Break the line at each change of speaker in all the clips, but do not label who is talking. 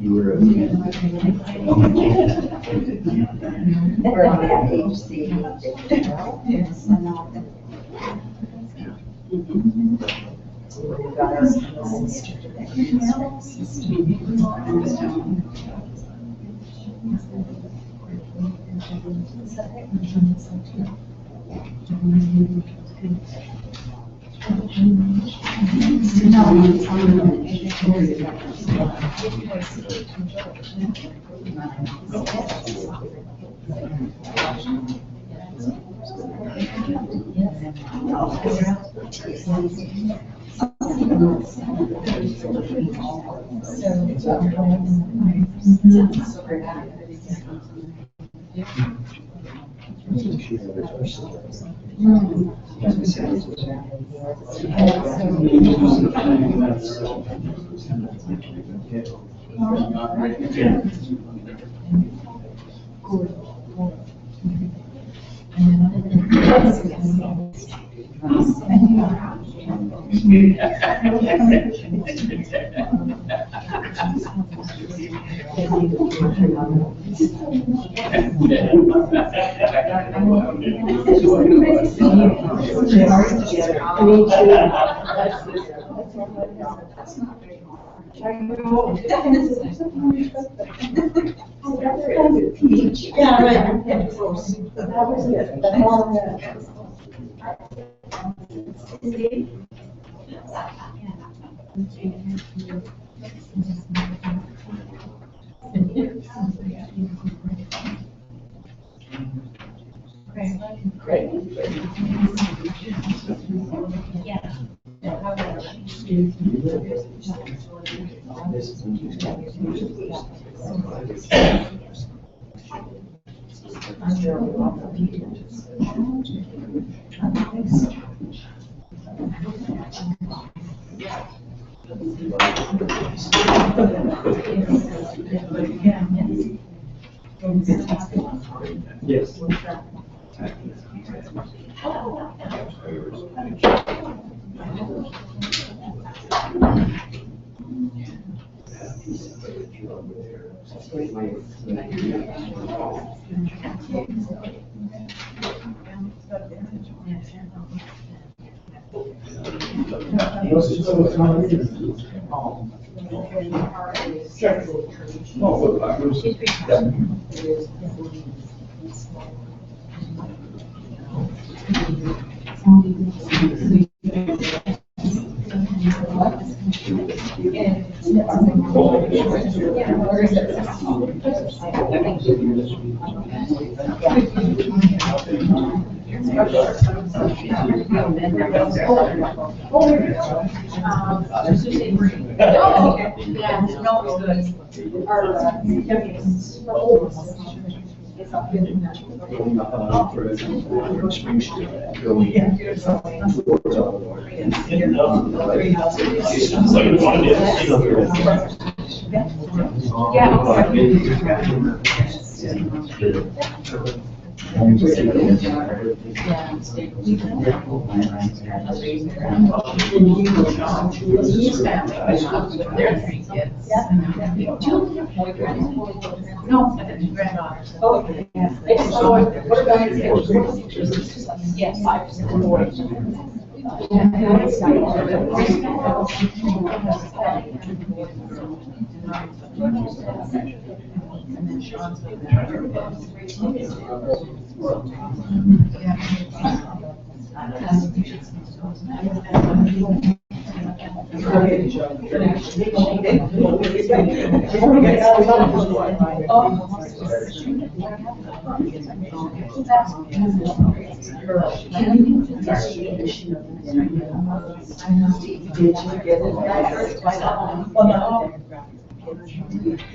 You were yes.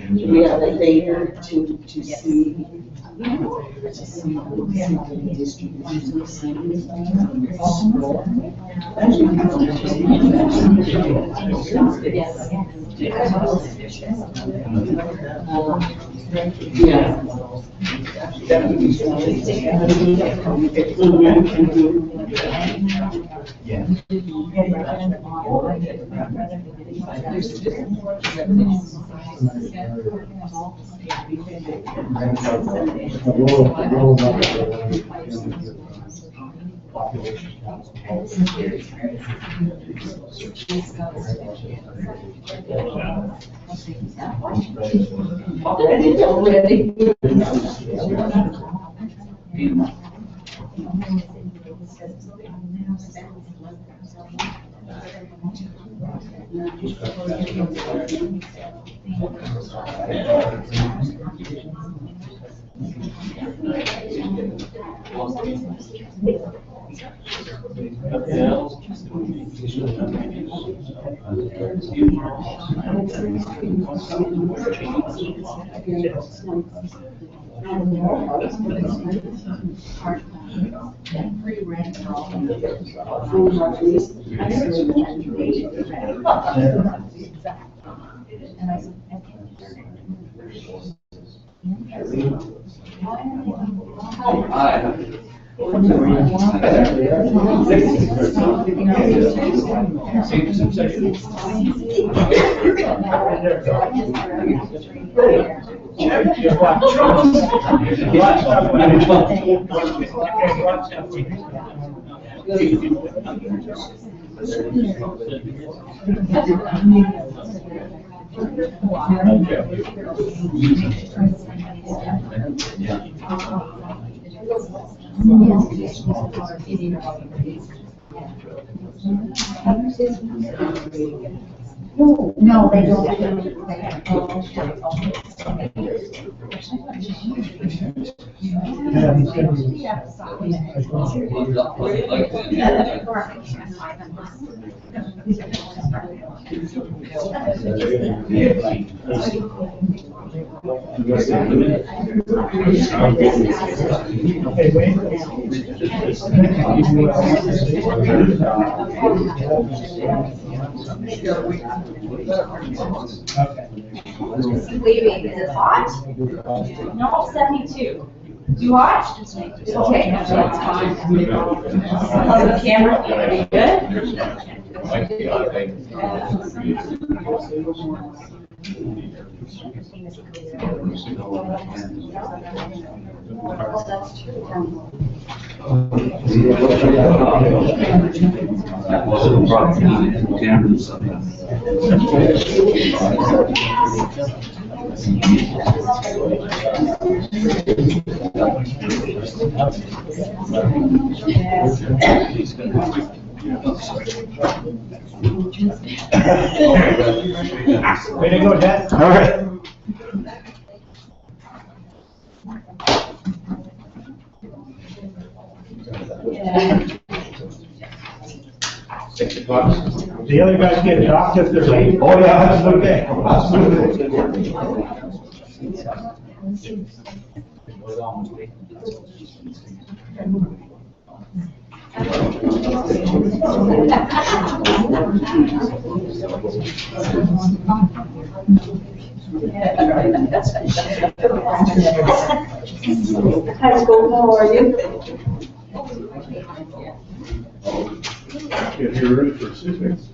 We have a there to see the distribution of savings.
No, they don't.
Leaving, is it hot? No, 72. You hot? Okay, that's fine. How's the camera? Are you good? That's true.
Way to go, Dad.
All right.
The other guys get docked if they're late.
Oh, yeah, that's okay.
Hi, school, how are you?
Get here early for 6.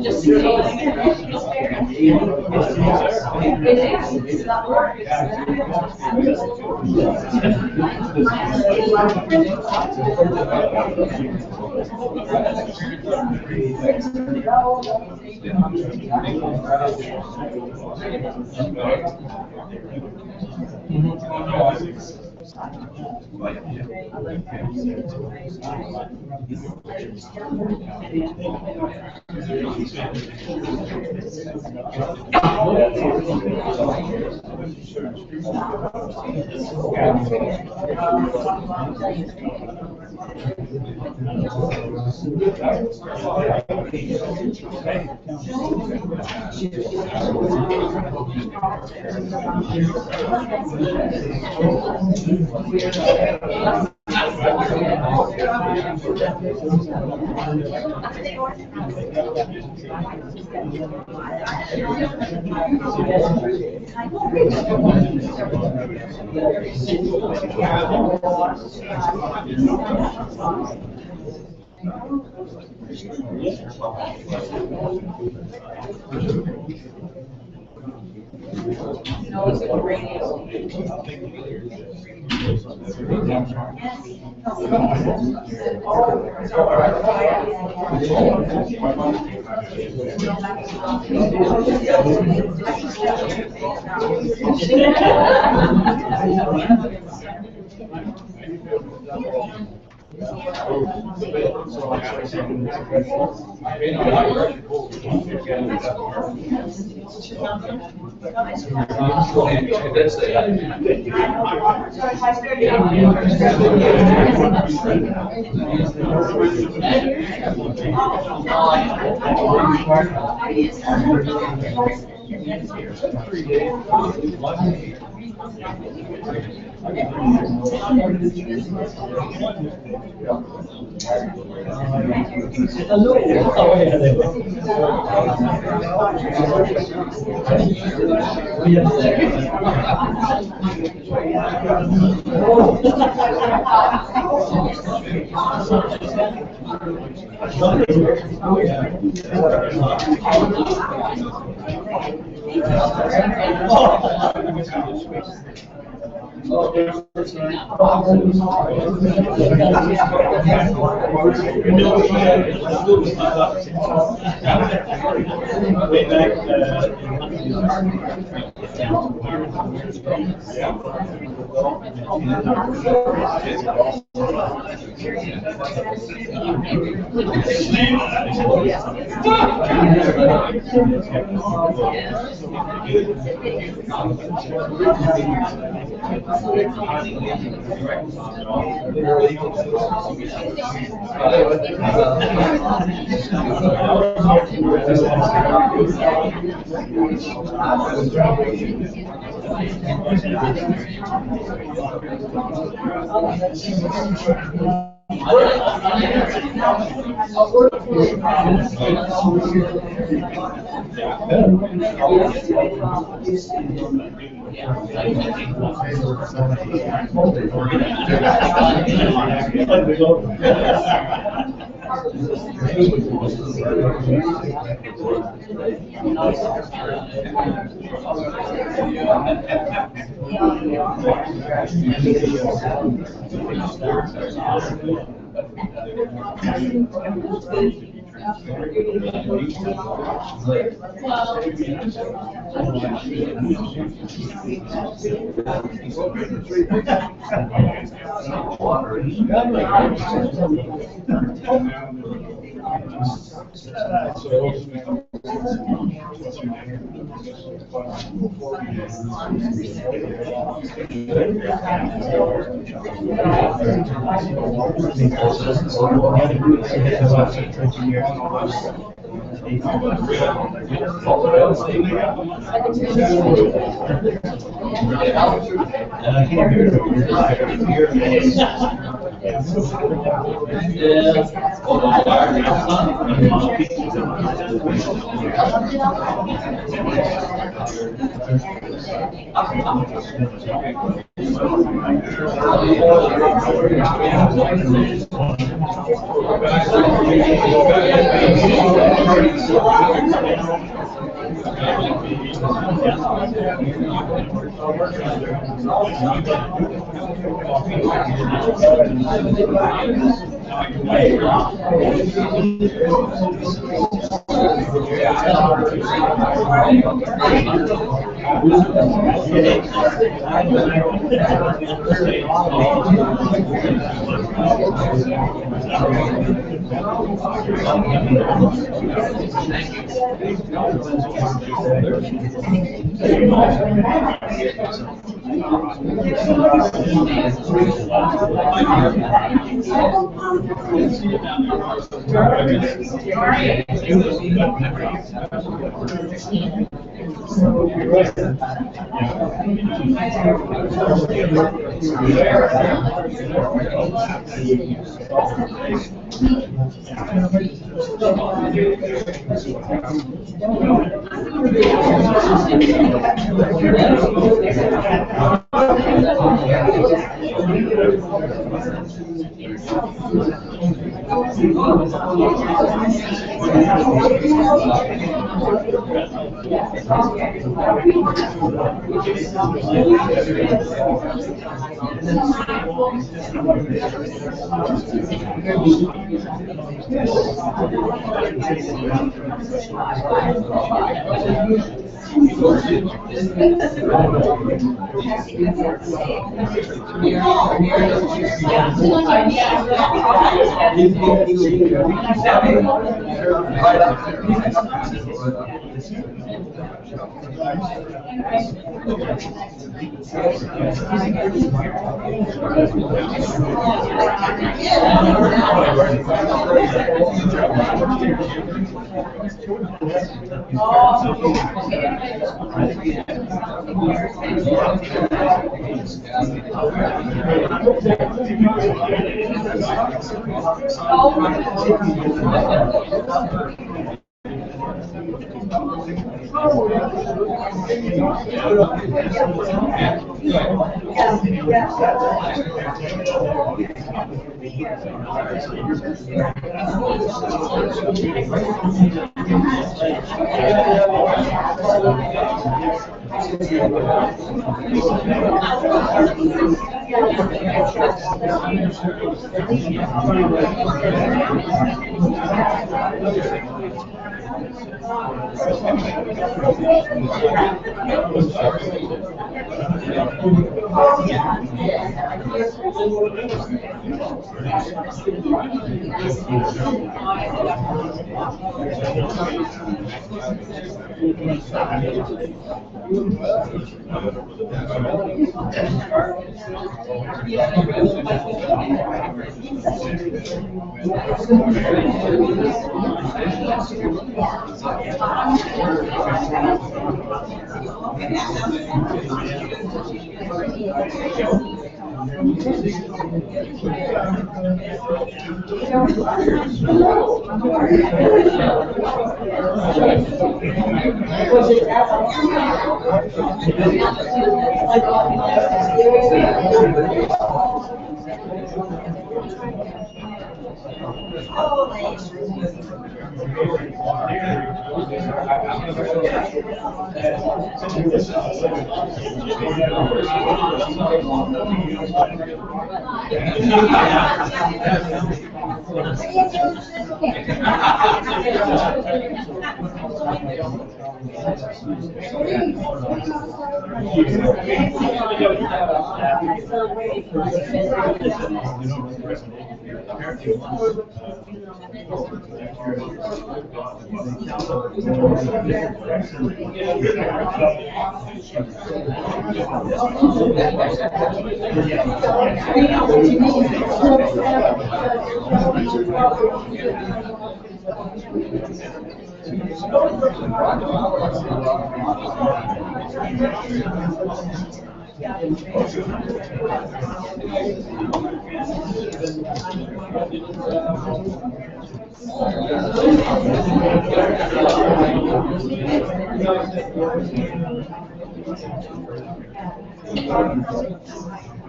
Just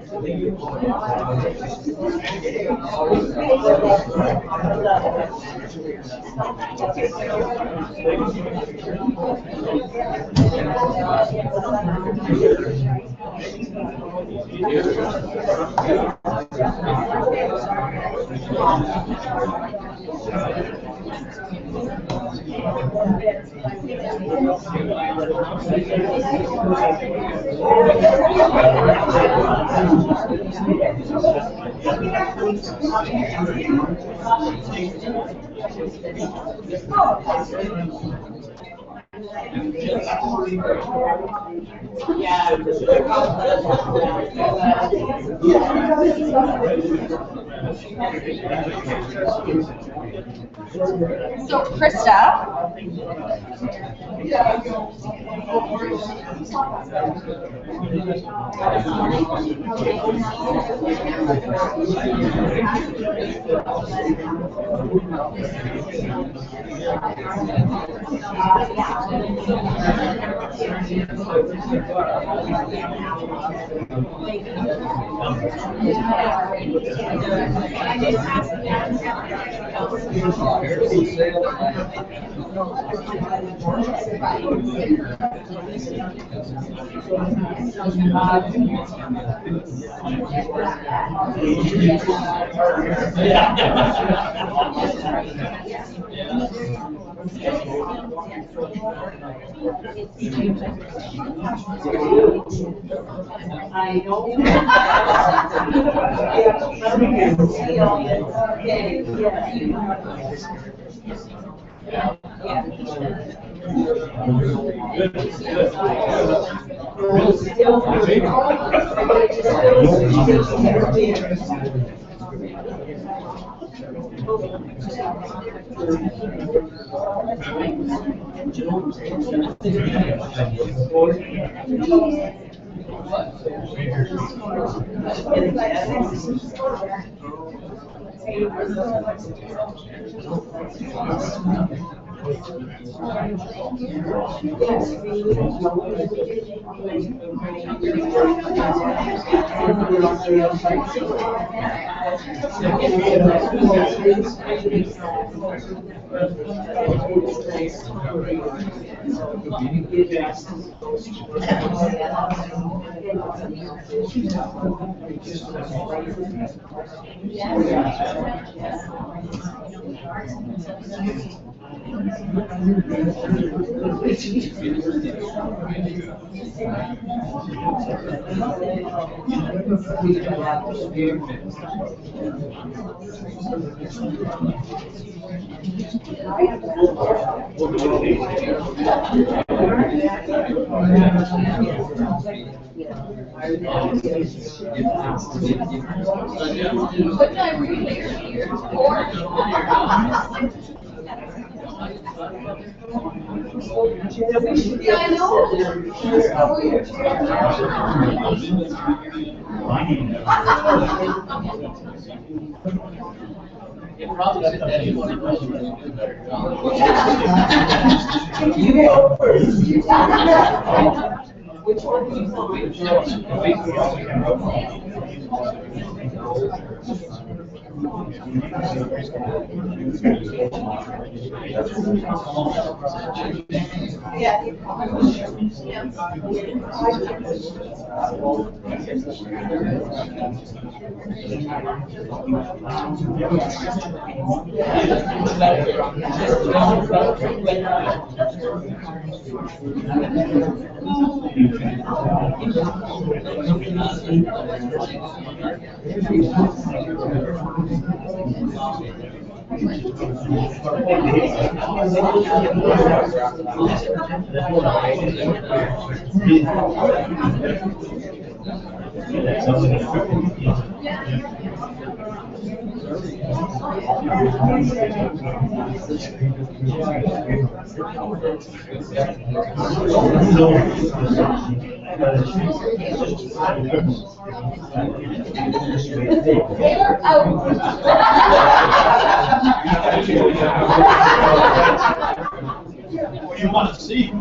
So Krista. I What time were you here? 4? Yeah, I know.
You go first. Which one do
What do you want to see?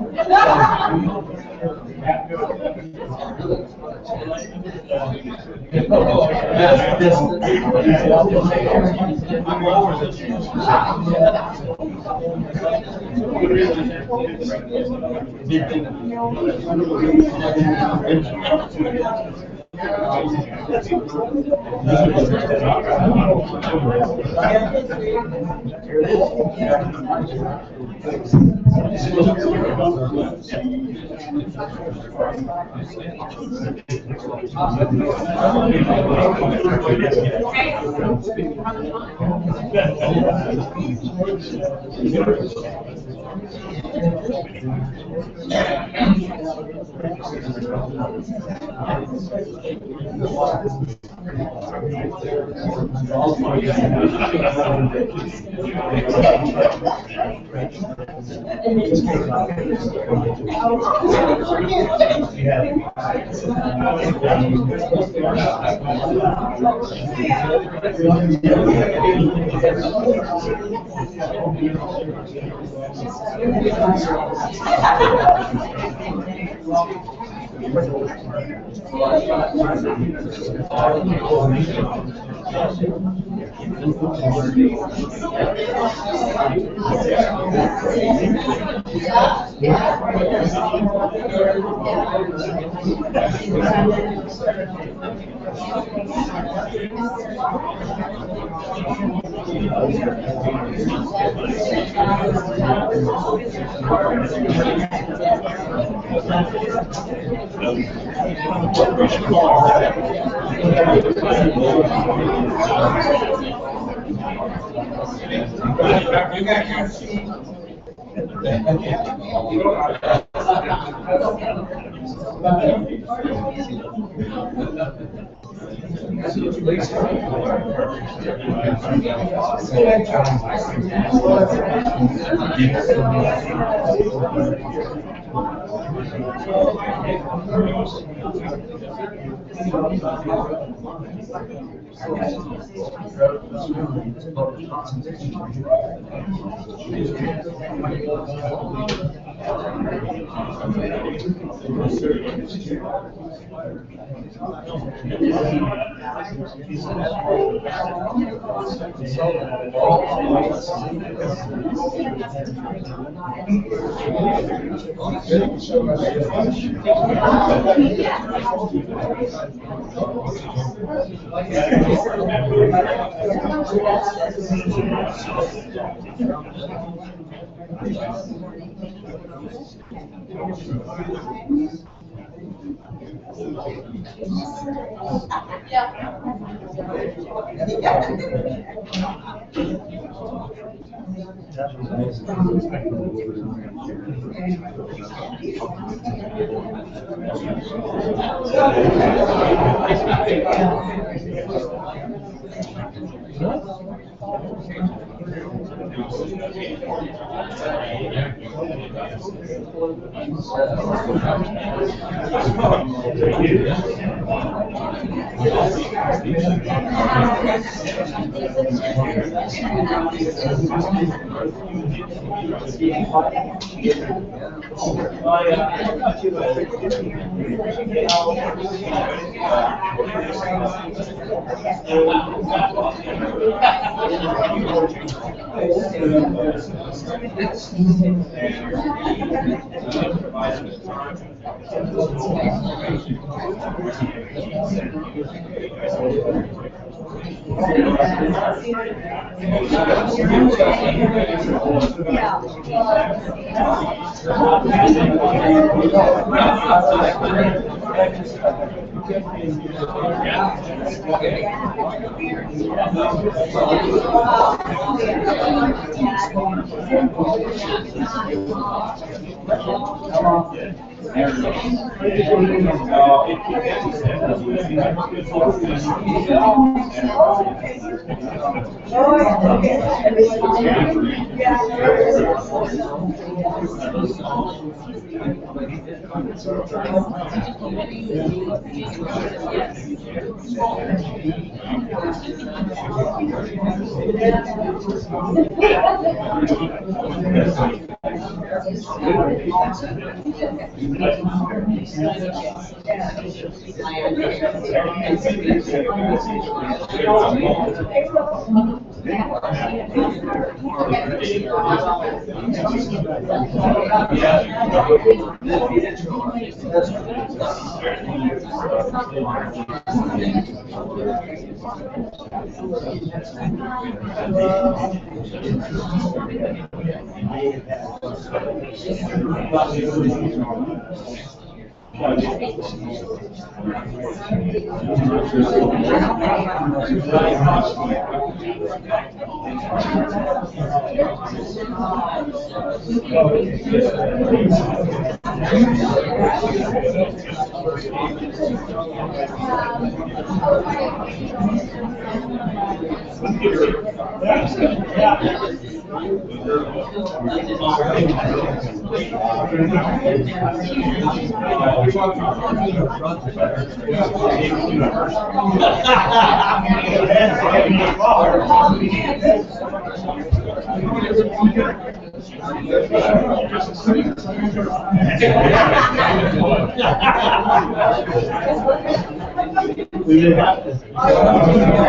We didn't have to.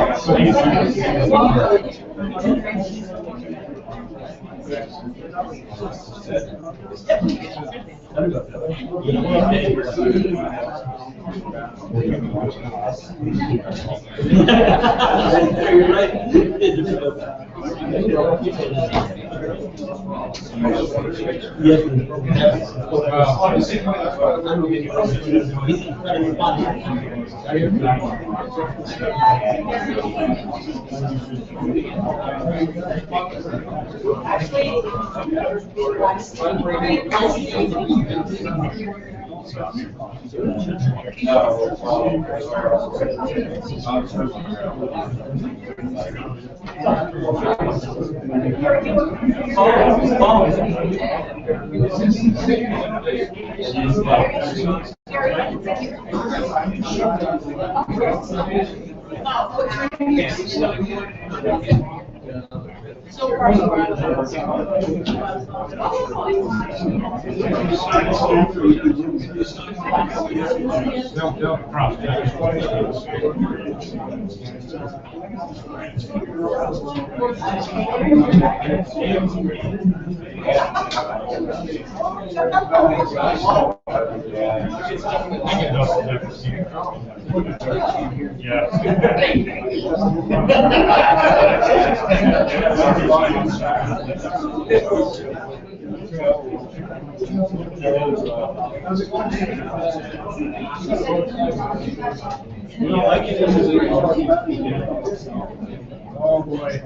Oh boy.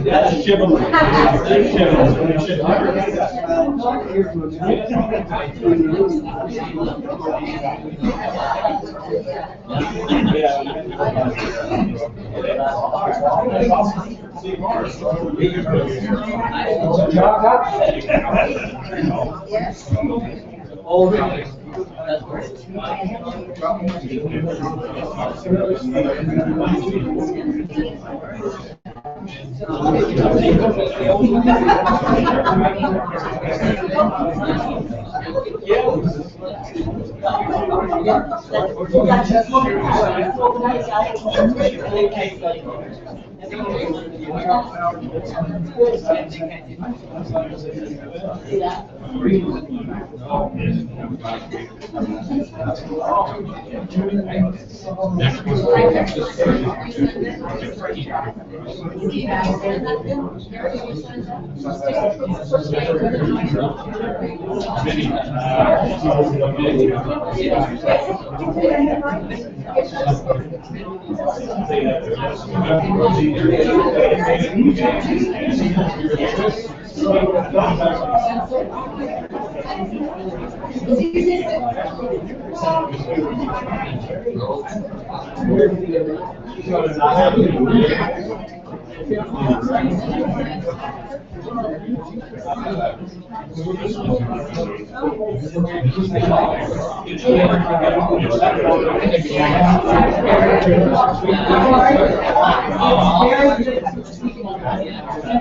That's chivalry. That's
Yes.
Oh, really? That's great.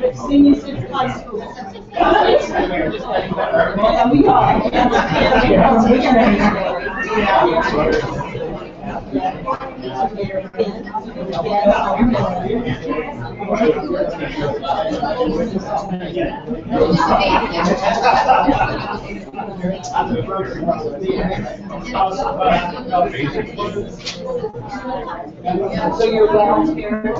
I've seen you since high school. And we are. So you're volunteering?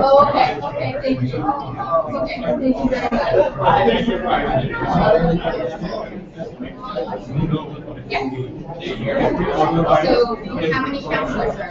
Oh, okay, okay, thank you. Okay, thank you very much. Yeah. So, how many counselors are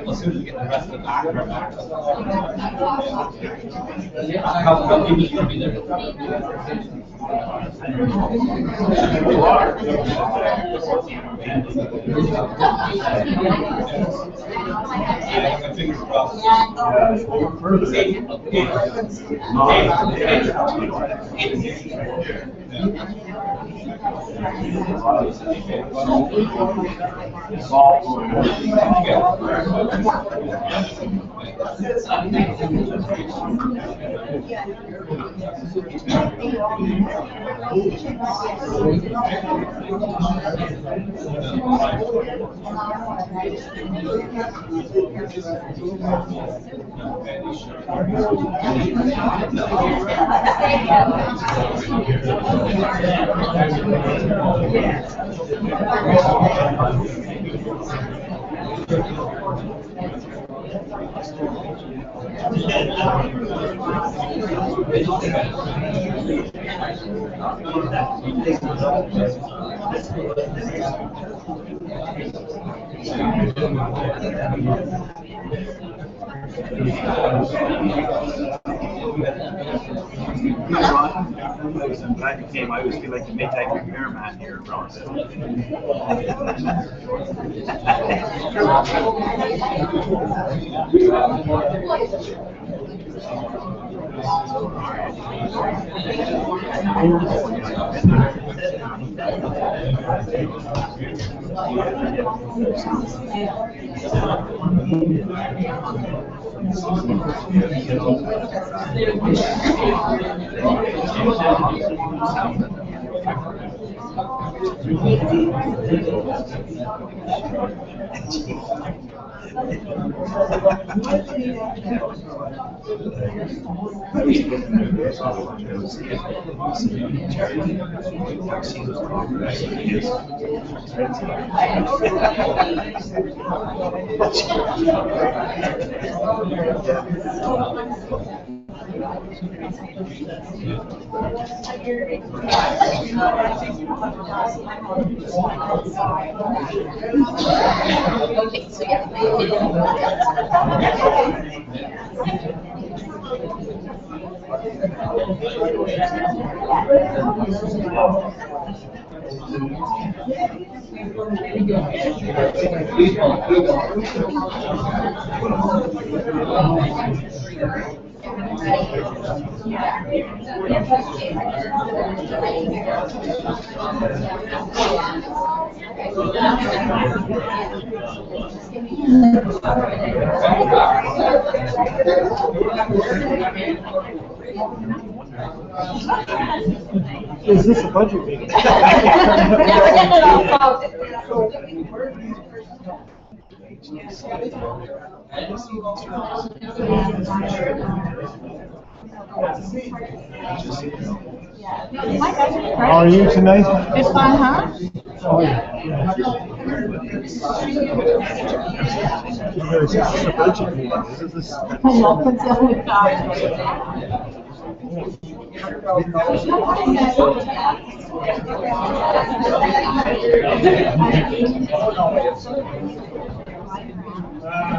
As soon as we get the rest of the back. How people should be there?
I'm glad you came. I always feel like you make that cameraman here, Ross.
Is this a budget meeting? How are you tonight?
It's fun, huh?
Oh, yeah. Is this a budget meeting? Is this
Tell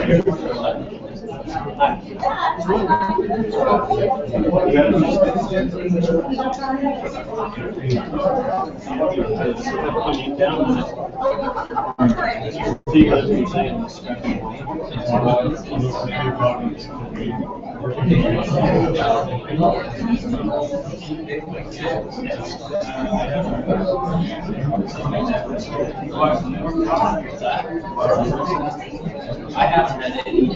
you, I haven't read any.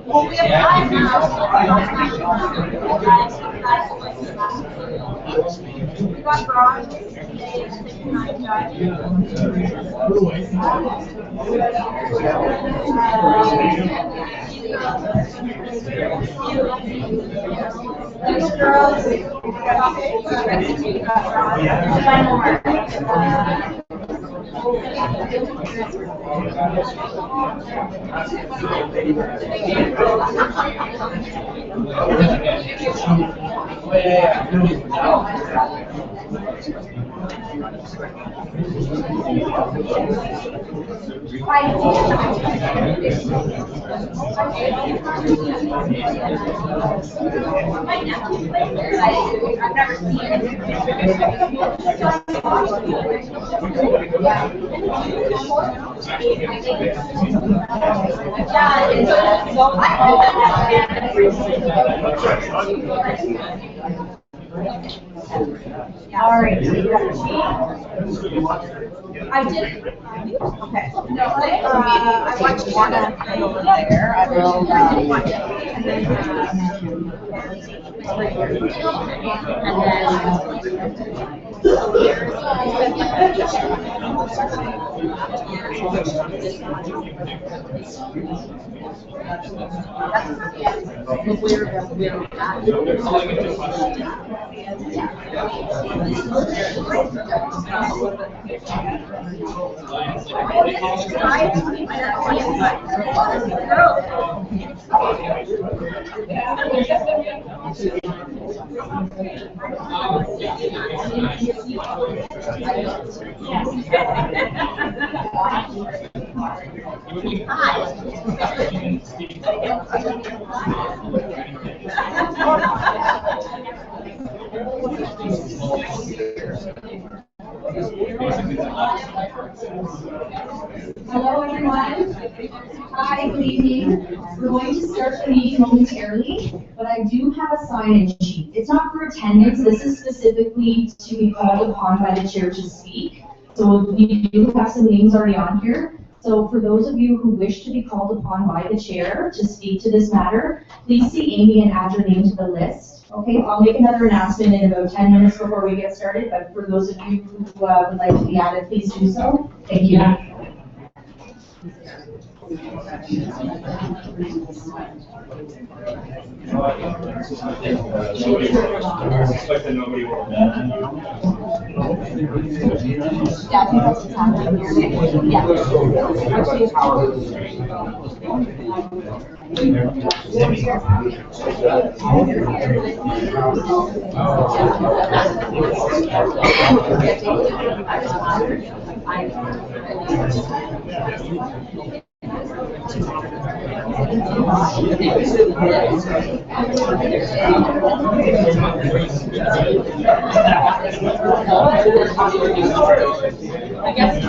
Well, we have we got bronze. I've never seen All right. I did. Okay. No, I watched one over there. I will. And
Hello, everyone. Hi, good evening. We're going to start the meeting momentarily, but I do have a sign-in sheet. It's not for attendance. This is specifically to be called upon by the chair to speak. So we do have some names already on here. So for those of you who wish to be called upon by the chair to speak to this matter, please see Amy and add your name to the list. Okay, I'll make another announcement in about 10 minutes before we get started, but for those of you who would like to be added, please do so. Thank you.
Yeah, I think that's what's happening here. I guess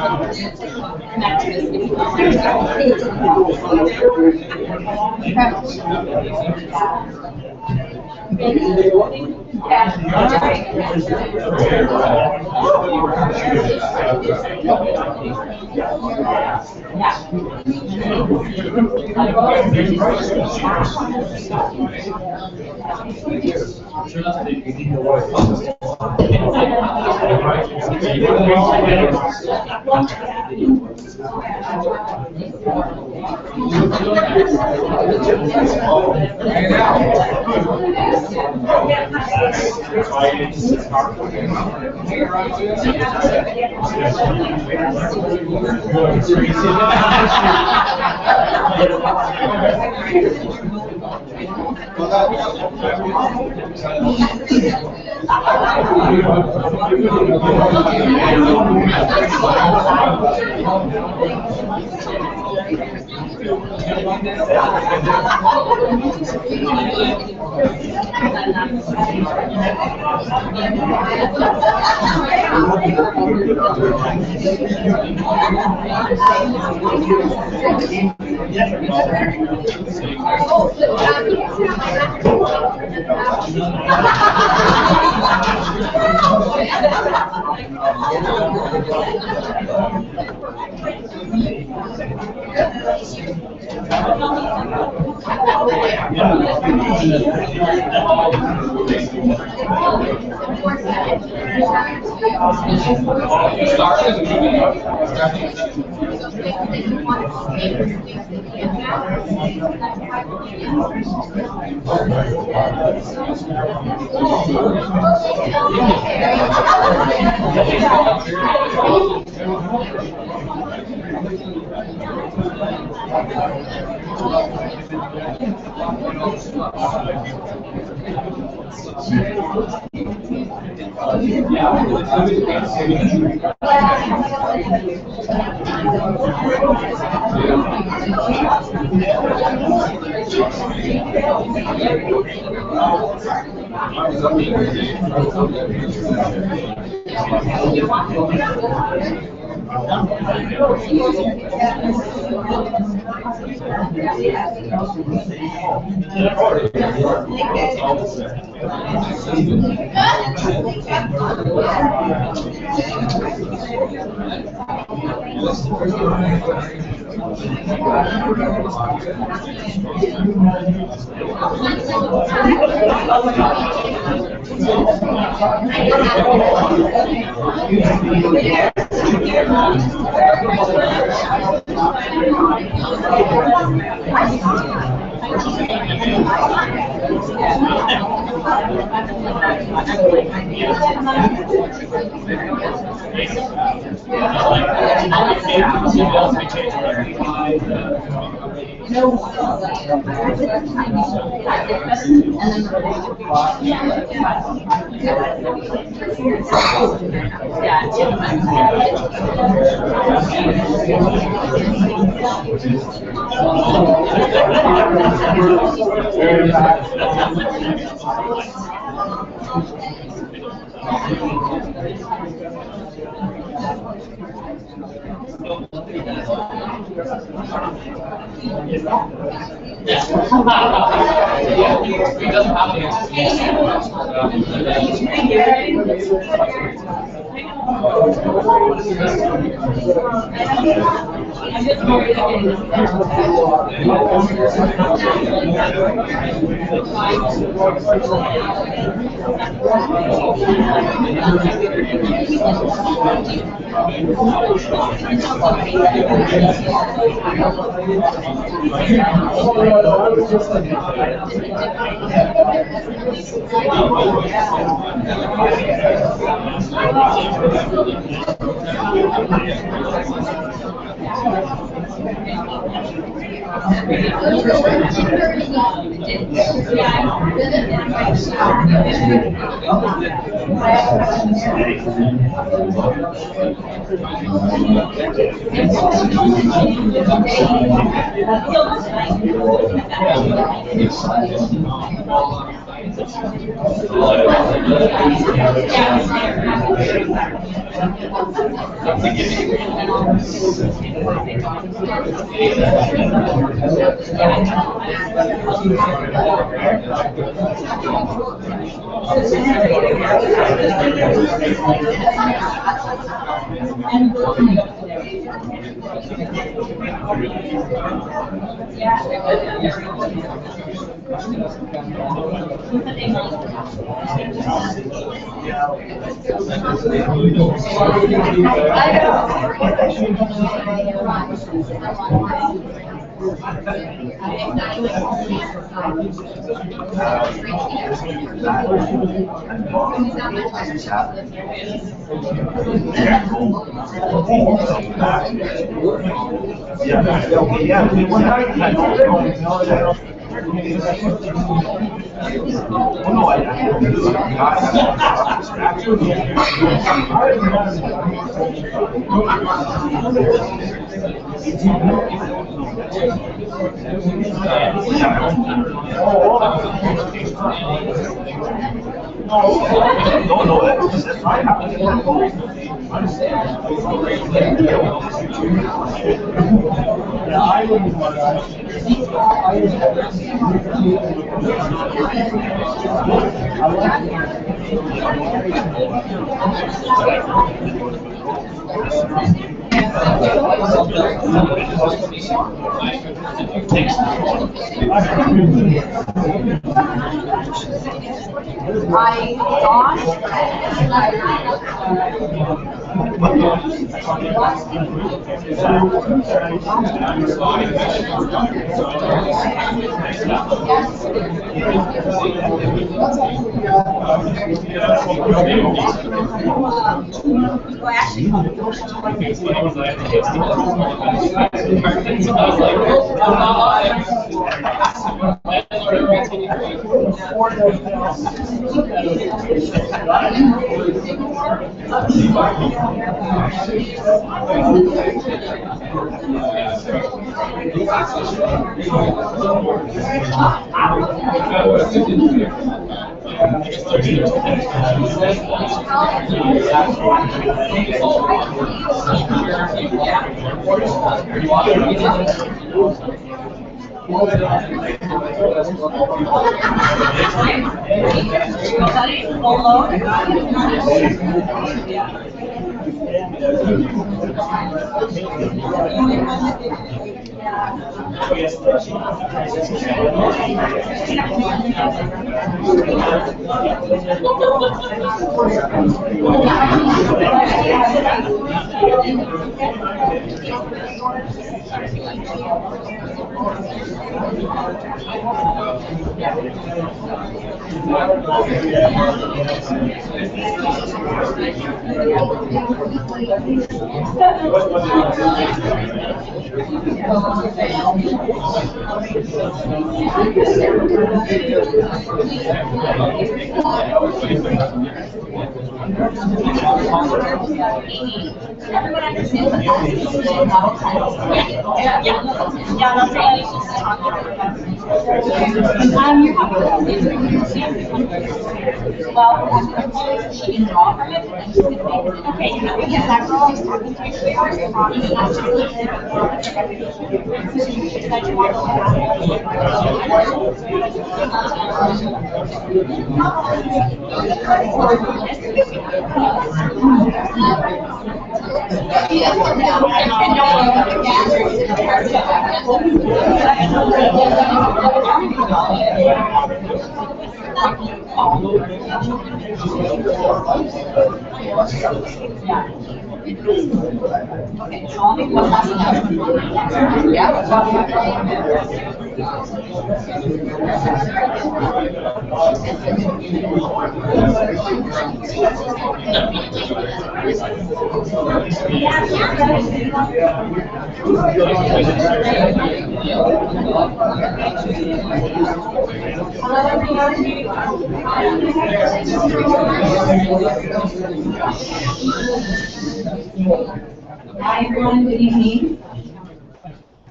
Hi everyone, good evening.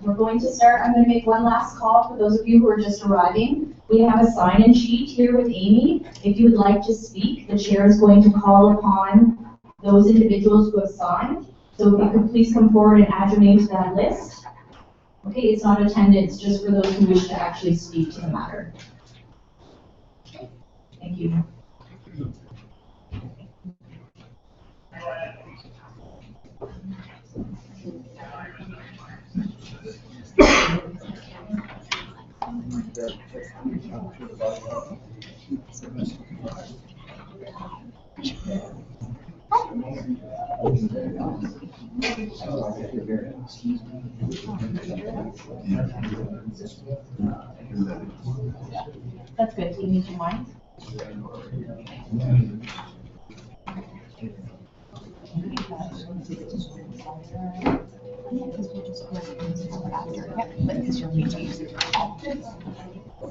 We're going to start. I'm going to make one last call for those of you who are just arriving. We have a sign-in sheet here with Amy. If you would like to speak, the chair is going to call upon those individuals who have signed. So if you could please come forward and add your name to that list. Okay, it's not attendance, just for those who wish to actually speak to the matter. Thank you. That's good. Do you need your mic?
I'd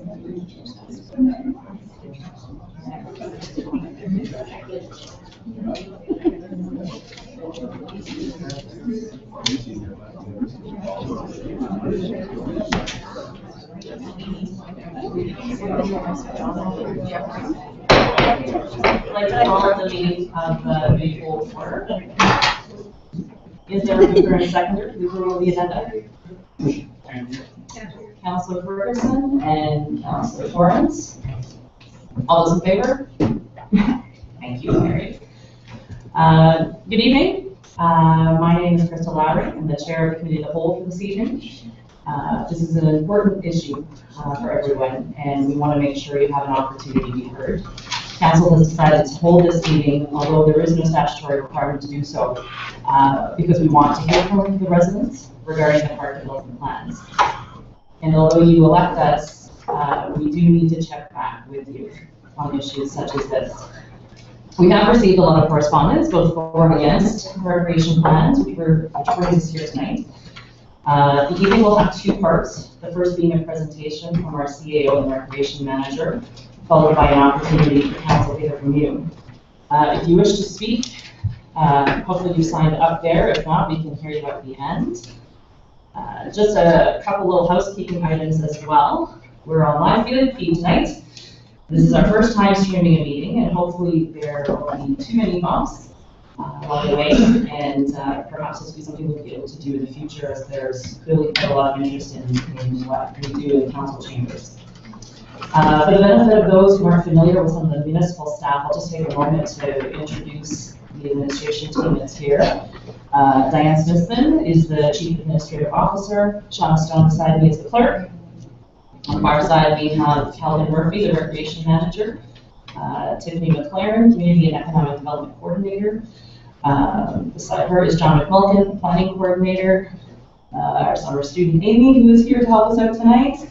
like to call the meeting of the Maple order. Is there a mover and seconder to approve the agenda? Councillor Ferguson and Councillor Torrance. All those in favor? Thank you, Mary. Good evening. My name is Crystal Lowry. I'm the chair of the committee of the whole for this evening. This is an important issue for everyone, and we want to make sure you have an opportunity to be heard. Council has decided to hold this meeting, although there is no statutory requirement to do so, because we want to hear from the residents regarding the park development plans. And although you elect us, we do need to check back with you on issues such as this. We have received a lot of correspondence, both for and against recreation plans, which brings us here tonight. The evening will have two parts, the first being a presentation from our CAO and recreation manager, followed by an opportunity for council to hear from you. If you wish to speak, hopefully you signed up there. If not, we can hear you at the end. Just a couple little housekeeping items as well. We're on live feed tonight. This is our first time streaming a meeting, and hopefully there won't be too many bumps along the way, and perhaps this will be something we'll be able to do in the future, as there's clearly quite a lot of interest in what we do in council chambers. For the benefit of those who aren't familiar with some of the municipal staff, I'll just take a moment to introduce the administration team that's here. Diane Smithson is the Chief Administrative Officer. Shauna Stone beside me is the clerk. On the far side, we have Calvin Murphy, the Recreation Manager. Tiffany McLaren, Community and Economic Development Coordinator. Beside her is John McMulkin, Planning Coordinator. Our summer student Amy, who is here to help us out tonight.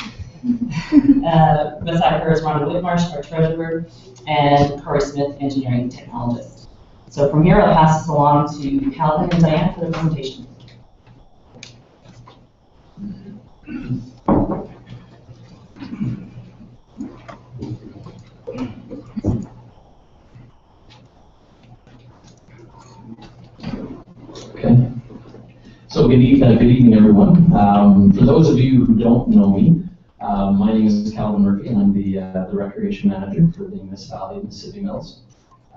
Beside her is Rhonda Whitmarsh, our Treasurer, and Corey Smith, Engineering Technologist. So from here, I'll pass this along to Calvin and Diane for the presentation.
Okay. So good evening, everyone. For those of you who don't know me, my name is Calvin Murphy, and I'm the Recreation Manager for the municipality of Mississippi Mills.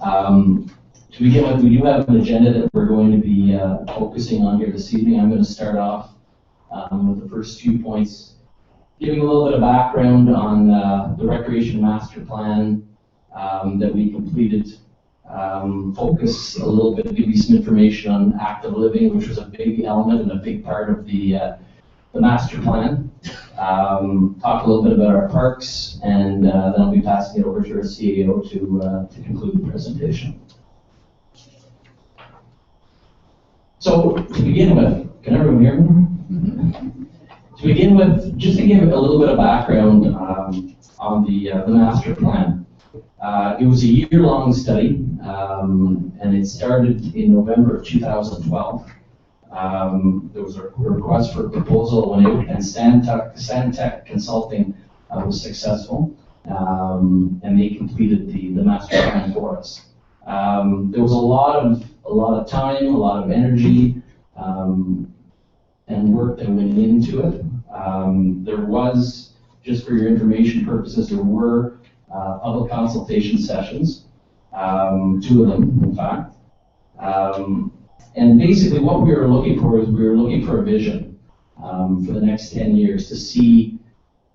To begin with, we do have an agenda that we're going to be focusing on here this evening. I'm going to start off with the first few points, giving a little bit of background on the Recreation Master Plan that we completed. Focus a little bit, give you some information on active living, which was a big element and a big part of the master plan. Talk a little bit about our parks, and then I'll be passing it over to our CEO to conclude the presentation. So to begin with, can everyone hear me? Mm-hmm. To begin with, just to give a little bit of background on the master plan. It was a year-long study, and it started in November of 2012. There was a request for a proposal when it, and Santec Consulting was successful, and they completed the master plan for us. There was a lot of time, a lot of energy, and work that went into it. There was, just for your information purposes, there were public consultation sessions, 2 of them, in fact. And basically what we were looking for is we were looking for a vision for the next 10 years to see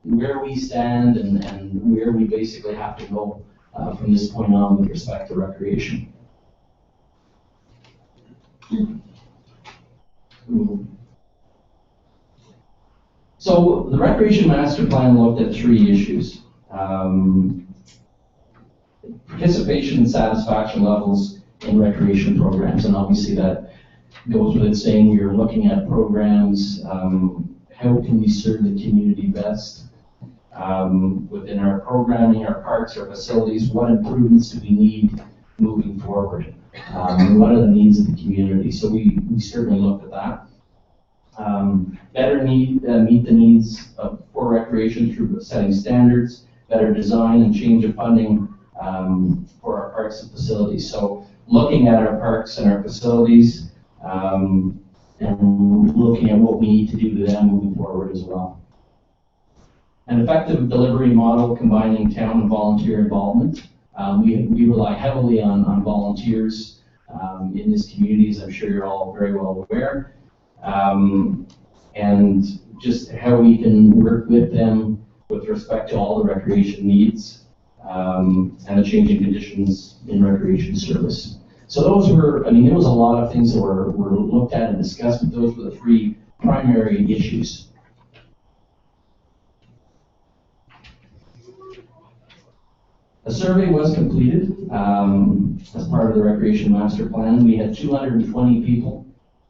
where we stand and where we basically have to go from this point on with respect to recreation. So the Recreation Master Plan looked at 3 issues. Participation and satisfaction levels in recreation programs, and obviously that goes with it saying we are looking at programs, how can we serve the community best within our programming, our parks, our facilities, what improvements do we need moving forward, what are the needs of the community. So we certainly looked at that. Better meet the needs for recreation through setting standards, better design and change of funding for our parks and facilities. So looking at our parks and our facilities and looking at what we need to do to them moving forward as well. An effective delivery model combining town and volunteer involvement. We rely heavily on volunteers in this community, as I'm sure you're all very well aware. And just how we can work with them with respect to all the recreation needs and the changing conditions in recreation service. So those were, there was a lot of things that were looked at and discussed, but those were the three primary issues. A survey was completed as part of the Recreation Master Plan. We had 220 people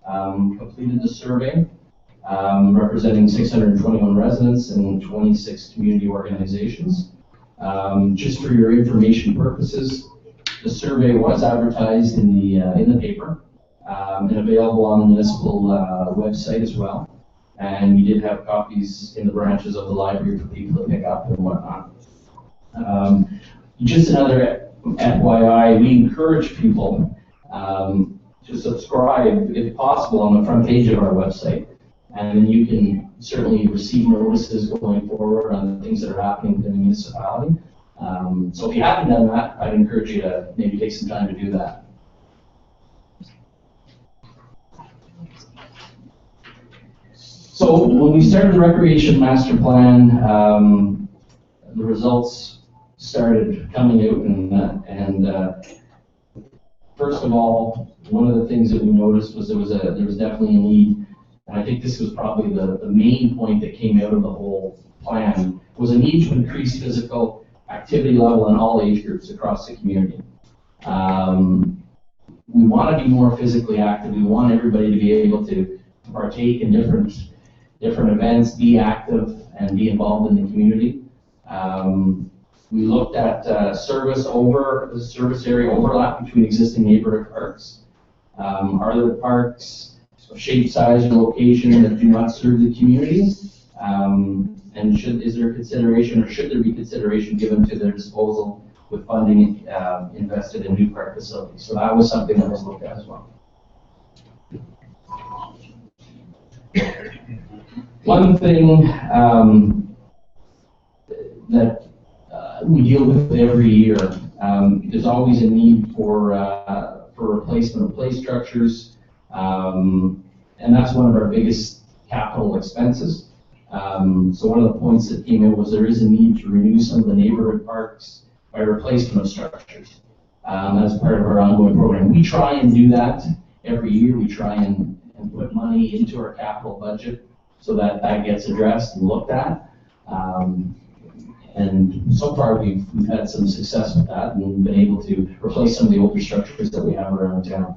completed the survey, representing 621 residents and 26 community organizations. Just for your information purposes, the survey was advertised in the paper and available on the municipal website as well. And we did have copies in the branches of the library for people to pick up and whatnot. Just another FYI, we encourage people to subscribe, if possible, on the front page of our website. And you can certainly receive notices going forward on the things that are happening within the municipality. So if you haven't done that, I'd encourage you to maybe take some time to do that. So when we started the Recreation Master Plan, the results started coming out, and first of all, one of the things that we noticed was there was definitely a need, and I think this was probably the main point that came out of the whole plan, was a need to increase physical activity level in all age groups across the community. We want to be more physically active. We want everybody to be able to partake in different events, be active, and be involved in the community. We looked at service area overlap between existing neighborhood parks. Are there parks of shape, size, or location that do not serve the community? And is there consideration, or should there be consideration given to their disposal with funding invested in new park facilities? So that was something that was looked at as well. One thing that we deal with every year, there's always a need for replacement of play structures, and that's one of our biggest capital expenses. So one of the points that came in was there is a need to renew some of the neighborhood parks by replacement of structures. That's part of our ongoing program. We try and do that every year. We try and put money into our capital budget so that gets addressed and looked at. And so far we've had some success with that and been able to replace some of the older structures that we have around town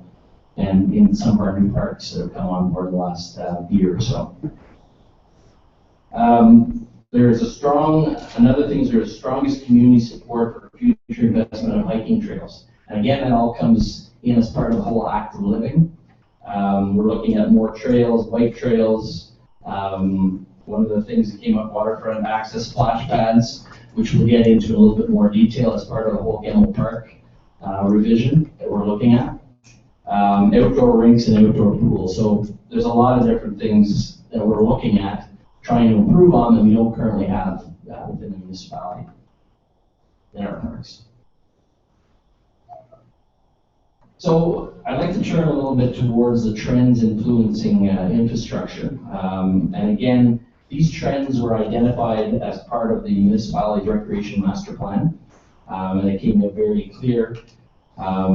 and in some of our new parks that have come on board in the last year or so. There's strongest community support for future investment in hiking trails. And again, that all comes in as part of the whole active living. We're looking at more trails, bike trails. One of the things that came up, waterfront access splash pads, which we'll get into a little bit more detail as part of the whole Gemmell Park revision that we're looking at. Outdoor rinks and outdoor pools. So there's a lot of different things that we're looking at, trying to improve on that we don't currently have within the municipality in our parks. So I'd like to turn a little bit towards the trends influencing infrastructure. And again, these trends were identified as part of the municipality's Recreation Master Plan. And they came out very clear. I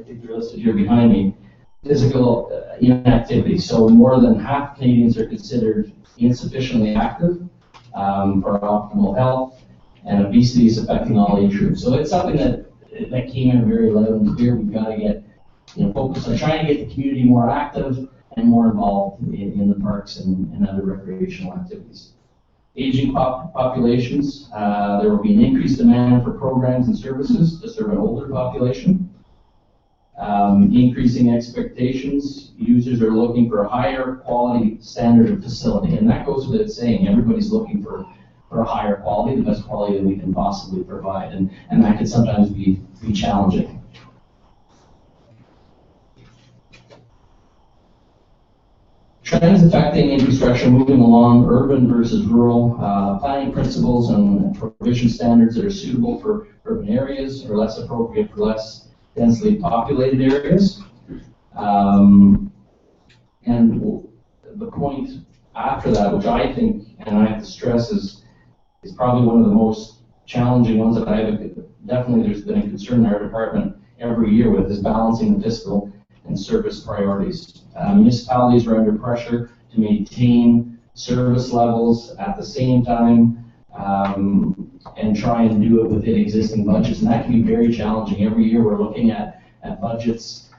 think they're listed here behind me. Physical inactivity. So more than half Canadians are considered insufficiently active for optimal health, and obesity is affecting all age groups. So it's something that came in very loud and clear. We've got to get focused on trying to get the community more active and more involved in the parks and other recreational activities. Aging populations, there will be an increased demand for programs and services to serve an older population. increasing expectations. Users are looking for a higher quality standard of facility, and that goes without saying. Everybody's looking for a higher quality, the best quality that we can possibly provide, and that can sometimes be challenging. Trends affecting infrastructure moving along, urban versus rural, planning principles and provision standards that are suitable for urban areas or less appropriate for less densely populated areas. And the point after that, which I think, and I have to stress, is probably one of the most challenging ones that I have, definitely there's been a concern in our department every year with, is balancing the fiscal and service priorities. Municipalities are under pressure to maintain service levels at the same time and try and do it within existing budgets, and that can be very challenging. Every year we're looking at budgets.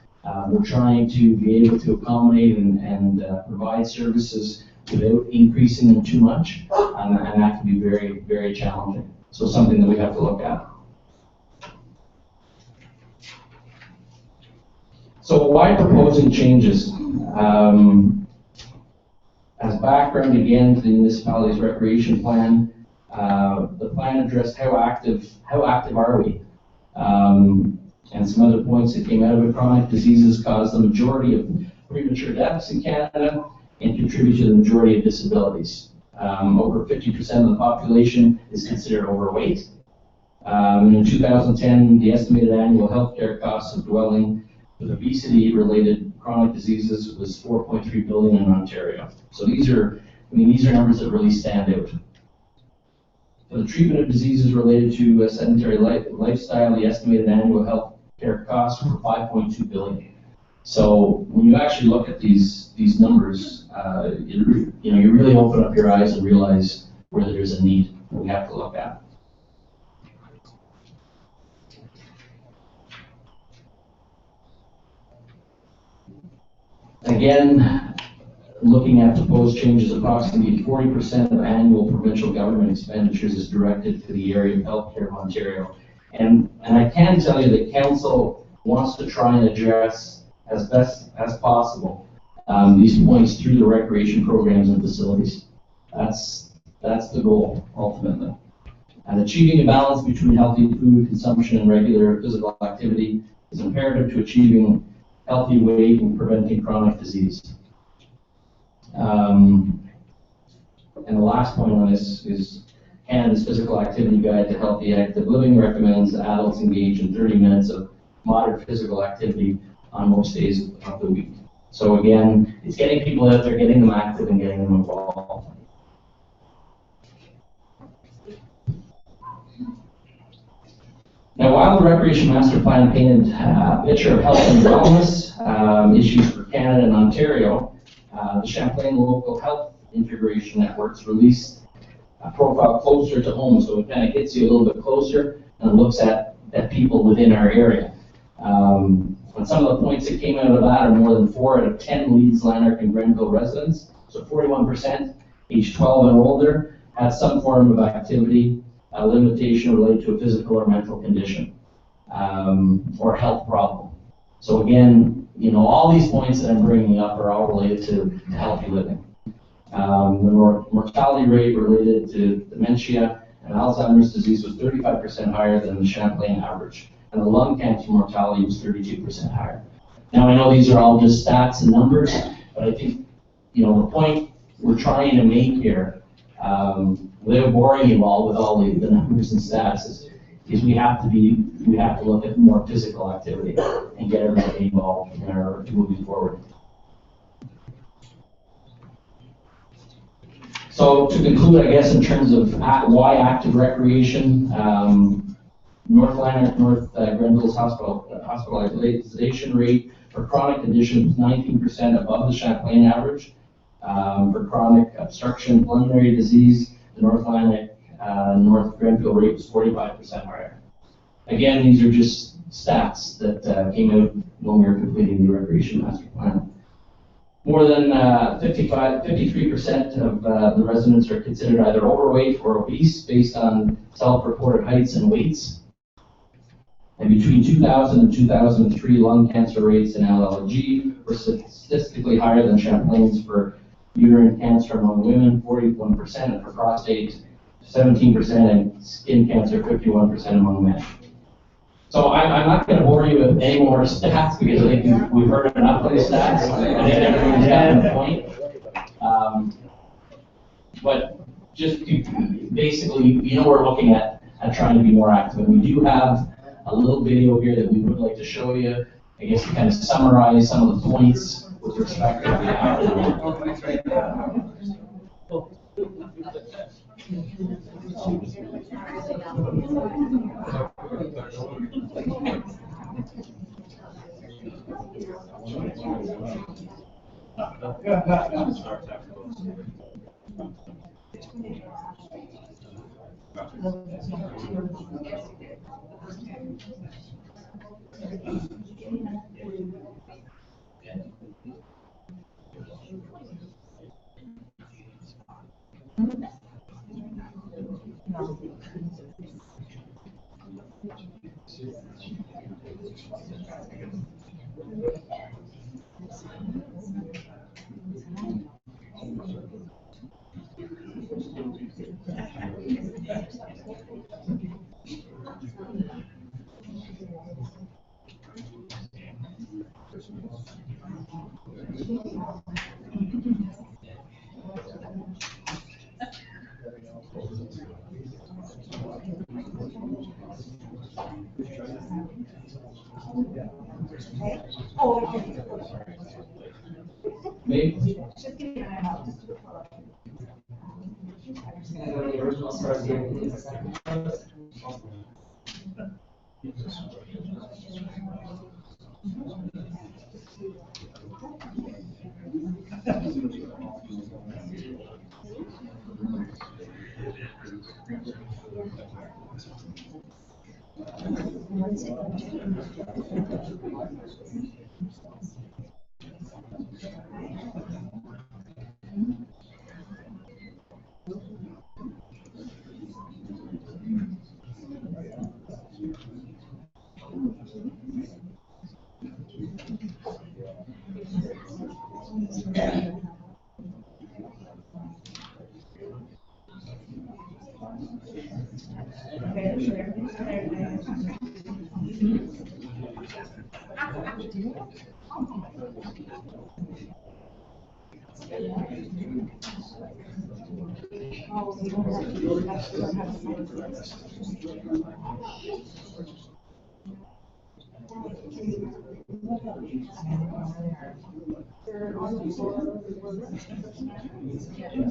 We're trying to be able to accommodate and provide services without increasing them too much, and that can be very, very challenging. So something that we have to look at. So why proposing changes? As background again to the municipality's recreation plan, the plan addressed how active are we? And some other points that came out of it. Chronic diseases cause the majority of premature deaths in Canada and contribute to the majority of disabilities. Over 50% of the population is considered overweight. In 2010, the estimated annual healthcare costs of dwelling with obesity-related chronic diseases was $4.3 billion in Ontario. So these are numbers that really stand out. For the treatment of diseases related to a sedentary lifestyle, the estimated annual healthcare costs were $5.2 billion. So when you actually look at these numbers, you really open up your eyes and realize where there's a need that we have to look at. Again, looking at proposed changes, approximately 40% of annual provincial government expenditures is directed to the area of healthcare in Ontario. And I can tell you that Council wants to try and address as best as possible these points through the recreation programs and facilities. That's the goal, ultimately. And achieving a balance between healthy food consumption and regular physical activity is imperative to achieving healthy weight and preventing chronic disease. And the last point on this is Canada's Physical Activity Guide to Healthy Active Living recommends adults engage in 30 minutes of moderate physical activity on most days of the week. So again, it's getting people out there, getting them active, and getting them involved. Now, while the Recreation Master Plan painted a picture of health and wellness issues for Canada and Ontario, the Champlain Local Health Integration Networks released a profile closer to home, so it kind of gets you a little bit closer and looks at people within our area. And some of the points that came out of that are more than 4 out of 10 Leeds, Lanark, and Grenville residents, so 41%, age 12 and older, had some form of activity limitation related to a physical or mental condition or health problem. So again, all these points that I'm bringing up are all related to healthy living. The mortality rate related to dementia and Alzheimer's disease was 35% higher than the Champlain average, and the lung cancer mortality was 32% higher. Now I know these are all just stats and numbers, but I think the point we're trying to make here, without boring you all with all the numbers and stats, is we have to look at more physical activity and get everybody involved in our moving forward. So to conclude, I guess, in terms of why active recreation, North Lanark, North Grenville's hospitalization rate for chronic conditions was 19% above the Champlain average. For chronic obstruction pulmonary disease, the North Lanark, North Grenville rate was 45% higher. Again, these are just stats that came out when we were completing the Recreation Master Plan. More than 53% of the residents are considered either overweight or obese based on self-reported heights and weights. And between 2000 and 2003, lung cancer rates in LLG were statistically higher than Champlain's for uterine cancer among women, 41%, and for prostate, 17%, and skin cancer, 51% among men. So I'm not going to bore you with any more stats because I think we've heard enough of the stats. I think everyone's gotten the point. But just to basically, we're looking at trying to be more active. And we do have a little video here that we would like to show you, I guess, to kind of summarize some of the points with respect to the Maybe.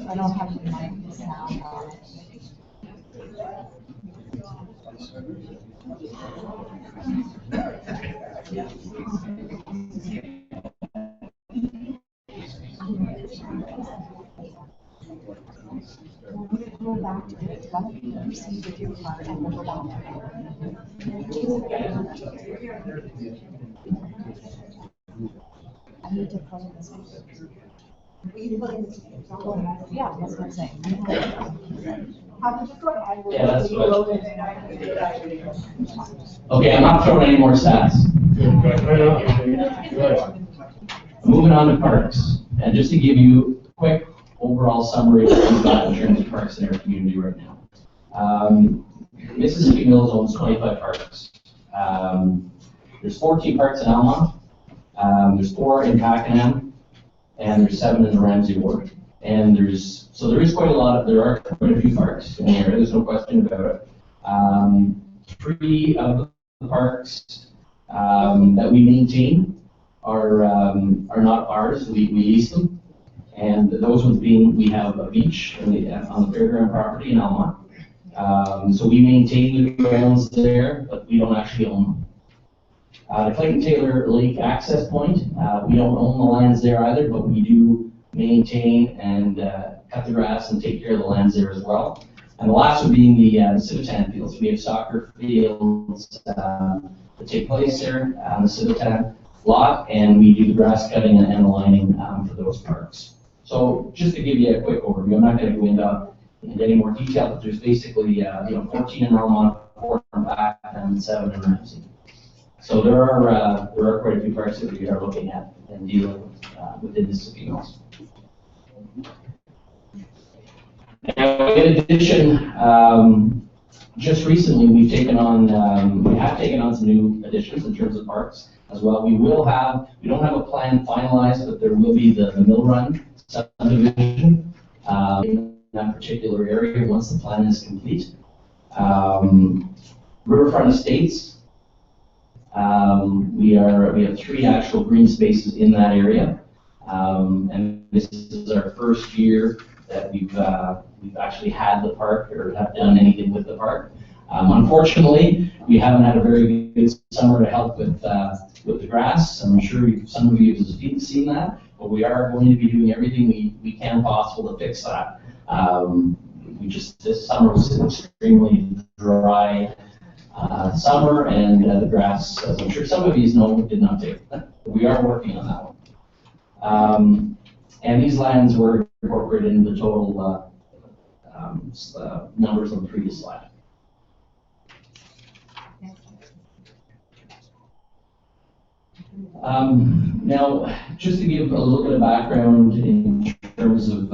I don't have the mic sound on it. Go back to it, proceed with your part, and then go back to I need to put in this. Yeah, that's what I'm saying.
Yeah, that's what. Okay, I'm not throwing any more stats. Moving on to parks, and just to give you a quick overall summary of what we've got in terms of parks in our community right now. Mississippi Mills owns 25 parks. There's 14 parks in Almont. There's 4 in Pakenham, and there's 7 in the Ramsey Ward. And there is quite a lot. There are quite a few parks in the area. There's no question about it. 3 of the parks that we maintain are not ours. We lease them, and those ones being, we have a beach on the fairground property in Almont. So we maintain the grounds there, but we don't actually own them. The Clayton Taylor Lake Access Point, we don't own the lands there either, but we do maintain and cut the grass and take care of the lands there as well. And the last one being the Civitan fields. We have soccer fields that take place there on the Civitan lot, and we do the grass cutting and the lining for those parks. So just to give you a quick overview, I'm not going to go into any more detail, but there's basically 14 in Almont, 4 in Pakenham, and 7 in Ramsey. So there are quite a few parks that we are looking at and dealing with within the city mills. Now, in addition, just recently we have taken on some new additions in terms of parks as well. We don't have a plan finalized, but there will be the Mill Run subdivision in that particular area once the plan is complete. Riverfront Estates, we have 3 actual green spaces in that area, and this is our first year that we've actually had the park or have done anything with the park. Unfortunately, we haven't had a very good summer to help with the grass. I'm sure some of you have seen that, but we are going to be doing everything we can possible to fix that. This summer was an extremely dry summer, and the grass, as I'm sure some of you know, did not take. We are working on that one. And these lands were incorporated into the total numbers on the previous slide. Now, just to give a little bit of background in terms of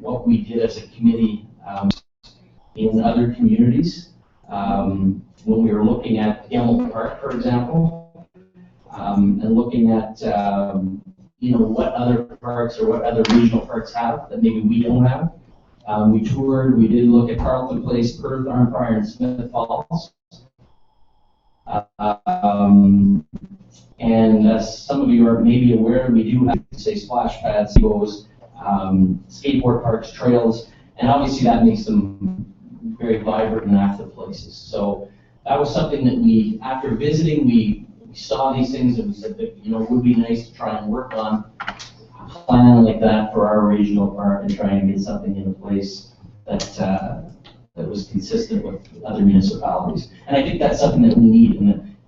what we did as a committee in other communities, when we were looking at Gamble Park, for example, and looking at what other parks or what other regional parks have that maybe we don't have. We toured, we did look at Carlton Place, Perth, Arnprior, and Smith Falls. And as some of you are maybe aware, we do have, say, splash pads, skateboard parks, trails, and obviously that makes them very vibrant and active places. So that was something that after visiting, we saw these things and we said that, it would be nice to try and work on a plan like that for our regional park and try and get something into place that was consistent with other municipalities. And I think that's something that we need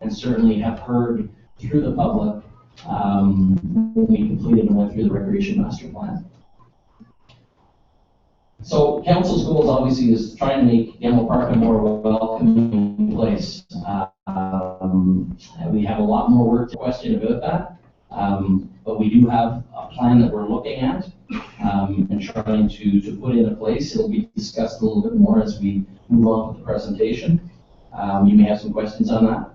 and certainly have heard through the public when we completed and went through the Recreation Master Plan. So council's goals obviously is trying to make Gamble Park a more welcoming place. We have a lot more work to question about that, but we do have a plan that we're looking at and trying to put into place. It'll be discussed a little bit more as we move on with the presentation. You may have some questions on that,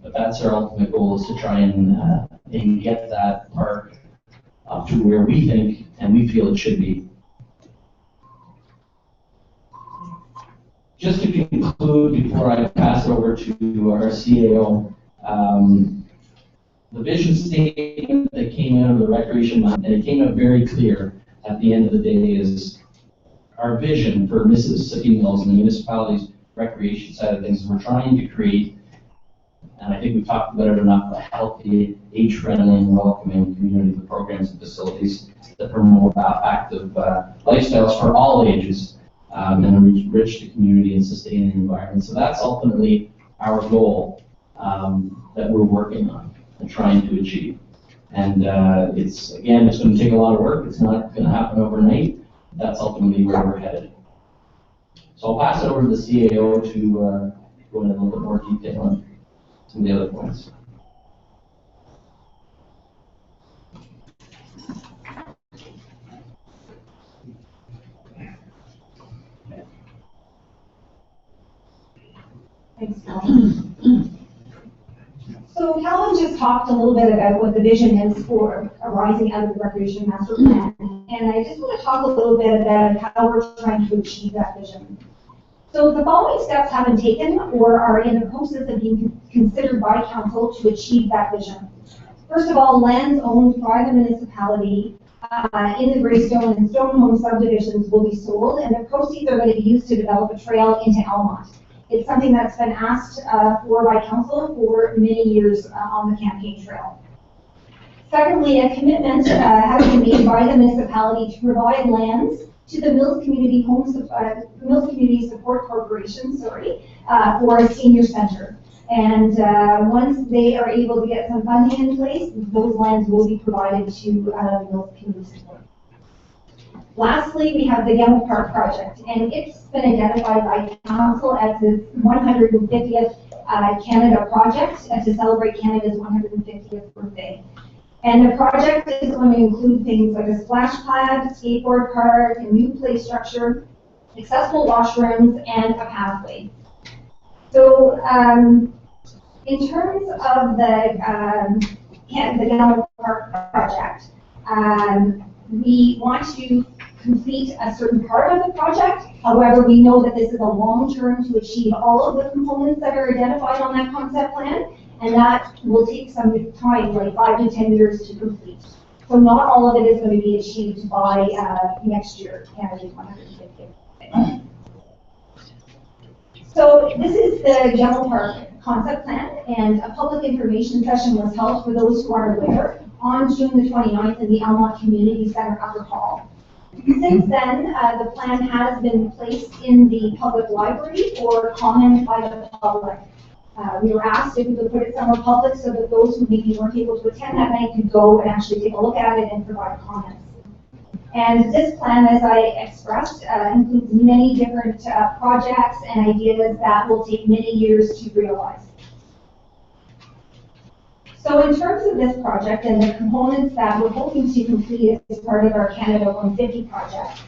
but that's our ultimate goal, is to try and get that park up to where we think and we feel it should be. Just to conclude, before I pass it over to our CAO, the vision statement that came out of the Recreation Month, and it came out very clear at the end of the day, is our vision for Mississippi Mills and the municipality's recreation side of things. We're trying to create, and I think we've talked about it enough, a healthy, age-friendly, and welcoming community with programs and facilities that promote active lifestyles for all ages. And enrich the community and sustain the environment. So that's ultimately our goal that we're working on and trying to achieve. And it's going to take a lot of work. It's not going to happen overnight. That's ultimately where we're headed. So I'll pass it over to the CAO to go into a little bit more detail on some of the other points.
Thanks, Calvin. So Calvin just talked a little bit about what the vision is for arising out of the Recreation Master Plan, and I just want to talk a little bit about how we're trying to achieve that vision. So the following steps have been taken or are in the process of being considered by council to achieve that vision. First of all, lands owned by the municipality in the Greystone and Stonehome subdivisions will be sold, and the proceeds are going to be used to develop a trail into Almont. It's something that's been asked for by council for many years on the campaign trail. Secondly, a commitment has been made by the municipality to provide lands to the Mills Community Support Corporation, for a senior center. And once they are able to get some funding in place, those lands will be provided to the Mills Community Support. Lastly, we have the Gamble Park project, and it's been identified by council as its 150th Canada project to celebrate Canada's 150th birthday. And the project is going to include things like a splash pad, skateboard park, a new play structure, accessible washrooms, and a pathway. So in terms of the Gallup Park project, we want to complete a certain part of the project. However, we know that this is a long term to achieve all of the components that are identified on that concept plan, and that will take some time, like 5 to 10 years to complete. So not all of it is going to be achieved by next year, Canada's 150th. So this is the Gallup Park concept plan, and a public information session was held for those who are aware on June the 29th in the Elmont Community Center Upper Hall. Since then, the plan has been placed in the public library for comment by the public. We were asked if we could put it somewhere public so that those who maybe weren't able to attend that night could go and actually take a look at it and provide comments. And this plan, as I expressed, includes many different projects and ideas that will take many years to realize. So in terms of this project and the components that we're hoping to complete as part of our Canada 150 project,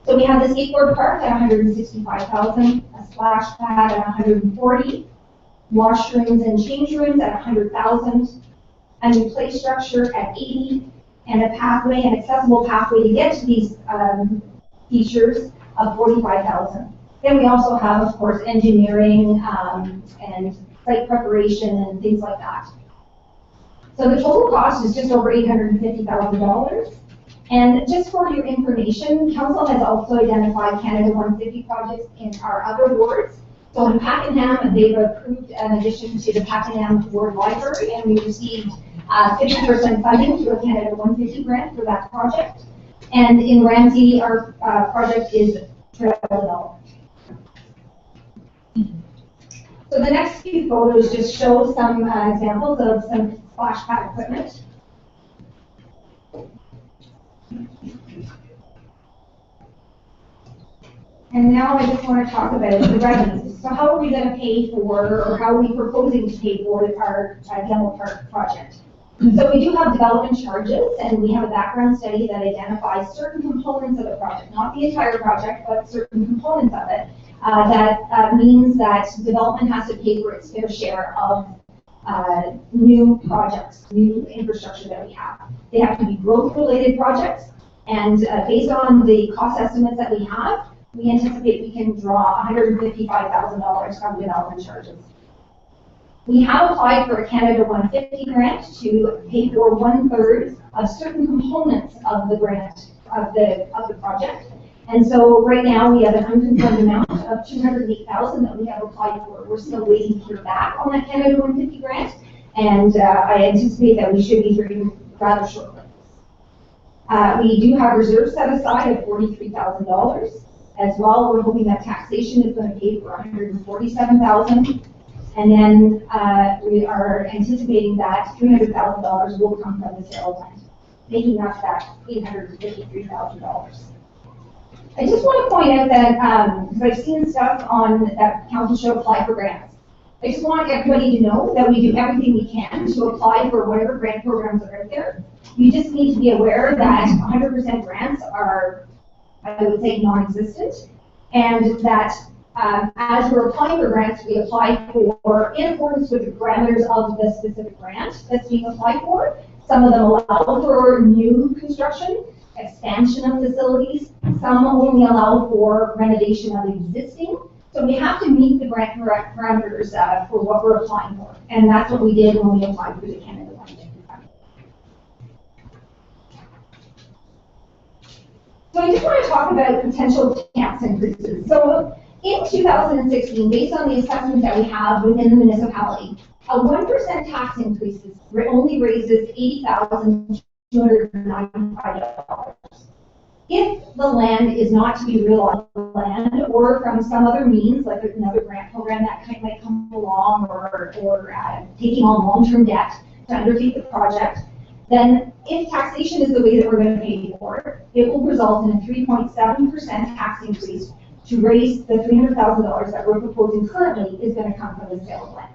so we have the skateboard park at $165,000, a splash pad at $140,000, washrooms and change rooms at $100,000, a new play structure at $80,000, and a pathway, an accessible pathway to get to these features of $45,000. Then we also have, of course, engineering and site preparation and things like that. So the total cost is just over $850,000. And just for your information, Council has also identified Canada 150 projects in our other wards. So in Pakenham, they've approved an addition to the Pakenham Ward Library, and we received 50% funding through a Canada 150 grant for that project. And in Ramsey, our project is trail development. So the next few photos just show some examples of some splash pad equipment. And now I just want to talk about the revenues. So how are we going to pay for, or how are we proposing to pay for our Gallup Park project? So we do have development charges, and we have a background study that identifies certain components of the project, not the entire project, but certain components of it. That means that development has to pay for its fair share of new projects, new infrastructure that we have. They have to be growth-related projects, and based on the cost estimates that we have, we anticipate we can draw $155,000 from development charges. We have applied for a Canada 150 grant to pay for 1/3 of certain components of the grant of the project. And so right now we have an unconfirmed amount of $208,000 that we have applied for. We're still waiting to hear back on that Canada 150 grant, and I anticipate that we should be hearing rather shortly. We do have reserves set aside of $43,000 as well. We're hoping that taxation is going to pay for $147,000. And then we are anticipating that $300,000 will come from the sale of land, making us that $853,000. I just want to point out that, because I've seen stuff on that council should apply for grants. I just want everybody to know that we do everything we can to apply for whatever grant programs are out there. You just need to be aware that 100% grants are, I would say, non-existent, and that as we're applying for grants, we apply for in accordance with the parameters of the specific grant that's being applied for. Some of them allow for new construction, expansion of facilities. Some only allow for renovation of existing. So we have to meet the grant parameters for what we're applying for. And that's what we did when we applied for the Canada 150 grant. So I just want to talk about potential tax increases. So in 2016, based on the assessment that we have within the municipality, a 1% tax increase only raises $80,295. If the land is not to be real land, or from some other means, like another grant program that might come along, or taking on long-term debt to undertake the project, then if taxation is the way that we're going to pay for it, it will result in a 3.7% tax increase to raise the $300,000 that we're proposing currently is going to come from the sale of land.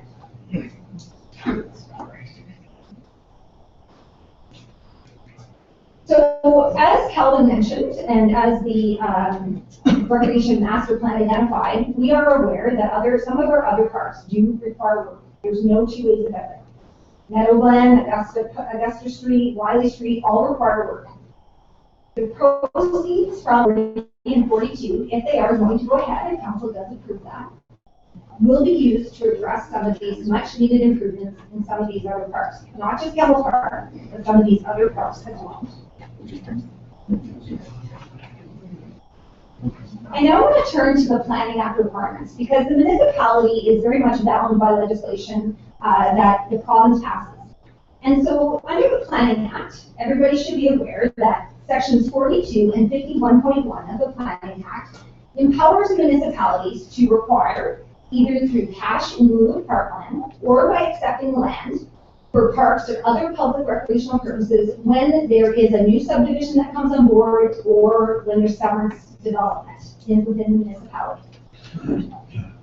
So as Calvin mentioned, and as the Recreation Master Plan identified, we are aware that some of our other parks do require work. There's no two ways about it. Meadowland, Augusta Street, Wiley Street, all require work. The proceeds from 40 and 42, if they are going to go ahead, and council does approve that, will be used to address some of these much needed improvements in some of these other parks. Not just Gamble Park, but some of these other parks as well. I now want to turn to the Planning Act requirements, because the municipality is very much bound by legislation that the province passes. And so under the Planning Act, everybody should be aware that sections 42 and 51.1 of the Planning Act empowers municipalities to require, either through cash in lieu of parkland or by accepting land for parks or other public recreational purposes when there is a new subdivision that comes on board or when there's severance development within the municipality.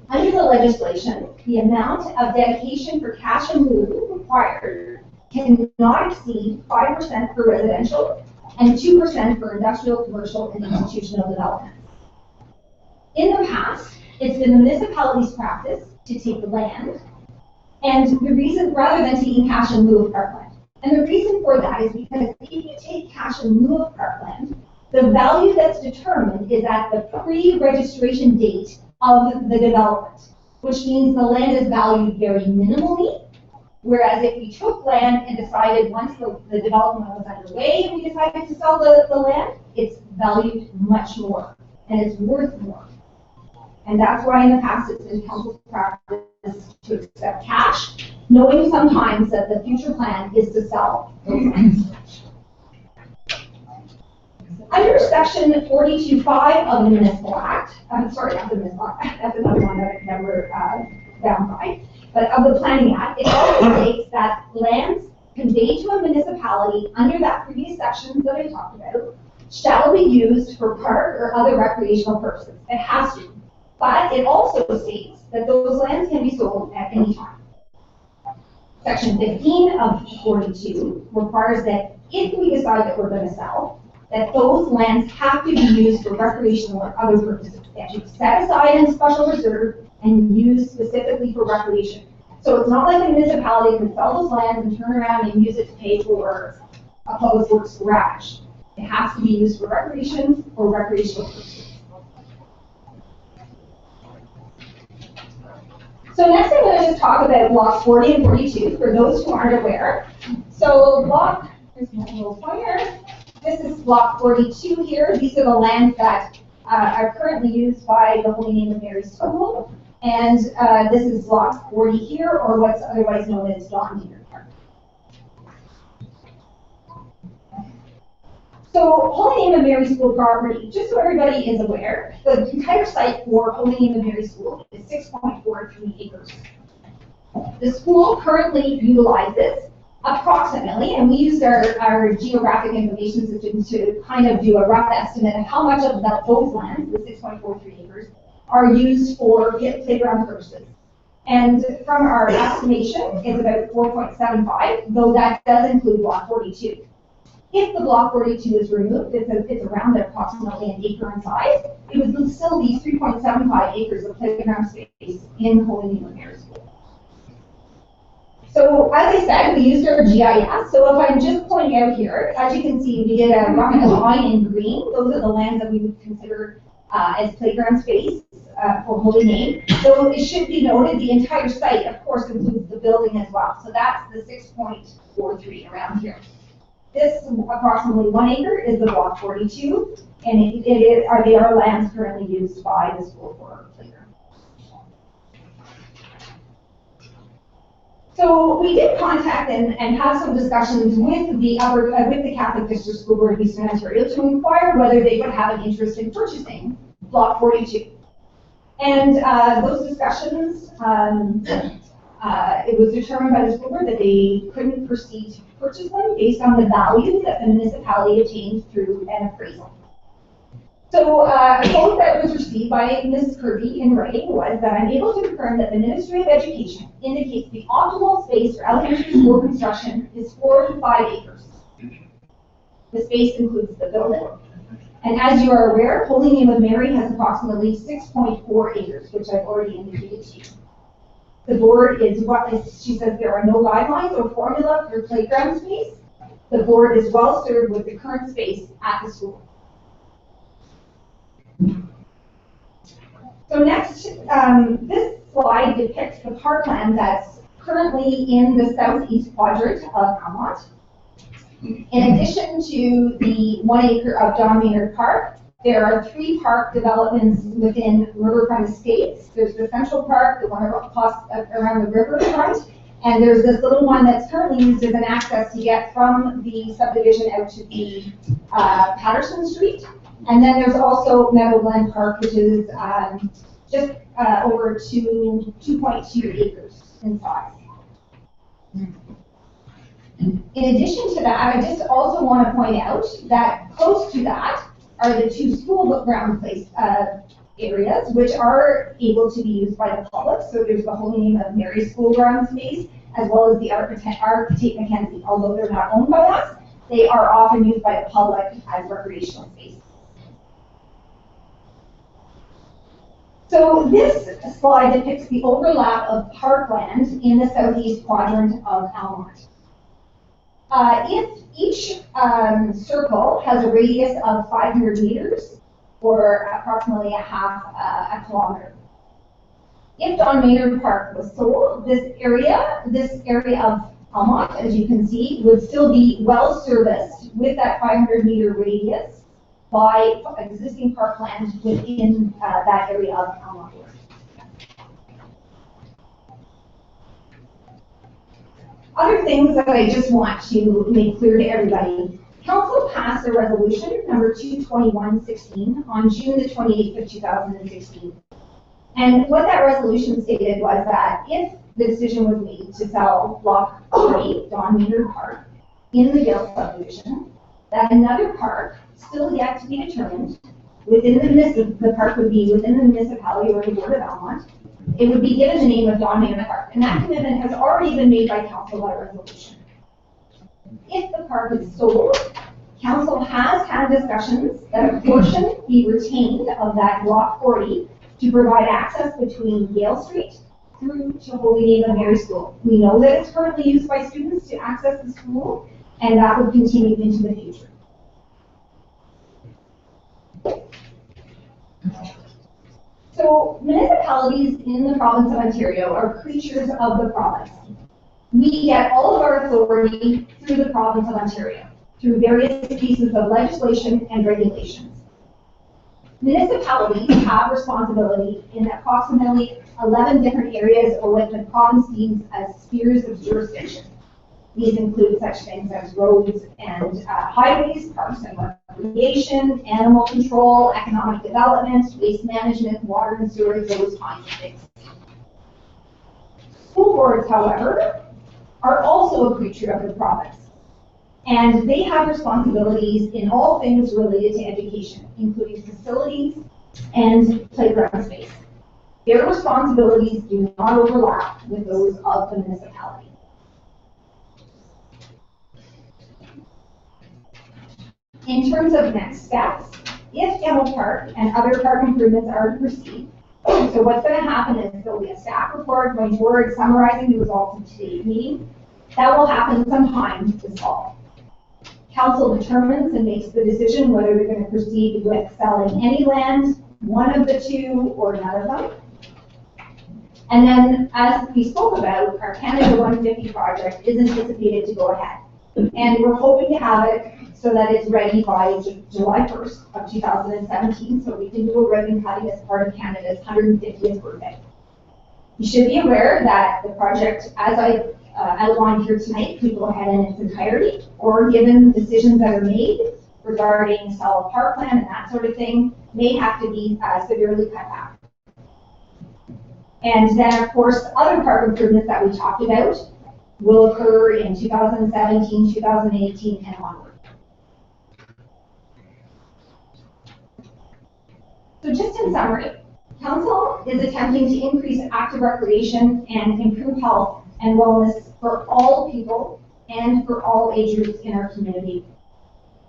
Under the legislation, the amount of dedication for cash in lieu required cannot exceed 5% for residential and 2% for industrial, commercial, and institutional development. In the past, it's been the municipality's practice to take the land, and the reason, rather than taking cash in lieu of parkland. And the reason for that is because if you take cash in lieu of parkland, the value that's determined is at the pre-registration date of the development, which means the land is valued very minimally. Whereas if we took land and decided once the development was underway and we decided to sell the land, it's valued much more and it's worth more. And that's why in the past it's been council's practice to accept cash, knowing sometimes that the future plan is to sell those lands. Under section 42.5 of the Municipal Act, sorry, not the Municipal Act, that's another one that we're bound by, but of the Planning Act, it also states that lands conveyed to a municipality under that previous section that I talked about shall be used for park or other recreational purposes. It has to. But it also states that those lands can be sold at any time. Section 15 of 42 requires that if we decide that we're going to sell, that those lands have to be used for recreational or other purposes. They have to be set aside in special reserve and used specifically for recreation. So it's not like a municipality can sell those lands and turn around and use it to pay for a public works garage. It has to be used for recreation or recreational purposes. So next I'm going to just talk about blocks 40 and 42 for those who aren't aware. So here's my little pointer. This is block 42 here. These are the lands that are currently used by the Holy Name of Mary School. And this is block 40 here, or what's otherwise known as Don Deere Park. So Holy Name of Mary School property, just so everybody is aware, the entire site for Holy Name of Mary School is 6.43 acres. The school currently utilizes approximately, and we used our geographic information system to kind of do a rough estimate of how much of those lands, the 6.43 acres, are used for playground purposes. And from our estimation, it's about 4.75, though that does include block 42. If the block 42 is removed, it's around approximately an acre in size, it would still be 3.75 acres of playground space in Holy Name of Mary School. So as I said, we used our GIS. So if I'm just pointing out here, as you can see, we did a rough line in green. Those are the lands that we would consider as playground space for Holy Name. So it should be noted the entire site, of course, includes the building as well. So that's the 6.43 around here. This approximately 1 acre is the block 42, and they are lands currently used by the school for playground. So we did contact and have some discussions with the Catholic District School Board of Eastern Ontario to inquire whether they would have an interest in purchasing block 42. And those discussions, it was determined by the school board that they couldn't proceed to purchase them based on the value that the municipality obtained through an appraisal. So a quote that was received by Ms. Kirby in writing was that I'm able to confirm that the Ministry of Education indicates the optimal space for elementary school construction is 4 to 5 acres. The space includes the building. And as you are aware, Holy Name of Mary has approximately 6.4 acres, which I've already indicated to you. The board is she says there are no guidelines or formula for playground space. The board is well served with the current space at the school. So next, this slide depicts the parkland that's currently in the southeast quadrant of Almont. In addition to the 1 acre of John Maynard Park, there are 3 park developments within Riverfront Estates. There's the Central Park, the one around the riverfront, and there's this little one that's currently used as an access to get from the subdivision out to the Patterson Street. And then there's also Meadowglen Park, which is just over 2.2 acres in size. In addition to that, I just also want to point out that close to that are the 2 school ground place areas, which are able to be used by the public. So there's the Holy Name of Mary school ground space, as well as the Architect Mackenzie. Although they're not owned by us, they are often used by the public as recreational space. So this slide depicts the overlap of parkland in the southeast quadrant of Almont. If each circle has a radius of 500 meters, or approximately a half a kilometer. If John Maynard Park was sold, this area of Almont, as you can see, would still be well serviced with that 500 meter radius by existing parkland within that area of Almont. Other things that I just want to make clear to everybody. Council passed a resolution, number 22116, on June the 28th of 2016. And what that resolution stated was that if the decision was made to sell Block 3, John Maynard Park, in the Gill subdivision, that another park, still yet to be determined, within the park would be within the municipality or the Board of Almont, it would be given the name of John Maynard Park. And that commitment has already been made by council by resolution. If the park is sold, council has had discussions that a portion be retained of that Block 40 to provide access between Yale Street through to Holy Name of Mary School. We know that it's currently used by students to access the school, and that would continue into the future. So municipalities in the province of Ontario are creatures of the province. We get all of our authority through the province of Ontario, through various pieces of legislation and regulations. Municipalities have responsibility in approximately 11 different areas or what the province deems as spheres of jurisdiction. These include such things as roads and highways, parks and recreation, animal control, economic development, waste management, water and sewer, those kinds of things. School boards, however, are also a creature of the province. And they have responsibilities in all things related to education, including facilities and playground space. Their responsibilities do not overlap with those of the municipality. In terms of next steps, if Emil Park and other park improvements are to proceed, so what's going to happen is there will be a staff report going forward summarizing the results of today's meeting. That will happen sometime this fall. Council determines and makes the decision whether they're going to proceed with selling any land, one of the 2, or none of them. And then, as we spoke about, our Canada 150 project is anticipated to go ahead. And we're hoping to have it so that it's ready by July 1st of 2017, so we can do a ribbon cutting as part of Canada's 150th birthday. You should be aware that the project, as I outlined here tonight, could go ahead in its entirety, or given decisions that are made regarding sale of parkland and that sort of thing, may have to be severely cut back. And then, of course, other park improvements that we talked about will occur in 2017, 2018, and onward. So just in summary, council is attempting to increase active recreation and improve health and wellness for all people and for all age groups in our community.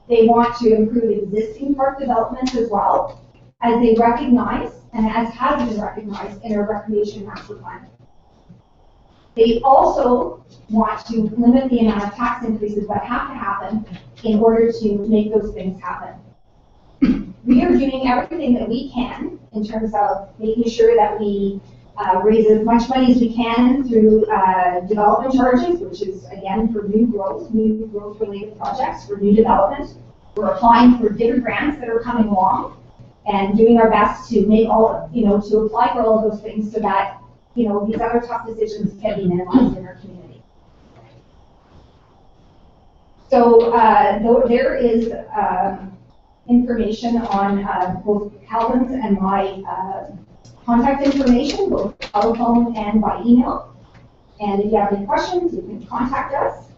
They want to improve existing park developments as well, as they recognize, and as has been recognized in our recreation master plan. They also want to limit the amount of tax increases that have to happen in order to make those things happen. We are doing everything that we can in terms of making sure that we raise as much money as we can through development charges, which is again for new growth related projects, for new development. We're applying for bigger grants that are coming along and doing our best to make all, to apply for all of those things so that, these other tough decisions can be minimized in our community. So there is information on both Calvin's and my contact information, both telephone and by email. And if you have any questions, you can contact us.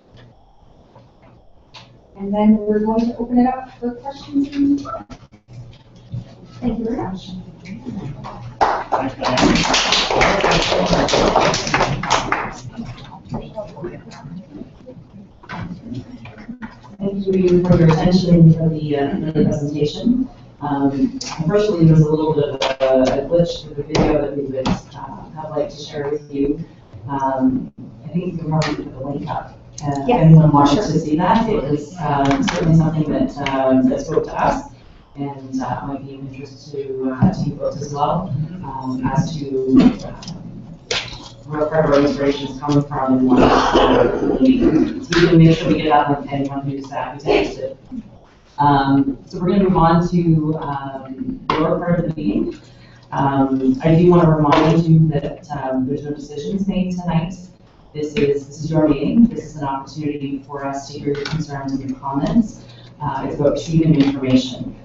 And then we're going to open it up for questions. Thank you very much.
Thank you for your attention for the presentation. Unfortunately, there was a little bit of a glitch with the video that we would have liked to share with you. I think we probably put the link up. If
Yes,
anyone wanted
sure.
to see that, it was certainly something that spoke to us and might be of interest to you folks as well, as to where part of our inspiration is coming from and what so we can make sure we get that with anyone who's interested. So we're going to move on to your part of the meeting. I do want to remind you that there's no decisions made tonight. This is your meeting. This is an opportunity for us to hear your concerns and your comments. It's about treating information.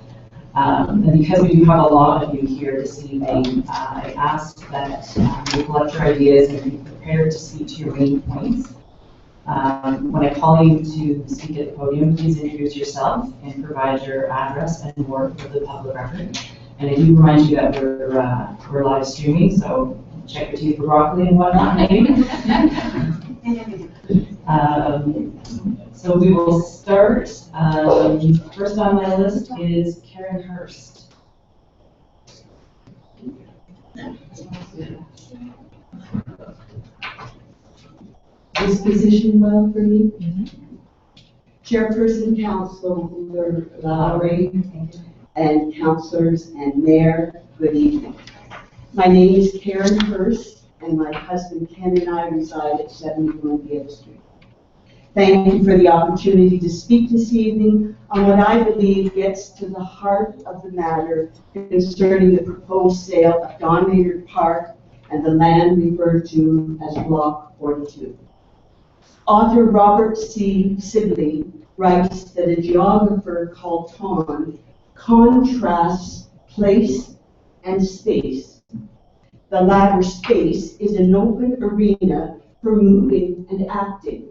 And because we do have a lot of you here this evening, I ask that you collect your ideas and be prepared to speak to your main points. When I call you to speak at the podium, please introduce yourself and provide your address and work for the public record. And I do remind you that we're live streaming, so check your teeth for broccoli and whatnot, maybe. So we will start. First on my list is Karen Hurst.
This position well for me? Chairperson, Councilor Lowry, and councilors and mayor, good evening. My name is Karen Hurst, and my husband Ken and I reside at 71 Gale Street. Thank you for the opportunity to speak this evening on what I believe gets to the heart of the matter concerning the proposed sale of Don Maynard Park and the land referred to as Block 42. Author Robert C. Sibley writes that a geographer called Ton contrasts place and space. The latter, space, is an open arena for moving and acting.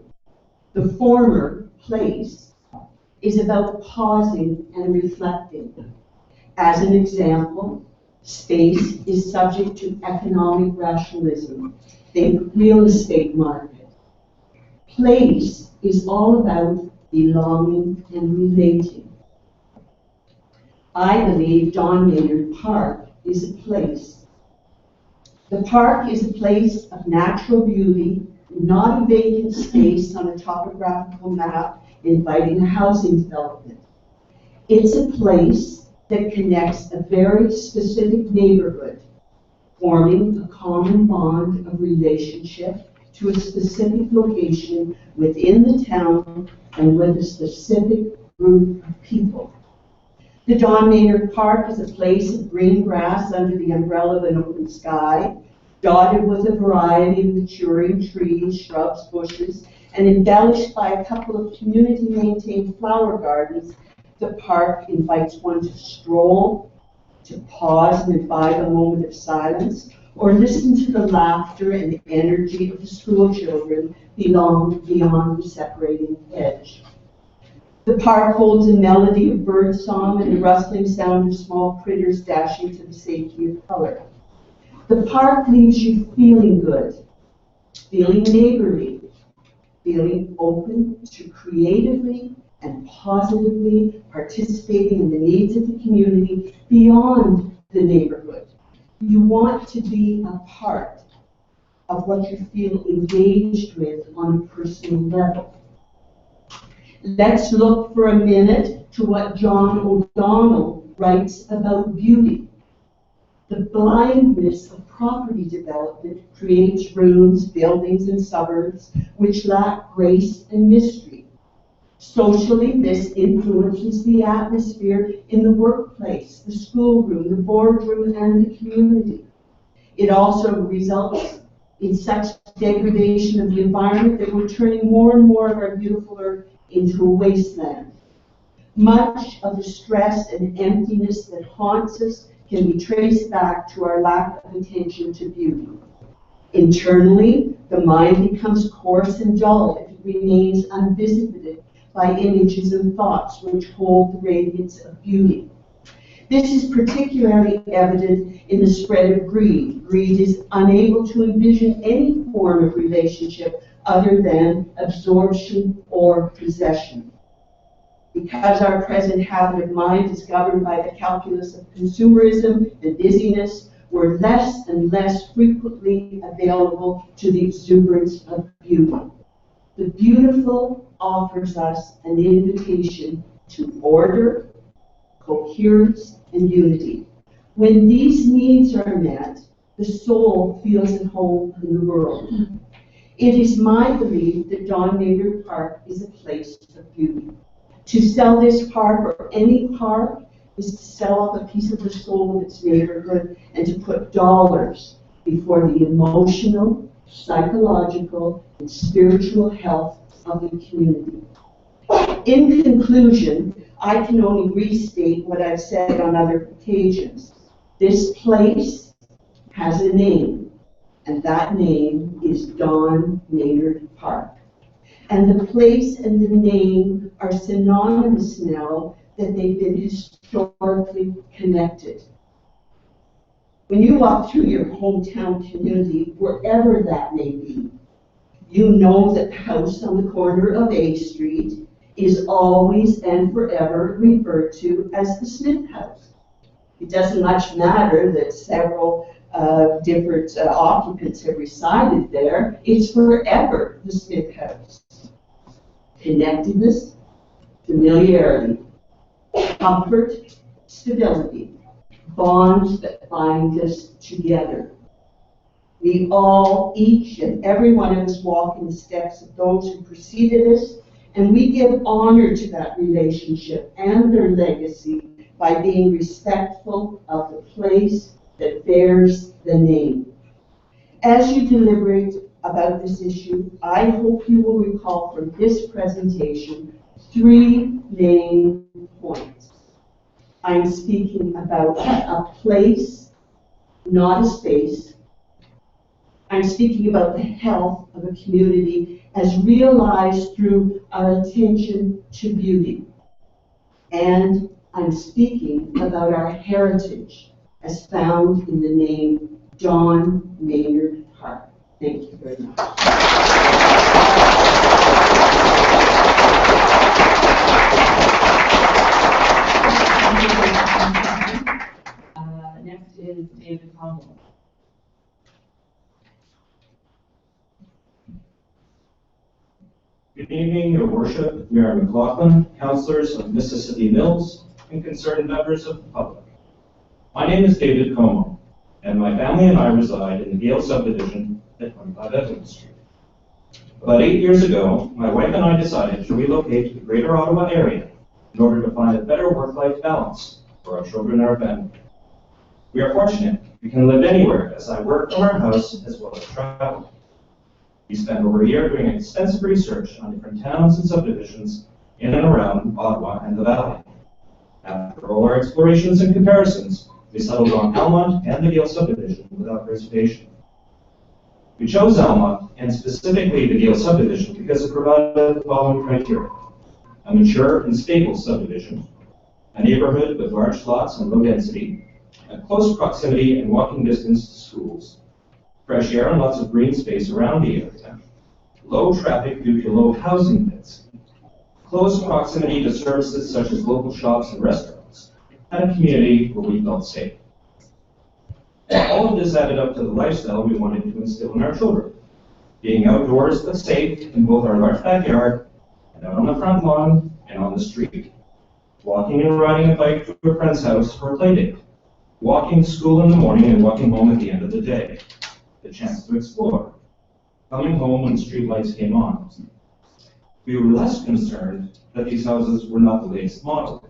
The former, place, is about pausing and reflecting. As an example, space is subject to economic rationalism. Think real estate market. Place is all about belonging and relating. I believe Don Maynard Park is a place. The park is a place of natural beauty, not a vacant space on a topographical map inviting a housing development. It's a place that connects a very specific neighborhood, forming a common bond of relationship to a specific location within the town and with a specific group of people. The Don Maynard Park is a place of green grass under the umbrella of an open sky, dotted with a variety of maturing trees, shrubs, bushes, and embellished by a couple of community-maintained flower gardens. The park invites one to stroll, to pause and imbibe a moment of silence, or listen to the laughter and the energy of the school children beyond the separating edge. The park holds a melody of birdsong and the rustling sound of small critters dashing to the safety of color. The park leaves you feeling good, feeling neighborly, feeling open to creatively and positively participating in the needs of the community beyond the neighborhood. You want to be a part of what you feel engaged with on a personal level. Let's look for a minute to what John O'Donnell writes about beauty. The blindness of property development creates rooms, buildings, and suburbs which lack grace and mystery. Socially, this influences the atmosphere in the workplace, the schoolroom, the boardroom, and the community. It also results in such degradation of the environment that we're turning more and more of our beautiful earth into a wasteland. Much of the stress and emptiness that haunts us can be traced back to our lack of attention to beauty. Internally, the mind becomes coarse and dull if it remains unvisited by images and thoughts which hold the radiance of beauty. This is particularly evident in the spread of greed. Greed is unable to envision any form of relationship other than absorption or possession. Because our present habit of mind is governed by the calculus of consumerism and busyness, we're less and less frequently available to the exuberance of beauty. The beautiful offers us an invitation to order, coherence, and unity. When these needs are met, the soul feels at home in the world. It is my belief that John Maynard Park is a place of beauty. To sell this park or any park is to sell off a piece of the soul of its neighborhood and to put dollars before the emotional, psychological, and spiritual health of the community. In conclusion, I can only restate what I've said on other occasions. This place has a name, and that name is John Maynard Park. And the place and the name are synonymous now that they've been historically connected. When you walk through your hometown community, wherever that may be, you know that the house on the corner of A Street is always and forever referred to as the Smith House. It doesn't much matter that several different occupants have resided there. It's forever the Smith House. Connectedness, familiarity, comfort, stability, bonds that bind us together. We all, each and every one of us, walk in the steps of those who preceded us, and we give honor to that relationship and their legacy by being respectful of the place that bears the name. As you deliberate about this issue, I hope you will recall from this presentation 3 main points. I'm speaking about a place, not a space. I'm speaking about the health of a community as realized through our attention to beauty. And I'm speaking about our heritage as found in the name John Maynard Park. Thank you very much.
Next is David Conwell.
Good evening, Your Worship, Mayor McLaughlin, councillors of Mississippi Mills, and concerned members of the public. My name is David Como, and my family and I reside in the Gale subdivision at 25 Edmund Street. About 8 years ago, my wife and I decided to relocate to the Greater Ottawa area in order to find a better work-life balance for our children and our family. We are fortunate we can live anywhere as I work from our house as well as travel. We spent over a year doing extensive research on different towns and subdivisions in and around Ottawa and the Valley. After all our explorations and comparisons, we settled on Almont and the Gale subdivision without reservation. We chose Almont, and specifically the Gale subdivision, because it provided the following criteria: a mature and stable subdivision, a neighborhood with large lots and low density, a close proximity and walking distance to schools, fresh air and lots of green space around the area, low traffic due to low housing density, close proximity to services such as local shops and restaurants, and a community where we felt safe. All of this added up to the lifestyle we wanted to instill in our children. Being outdoors but safe in both our large backyard and out on the front lawn and on the street. Walking and riding a bike to a friend's house for a play date. Walking to school in the morning and walking home at the end of the day. The chance to explore. Coming home when street lights came on. We were less concerned that these houses were not the latest model.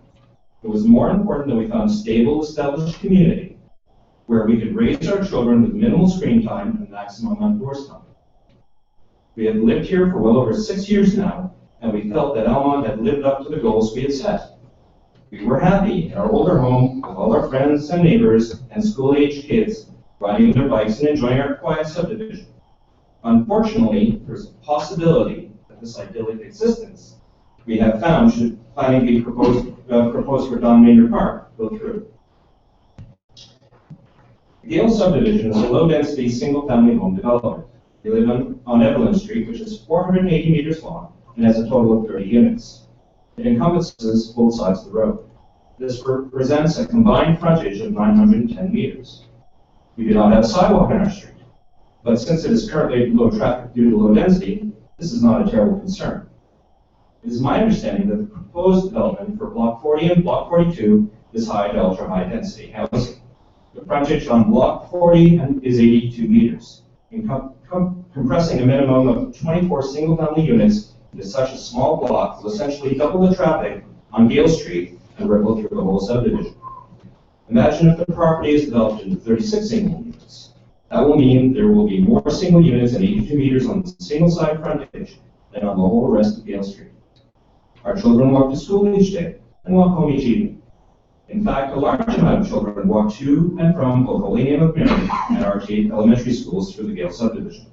It was more important that we found a stable, established community where we could raise our children with minimal screen time and maximum outdoors time. We have lived here for well over 6 years now, and we felt that Almont had lived up to the goals we had set. We were happy in our older home with all our friends and neighbors and school-aged kids riding their bikes and enjoying our quiet subdivision. Unfortunately, there's a possibility that this idyllic existence we have found should planning be proposed for Don Maynard Park go through. The Gale subdivision is a low-density, single-family home development. We live on Evelyn Street, which is 480 meters long and has a total of 30 units. It encompasses both sides of the road. This represents a combined frontage of 910 meters. We do not have a sidewalk on our street, but since it is currently low traffic due to low density, this is not a terrible concern. It is my understanding that the proposed development for Block 40 and Block 42 is high to ultra-high density housing. The frontage on Block 40 is 82 meters. Compressing a minimum of 24 single-family units into such a small block will essentially double the traffic on Gale Street and ripple through the whole subdivision. Imagine if the property is developed into 36 single units. That will mean there will be more single units at 82 meters on the single-side frontage than on the whole rest of Gale Street. Our children walk to school each day and walk home each evening. In fact, a large amount of children walk to and from both Holy Name of Mary and RT elementary schools through the Gale subdivision.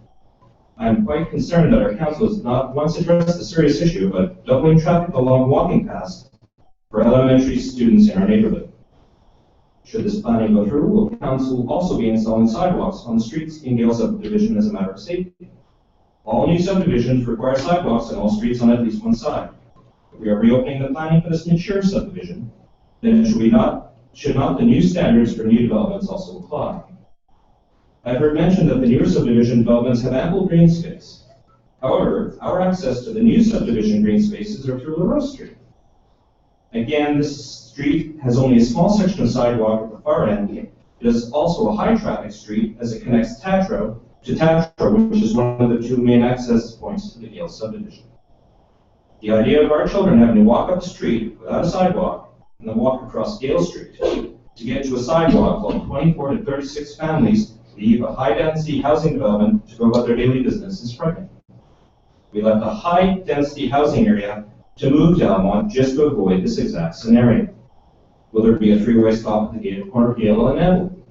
I am quite concerned that our council has not once addressed the serious issue of doubling traffic along walking paths for elementary students in our neighborhood. Should this planning go through, will council also be installing sidewalks on the streets in Gale subdivision as a matter of safety? All new subdivisions require sidewalks on all streets on at least one side. If we are reopening the planning for this mature subdivision, then should not the new standards for new developments also apply? I've heard mention that the newer subdivision developments have ample green space. However, our access to the new subdivision green spaces are through LaRose Street. Again, this street has only a small section of sidewalk at the far end. It is also a high traffic street as it connects Tatro to Tatro, which is one of the two main access points to the Gale subdivision. The idea of our children having to walk up the street without a sidewalk and then walk across Gale Street to get to a sidewalk while 24 to 36 families leave a high-density housing development to go about their daily business is frightening. We left a high-density housing area to move to Almont just to avoid this exact scenario. Will there be a three-way stop at the corner of Gale and Evelyn?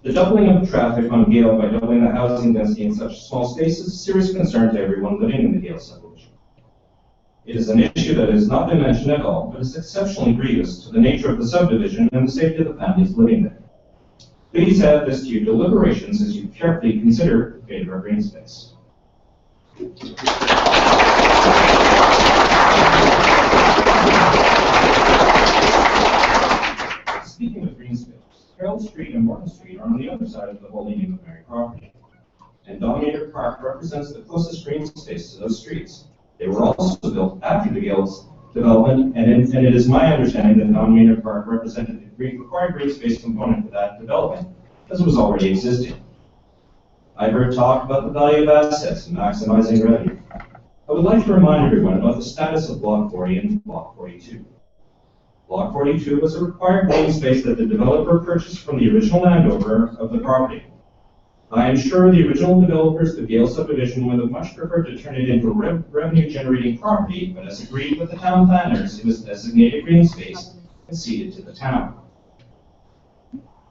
The doubling of traffic on Gale by doubling the housing density in such a small space is a serious concern to everyone living in the Gale subdivision. It is an issue that has not been mentioned at all, but is exceptionally grievous to the nature of the subdivision and the safety of the families living there. Please add this to your deliberations as you carefully consider the fate of our green space. Speaking of green space, Harold Street and Morton Street are on the other side of the Holy Name of Mary property, and Don Maynard Park represents the closest green space to those streets. They were also built after the Gale's development, and it is my understanding that Don Maynard Park represented the required green space component for that development, as it was already existing. I've heard talk about the value of assets and maximizing revenue. I would like to remind everyone about the status of Block 40 and Block 42. Block 42 was a required green space that the developer purchased from the original landowner of the property. I am sure the original developers of the Gale subdivision would have much preferred to turn it into a revenue-generating property, but as agreed with the town planners, it was designated green space and ceded to the town.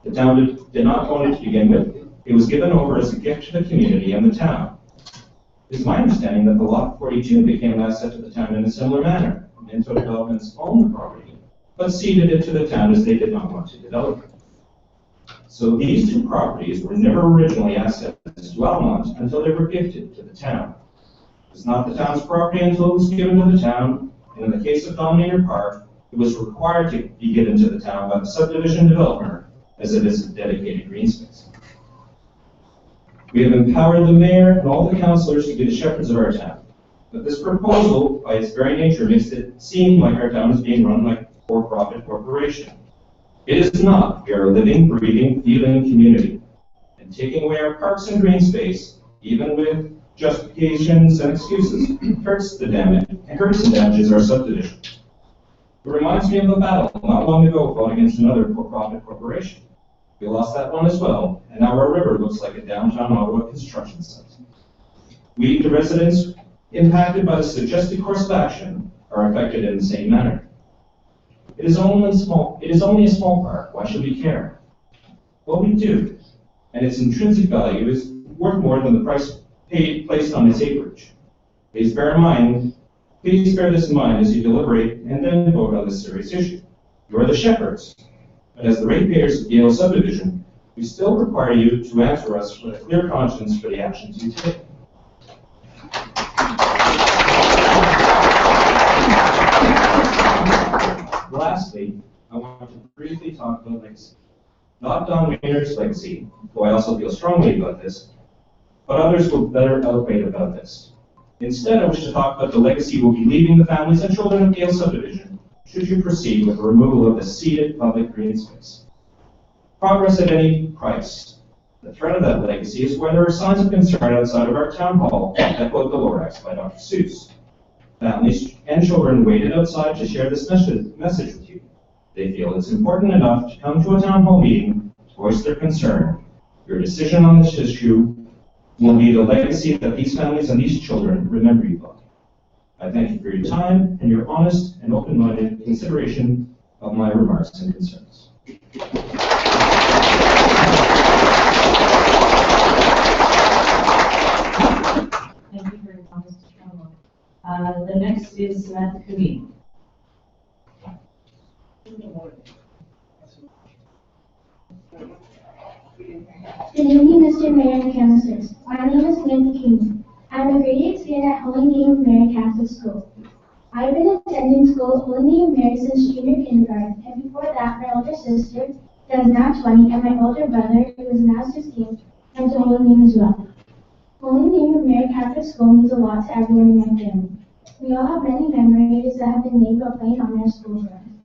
The town did not own it to begin with. It was given over as a gift to the community and the town. It is my understanding that the Lot 42 became an asset to the town in a similar manner. Minto Developments owned the property, but ceded it to the town as they did not want to develop it. So these two properties were never originally assets to Almont until they were gifted to the town. It was not the town's property until it was given to the town, and in the case of Don Maynard Park, it was required to be given to the town by the subdivision developer as it is a dedicated green space. We have empowered the mayor and all the councillors to be the shepherds of our town. But this proposal, by its very nature, makes it seem like our town is being run like a for-profit corporation. It is not. We are a living, breathing, feeling community. And taking away our parks and green space, even with justifications and excuses, hurts the damages our subdivision. It reminds me of a battle not long ago fought against another for-profit corporation. We lost that one as well, and now our river looks like a downtown Ottawa construction site. We, the residents impacted by the suggested course of action, are affected in the same manner. It is only a small park. Why should we care? Well, we do, and its intrinsic value is worth more than the price paid placed on its acreage. Please bear this in mind as you deliberate and then vote on this serious issue. You are the shepherds, but as the ratepayers of Gale subdivision, we still require you to answer us with a clear conscience for the actions you take. Lastly, I want to briefly talk about legacy. Not Don Maynard's legacy, though I also feel strongly about this, but others will better outweigh about this. Instead, I wish to talk about the legacy we'll be leaving the families and children of Gale subdivision should you proceed with the removal of the ceded public green space. Progress at any price. The threat of that legacy is where there are signs of concern outside of our town hall that quote the Lorax by Dr. Seuss. Families and children waited outside to share this message with you. They feel it's important enough to come to a town hall meeting to voice their concern. Your decision on this issue will be the legacy that these families and these children remember you by. I thank you for your time and your honest and open-minded consideration of my remarks and concerns.
Thank you for your comments, Mr. Trumbull. The next is Samantha Kaveen.
Good evening, Mr. Mayor and Councilors. My name is Samantha King. I'm a grade 8 student at Holy Name of Mary Catholic School. I've been attending school at Holy Name of Mary since junior kindergarten, and before that, my older sister, that is now 20, and my older brother, who is now 16, went to Holy Name as well. Holy Name of Mary Catholic School means a lot to everyone in my family. We all have many memories that have been made while playing on our school grounds.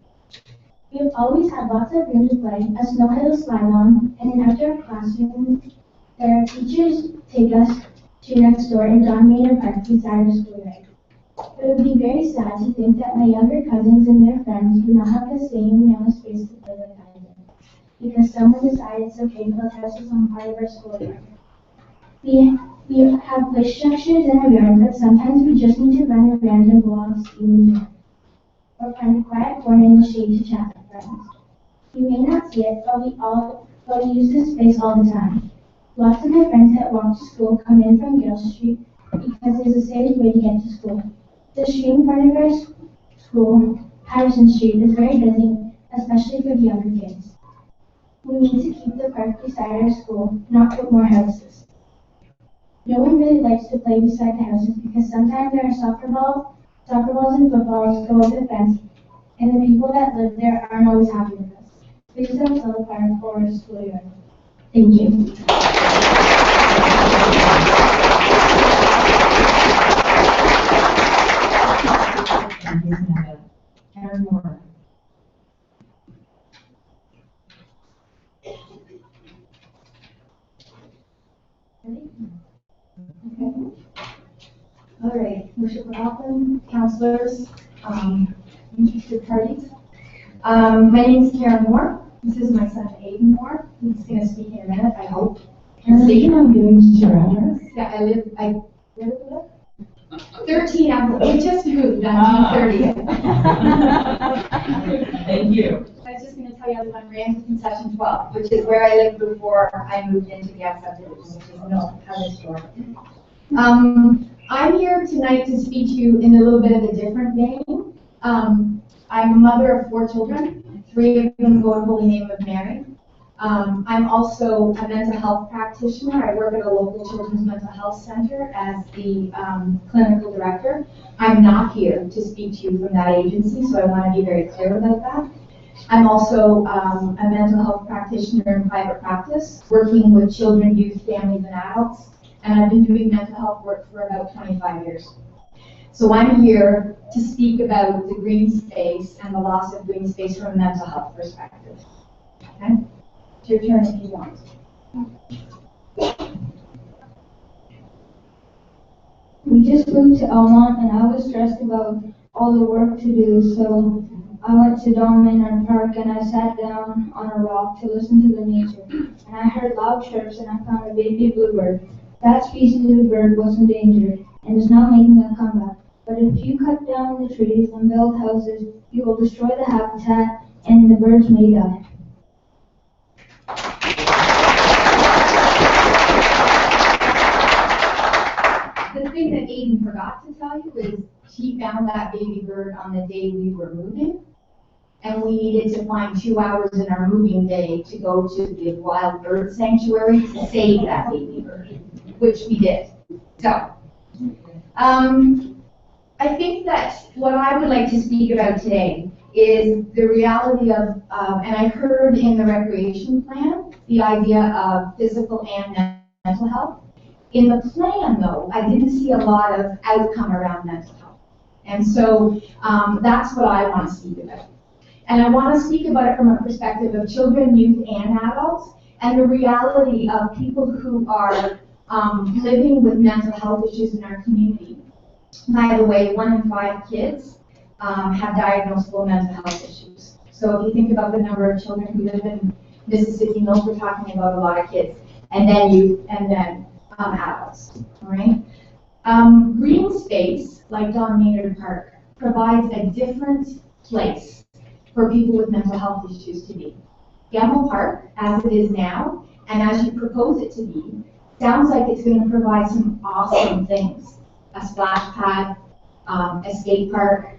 We have always had lots of room to play, a snow hill to slide on, and an outdoor classroom that our teachers take us to next door in Don Maynard Park beside our schoolyard. It would be very sad to think that my younger cousins and their friends would not have the same amount of space to play like I did, because someone decided it's okay to build houses on part of our schoolyard. We have play structures in our yard, but sometimes we just need to run around and blow off steam in the yard, or find a quiet corner in the shade to chat with friends. You may not see it, but we use this space all the time. Lots of my friends that walk to school come in from Gale Street because it is a safe way to get to school. The street in front of our school, Patterson Street, is very busy, especially for the younger kids. We need to keep the park beside our school, not put more houses. No one really likes to play beside the houses because sometimes there are soccer balls and footballs go over the fence, and the people that live there aren't always happy with us. Please don't sell the park for our schoolyard. Thank you.
Thank you, Samantha. Karen Moore.
All right, Worship Alvin, councilors, interested parties. My name is Karen Moore. This is my son Aiden Moore. He's going to speak in a minute, I hope.
Karen, I'm giving you your address.
Yeah, I live 13. We just moved on June 30th.
Thank you.
I was just going to tell you I live on Ramsey Concession 12, which is where I lived before I moved into the subdivision, which is north of the store. I'm here tonight to speak to you in a little bit of a different vein. I'm a mother of 4 children. 3 of them go in holy name of Mary. I'm also a mental health practitioner. I work at a local children's mental health center as the clinical director. I'm not here to speak to you from that agency, so I want to be very clear about that. I'm also a mental health practitioner in private practice, working with children, youth, families, and adults, and I've been doing mental health work for about 25 years. So I'm here to speak about the green space and the loss of green space from a mental health perspective. Okay? It's your turn if you want.
We just moved to Elmont and I was stressed about all the work to do, so I went to Don Maynard Park and I sat down on a rock to listen to the nature. And I heard loud chirps and I found a baby bluebird. That species of bird was endangered and is now making a comeback. But if you cut down the trees and build houses, you will destroy the habitat and the birds may die.
The thing that Aiden forgot to tell you is she found that baby bird on the day we were moving, and we needed to find 2 hours in our moving day to go to the wild bird sanctuary to save that baby bird, which we did. So, I think that what I would like to speak about today is the reality of, and I heard in the recreation plan, the idea of physical and mental health. In the plan, though, I didn't see a lot of outcome around mental health. And so that's what I want to speak about. And I want to speak about it from a perspective of children, youth, and adults, and the reality of people who are living with mental health issues in our community. By the way, 1 in 5 kids have diagnosable mental health issues. So if you think about the number of children who live in Mississippi Mills, we're talking about a lot of kids, and then youth, and then adults, all right? Green space, like Don Maynard Park, provides a different place for people with mental health issues to be. Gamble Park, as it is now, and as you propose it to be, sounds like it's going to provide some awesome things. A splash pad, a skate park.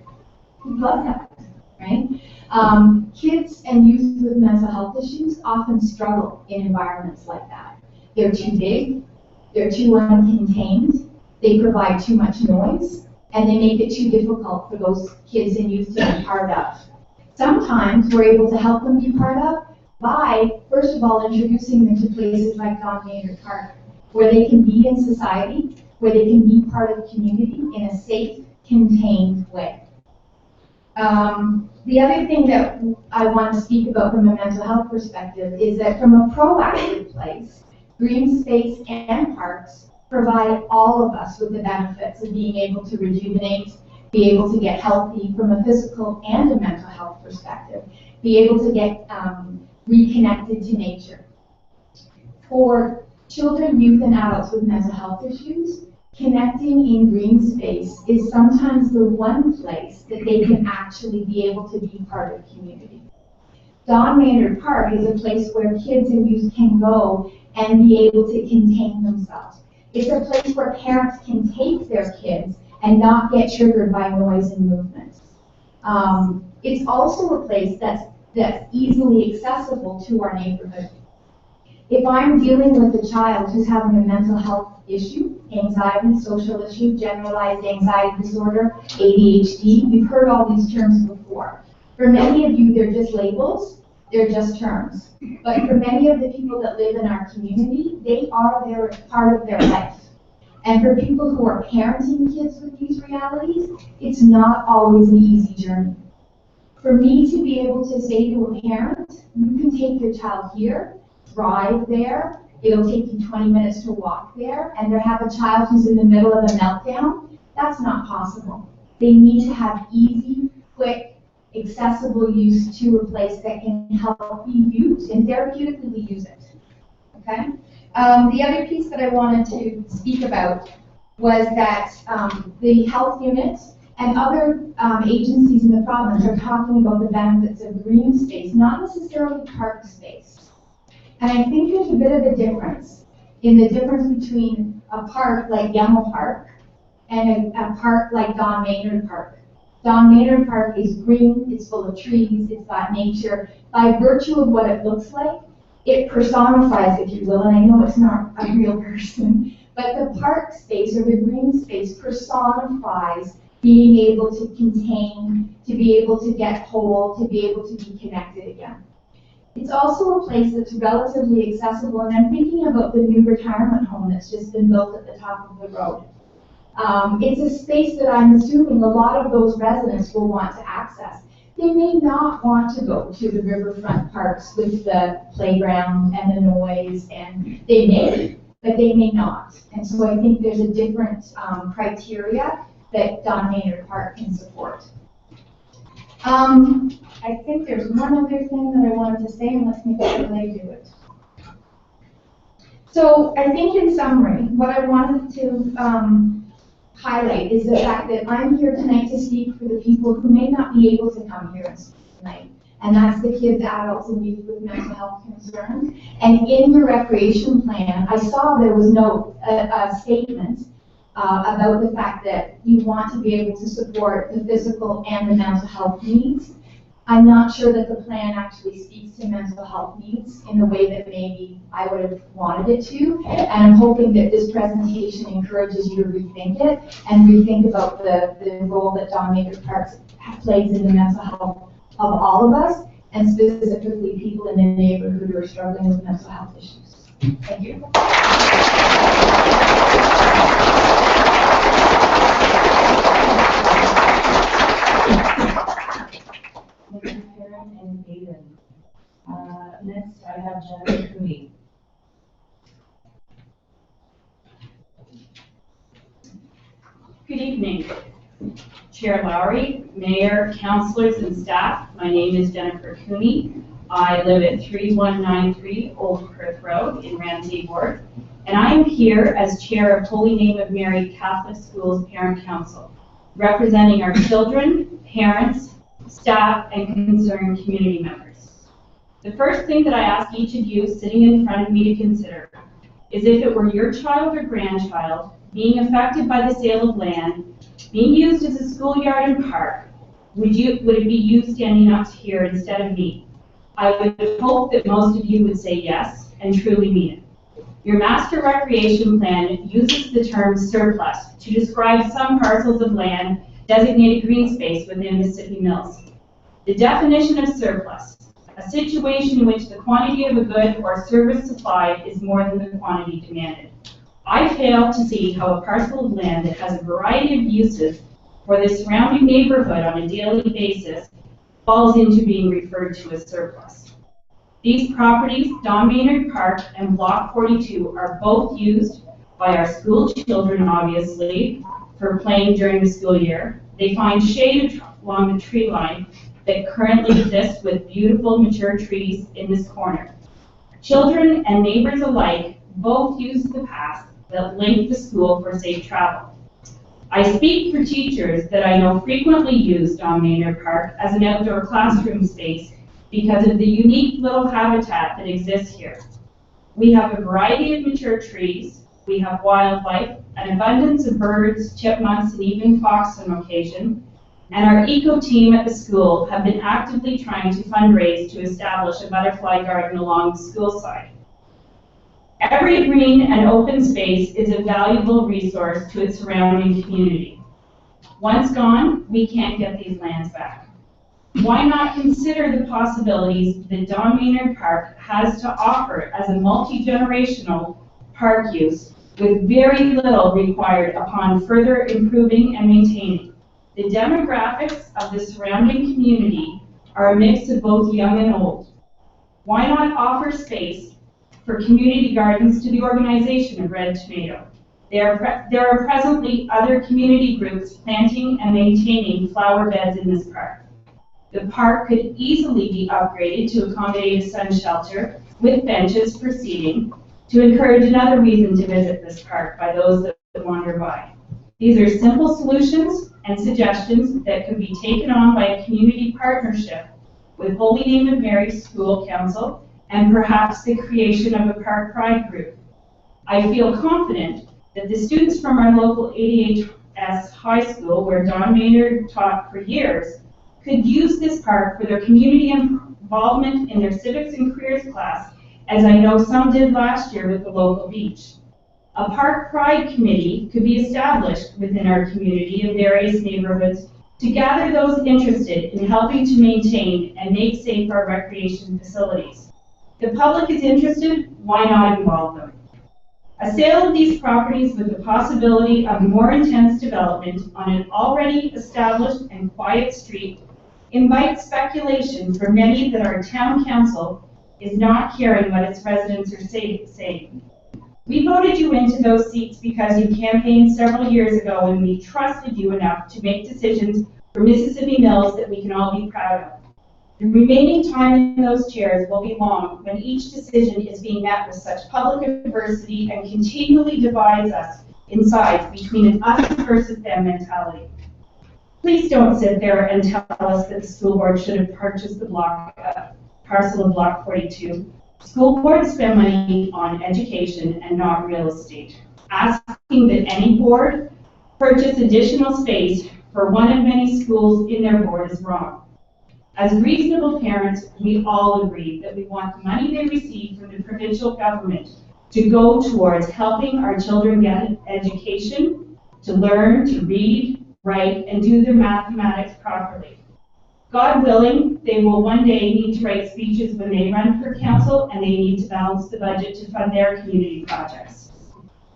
We love that, right? Kids and youth with mental health issues often struggle in environments like that. They're too big, they're too uncontained, they provide too much noise, and they make it too difficult for those kids and youth to be part of. Sometimes we're able to help them be part of by, first of all, introducing them to places like Don Maynard Park, where they can be in society, where they can be part of the community in a safe, contained way. The other thing that I want to speak about from a mental health perspective is that from a proactive place, green space and parks provide all of us with the benefits of being able to rejuvenate, be able to get healthy from a physical and a mental health perspective, be able to get reconnected to nature. For children, youth, and adults with mental health issues, connecting in green space is sometimes the one place that they can actually be able to be part of community. Don Maynard Park is a place where kids and youth can go and be able to contain themselves. It's a place where parents can take their kids and not get triggered by noise and movement. It's also a place that's easily accessible to our neighborhood. If I'm dealing with a child who's having a mental health issue, anxiety, social issue, generalized anxiety disorder, ADHD, we've heard all these terms before. For many of you, they're just labels, they're just terms. But for many of the people that live in our community, they are part of their life. And for people who are parenting kids with these realities, it's not always an easy journey. For me to be able to say to a parent, you can take your child here, drive there, it'll take you 20 minutes to walk there, and they have a child who's in the middle of a meltdown, that's not possible. They need to have easy, quick, accessible use to a place that can help be used and therapeutically use it. Okay? The other piece that I wanted to speak about was that the health unit and other agencies in the province are talking about the benefits of green space, not necessarily park space. And I think there's a bit of a difference in the difference between a park like Yaml Park and a park like Don Maynard Park. Don Maynard Park is green, it's full of trees, it's got nature. By virtue of what it looks like, it personifies, if you will, and I know it's not a real person, but the park space or the green space personifies being able to contain, to be able to get whole, to be able to be connected again. It's also a place that's relatively accessible, and I'm thinking about the new retirement home that's just been built at the top of the road. It's a space that I'm assuming a lot of those residents will want to access. They may not want to go to the riverfront parks with the playground and the noise, and they may, but they may not. And so I think there's a different criteria that Don Maynard Park can support. I think there's one other thing that I wanted to say, and let's make sure that I do it. So I think in summary, what I wanted to highlight is the fact that I'm here tonight to speak for the people who may not be able to come here and speak tonight. And that's the kids, adults, and youth with mental health concerns. And in your recreation plan, I saw there was a statement about the fact that you want to be able to support the physical and the mental health needs. I'm not sure that the plan actually speaks to mental health needs in the way that maybe I would have wanted it to. And I'm hoping that this presentation encourages you to rethink it and rethink about the role that Don Maynard Park plays in the mental health of all of us, and specifically people in the neighborhood who are struggling with mental health issues. Thank you.
Karen and David. Next, I have Jennifer Cooney.
Good evening, Chair Lowry, Mayor, councillors, and staff. My name is Jennifer Cooney. I live at 3193 Old Perth Road in Ramsay Ward, and I am here as Chair of Holy Name of Mary Catholic Schools Parent Council, representing our children, parents, staff, and concerned community members. The first thing that I ask each of you sitting in front of me to consider is if it were your child or grandchild being affected by the sale of land, being used as a schoolyard and park, would it be you standing up here instead of me? I would hope that most of you would say yes and truly mean it. Your master recreation plan uses the term surplus to describe some parcels of land designated green space within Mississippi Mills. The definition of surplus, a situation in which the quantity of a good or service supplied is more than the quantity demanded. I fail to see how a parcel of land that has a variety of uses for the surrounding neighborhood on a daily basis falls into being referred to as surplus. These properties, Don Maynard Park and Block 42, are both used by our school children, obviously, for playing during the school year. They find shade along the tree line that currently exists with beautiful mature trees in this corner. Children and neighbors alike both use the paths that link the school for safe travel. I speak for teachers that I know frequently use Don Maynard Park as an outdoor classroom space because of the unique little habitat that exists here. We have a variety of mature trees, we have wildlife, an abundance of birds, chipmunks, and even fox on occasion, and our eco team at the school have been actively trying to fundraise to establish a butterfly garden along the school side. Every green and open space is a valuable resource to its surrounding community. Once gone, we can't get these lands back. Why not consider the possibilities that Don Maynard Park has to offer as a multi-generational park use with very little required upon further improving and maintaining? The demographics of the surrounding community are a mix of both young and old. Why not offer space for community gardens to the organization of Red Tomato? There are presently other community groups planting and maintaining flower beds in this park. The park could easily be upgraded to accommodate a sun shelter with benches for seating to encourage another reason to visit this park by those that wander by. These are simple solutions and suggestions that could be taken on by a community partnership with Holy Name of Mary School Council and perhaps the creation of a Park Pride group. I feel confident that the students from our local 88 High School, where Don Maynard taught for years, could use this park for their community involvement in their civics and careers class, as I know some did last year with the local beach. A park pride committee could be established within our community in various neighborhoods to gather those interested in helping to maintain and make safe our recreation facilities. If the public is interested, why not involve them? A sale of these properties with the possibility of more intense development on an already established and quiet street invites speculation for many that our town council is not caring what its residents are saying. We voted you into those seats because you campaigned several years ago and we trusted you enough to make decisions for Mississippi Mills that we can all be proud of. The remaining time in those chairs will be long when each decision is being met with such public adversity and continually divides us in sides between an us versus them mentality. Please don't sit there and tell us that the school board should have purchased the parcel of Block 42. School boards spend money on education and not real estate. Asking that any board purchase additional space for one of many schools in their board is wrong. As reasonable parents, we all agree that we want the money they receive from the provincial government to go towards helping our children get an education, to learn, to read, write, and do their mathematics properly. God willing, they will one day need to write speeches when they run for council, and they need to balance the budget to fund their community projects.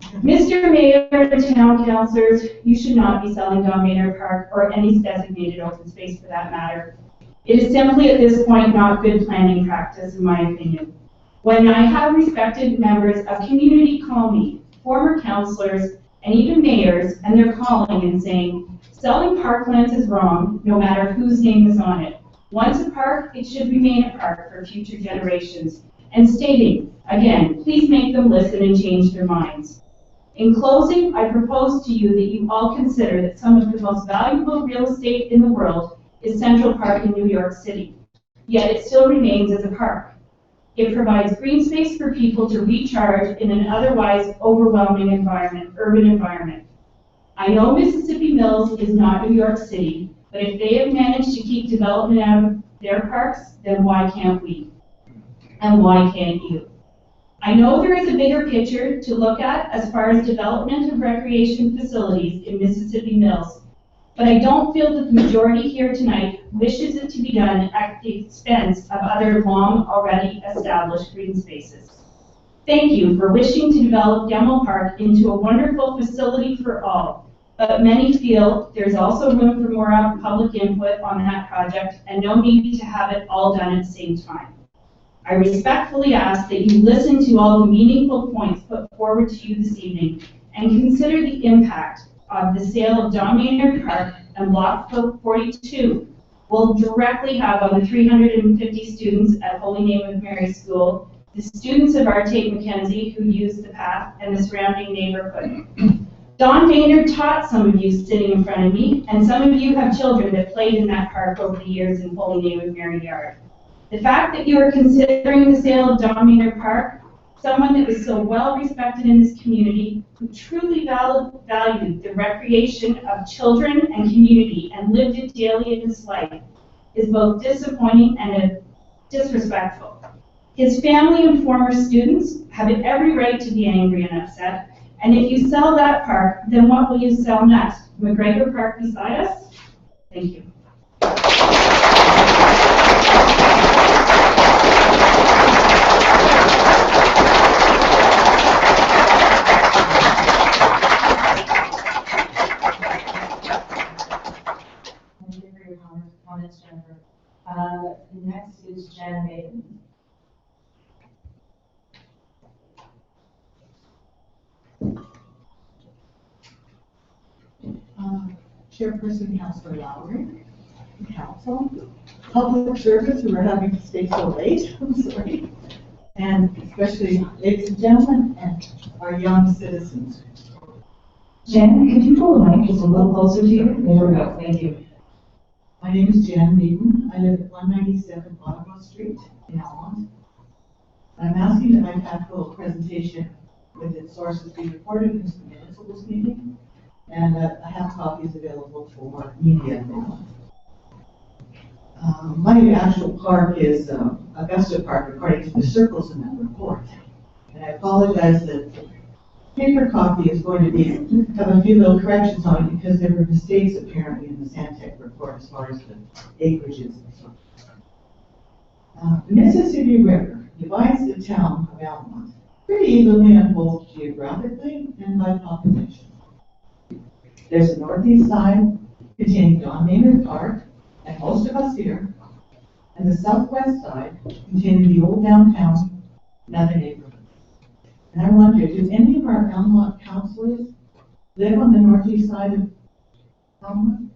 Mr. Mayor and town councillors, you should not be selling Don Maynard Park or any designated open space for that matter. It is simply at this point not good planning practice, in my opinion. When I have respected members of community call me, former councillors, and even mayors, and they're calling and saying, selling parklands is wrong, no matter whose name is on it. Once a park, it should remain a park for future generations. And stating, again, please make them listen and change their minds. In closing, I propose to you that you all consider that some of the most valuable real estate in the world is Central Park in New York City. Yet it still remains as a park. It provides green space for people to recharge in an otherwise overwhelming urban environment. I know Mississippi Mills is not New York City, but if they have managed to keep development out of their parks, then why can't we? And why can't you? I know there is a bigger picture to look at as far as development of recreation facilities in Mississippi Mills, but I don't feel that the majority here tonight wishes it to be done at the expense of other long already established green spaces. Thank you for wishing to develop Demo Park into a wonderful facility for all, but many feel there's also room for more public input on that project and no need to have it all done at the same time. I respectfully ask that you listen to all the meaningful points put forward to you this evening and consider the impact of the sale of Don Maynard Park and Block 42 will directly have on the 350 students at Holy Name of Mary School, the students of Tate Mackenzie who use the path, and the surrounding neighborhood. Don Maynard taught some of you sitting in front of me, and some of you have children that played in that park over the years in Holy Name of Mary Yard. The fact that you are considering the sale of Don Maynard Park, someone that was so well respected in this community, who truly valued the recreation of children and community and lived it daily in his life, is both disappointing and disrespectful. His family and former students have every right to be angry and upset, and if you sell that park, then what will you sell next? McGregor Park beside us? Thank you.
Comments, Jennifer. Next is Jan Maiden.
Chairperson Councillor Lowry, Council, public servants who are having to stay so late, I'm sorry, and especially ladies and gentlemen and our young citizens.
Jan, could you pull the mic just a little closer to you? There we go, thank you.
My name is Jan Maiden. I live at 197 Ottawa Street in Elmont. I'm asking that my tactful presentation with its sources be recorded into the minutes of this meeting and I have copies available for media. My actual park is Augusta Park, according to the circles in that report. And I apologize that the paper copy is going to have a few little corrections on it because there were mistakes apparently in the Santec report as far as the acreages and so on. The Mississippi River divides the town of Almont pretty evenly on both geographically and by population. There's a northeast side containing John Maynard Park and most of us here, and the southwest side containing the old downtown and other neighborhoods. And I wonder, do any of our Almont councilors live on the northeast side of Almont?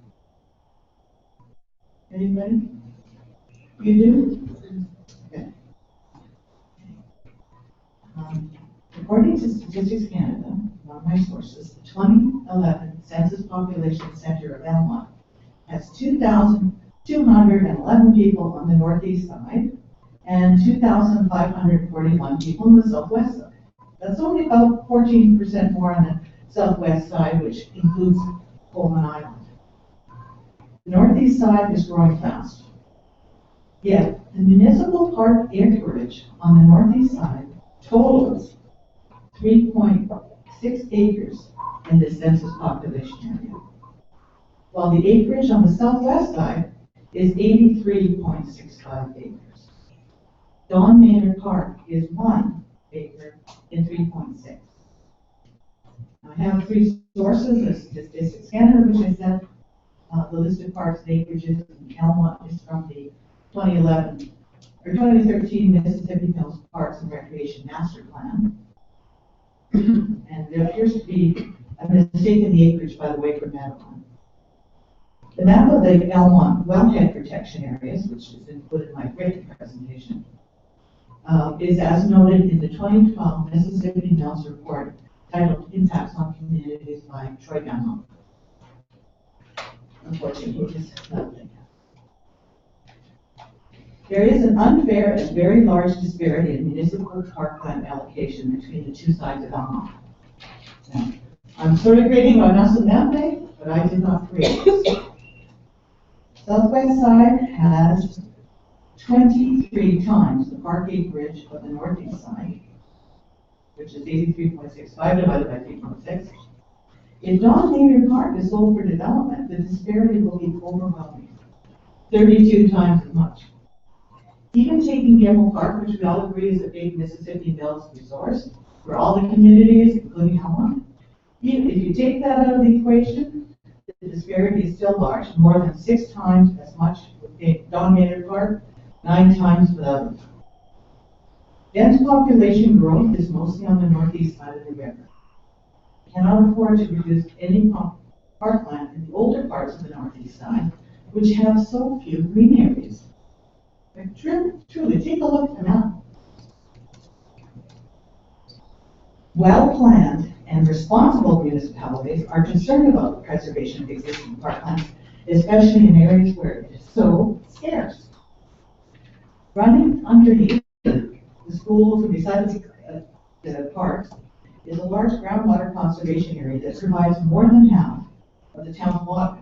Anybody? You do? Okay. According to Statistics Canada, one of my sources, the 2011 Census Population Center of Almont has 2,211 people on the northeast side and 2,541 people on the southwest side. That's only about 14% more on the southwest side, which includes Coleman Island. The northeast side is growing fast. Yet, the municipal park acreage on the northeast side totals 3.6 acres in the census population area, while the acreage on the southwest side is 83.65 acres. Don Maynard Park is 1 acre in 3.6. I have 3 sources of Statistics Canada, which I said the list of parks and acreages in Almont is from the 2013 Mississippi Mills Parks and Recreation Master Plan. And there appears to be a mistake in the acreage, by the way, from that one. The map of the Almont wellhead protection areas, which is included in my written presentation, is as noted in the 2012 Mississippi Mills report titled Impacts on Communities by Troy Gunlow. Unfortunately, it's nothing. There is an unfair and very large disparity in municipal parkland allocation between the two sides of Almont. Now, I'm sort of grading on us in that way, but I did not create this. Southwest side has 23 times the park acreage of the northeast side, which is 83.65 divided by 3.6. If Don Maynard Park is sold for development, the disparity will be overwhelming, 32 times as much. Even taking Gamble Park, which we all agree is a big Mississippi Mills resource for all the communities, including Almont, even if you take that out of the equation, the disparity is still large, more than 6 times as much with Don Maynard Park, 9 times with others. Dense population growth is mostly on the northeast side of the river. We cannot afford to reduce any parkland in the older parts of the northeast side, which have so few green areas. But truly, take a look at the map. Well-planned and responsible municipalities are concerned about the preservation of existing parklands, especially in areas where it is so scarce. Running underneath the schools and beside the parks is a large groundwater conservation area that provides more than half of the town's water.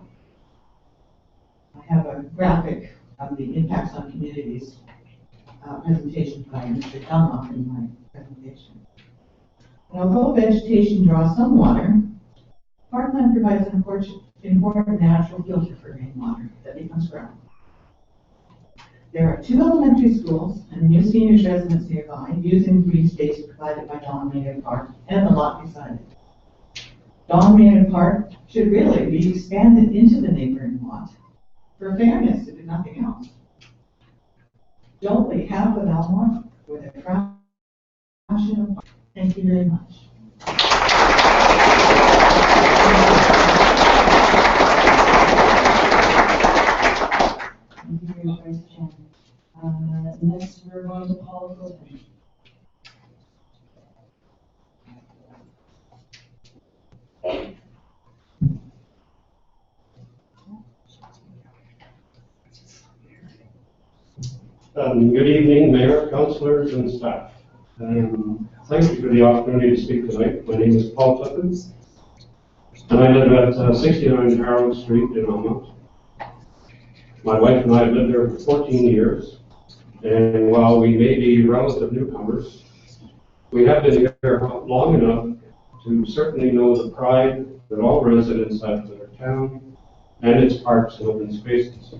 I have a graphic of the impacts on communities presentation by Mr. Dunlop in my presentation. And although vegetation draws some water, parkland provides an important natural filter for rainwater that becomes ground. There are 2 elementary schools and a new seniors residence nearby using green space provided by Don Maynard Park and the lot beside it. Don Maynard Park should really be expanded into the neighboring lot for fairness, if nothing else. Don't leave half of Almont with a fraction of. Thank you very much.
Thank you very much, Vice Chairman. Next, we're going to call the vote.
Good evening, Mayor, councillors, and staff. Thank you for the opportunity to speak tonight. My name is Paul Clifford. and I live at 69 Harold Street in Almont. My wife and I have lived there for 14 years, and while we may be relative newcomers, we have been here long enough to certainly know the pride that all residents have for their town and its parks and open spaces.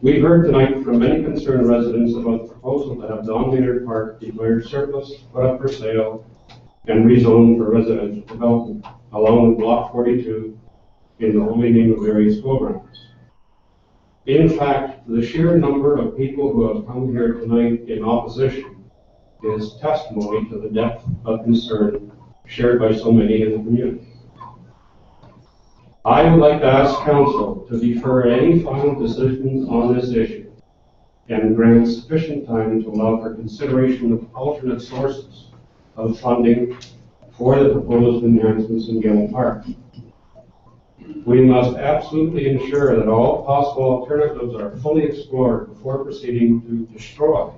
We've heard tonight from many concerned residents about the proposal to have Don Maynard Park declared surplus, put up for sale, and rezoned for residential development, along with Block 42 in the Holy Name of Mary school grounds. In fact, the sheer number of people who have come here tonight in opposition is testimony to the depth of concern shared by so many in the community. I would like to ask Council to defer any final decisions on this issue and grant sufficient time to allow for consideration of alternate sources of funding for the proposed enhancements in Gale Park. We must absolutely ensure that all possible alternatives are fully explored before proceeding to destroy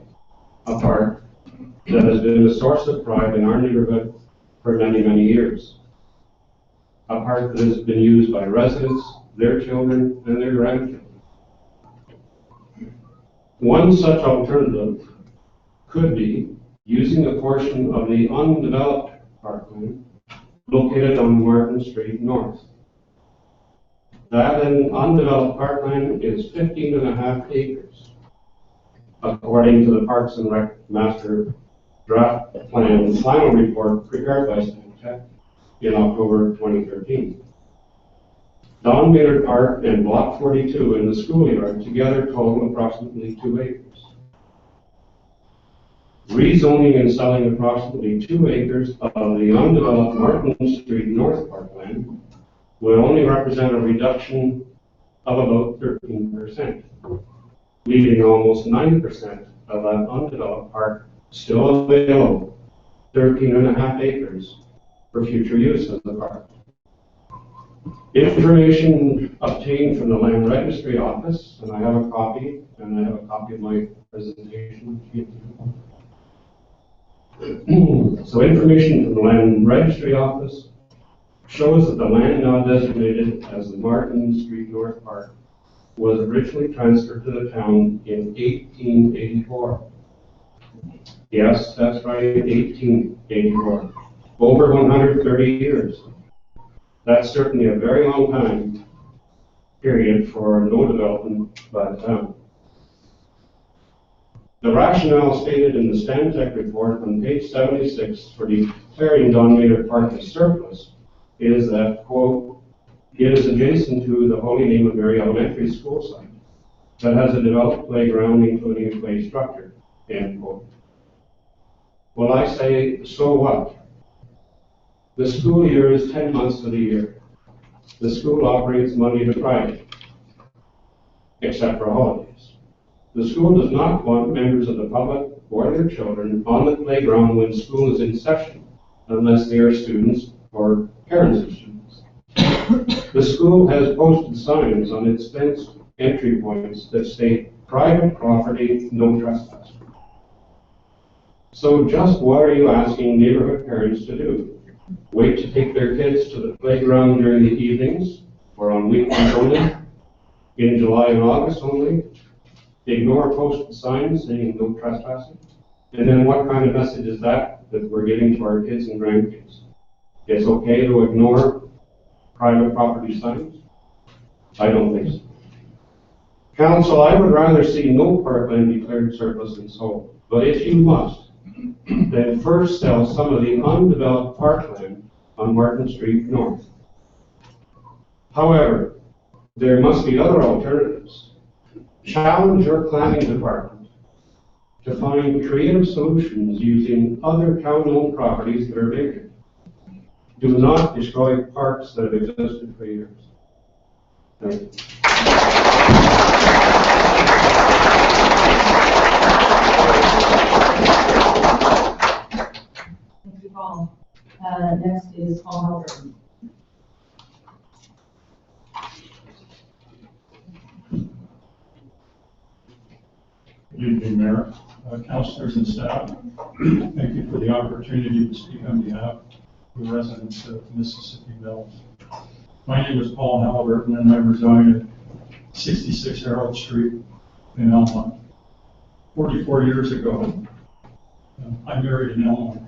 a park that has been a source of pride in our neighborhood for many, many years. A park that has been used by residents, their children, and their grandchildren. One such alternative could be using a portion of the undeveloped parkland located on Martin Street North. That undeveloped parkland is 15.5 acres, according to the Parks and Rec Master Draft Plan final report prepared by Stantec in October 2013. Don Maynard Park and Block 42 in the schoolyard together total approximately 2 acres. Rezoning and selling approximately 2 acres of the undeveloped Martin Street North parkland would only represent a reduction of about 13%, leaving almost 90% of that undeveloped park still available, 13.5 acres, for future use of the park. Information obtained from the Land Registry Office, and I have a copy, and I have a copy of my presentation. So information from the Land Registry Office shows that the land now designated as the Martin Street North Park was originally transferred to the town in 1884. Yes, that's right, 1884. Over 130 years. That's certainly a very long time period for no development by the town. The rationale stated in the Stantec report on page 76 for declaring Don Maynard Park as surplus is that, quote, it is adjacent to the Holy Name of Mary Elementary School site that has a developed playground including a play structure, end quote. Well, I say, so what? The school year is 10 months of the year. The school operates Monday to Friday, except for holidays. The school does not want members of the public or their children on the playground when school is in session, unless they are students or parents of students. The school has posted signs on its fence entry points that state, private property, no trespassing. So just what are you asking neighborhood parents to do? Wait to take their kids to the playground during the evenings or on weekends only? In July and August only? Ignore posted signs saying no trespassing? And then what kind of message is that we're giving to our kids and grandkids? It's okay to ignore private property signs? I don't think so. Council, I would rather see no parkland declared surplus and sold. But if you must, then first sell some of the undeveloped parkland on Martin Street North. However, there must be other alternatives. Challenge your planning department to find creative solutions using other town-owned properties that are vacant. Do not destroy parks that have existed for years. Thank you.
Thank you, Paul. Next is Paul Halpern.
Good evening, Mayor, councilors and staff. Thank you for the opportunity to speak on behalf the residents of Mississippi Mills. My name is Paul Halliburton, and I reside at 66 Harold Street in Elmont. 44 years ago, I married an Elmont.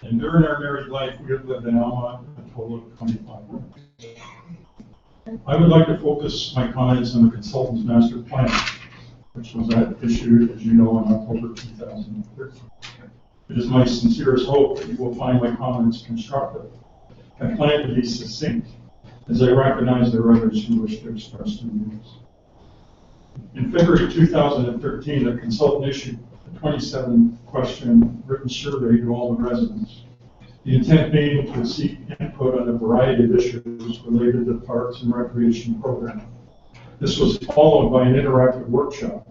And during our married life, we have lived in Elmont a total of 25 years. I would like to focus my comments on the consultant's master plan, which was issued, as you know, in October 2013. It is my sincerest hope that you will find my comments constructive. I plan to be succinct, as I recognize there are others who wish to express their views. In February 2013, the consultant issued a 27-question written survey to all the residents. The intent being to seek input on a variety of issues related to the Parks and Recreation Program. This was followed by an interactive workshop,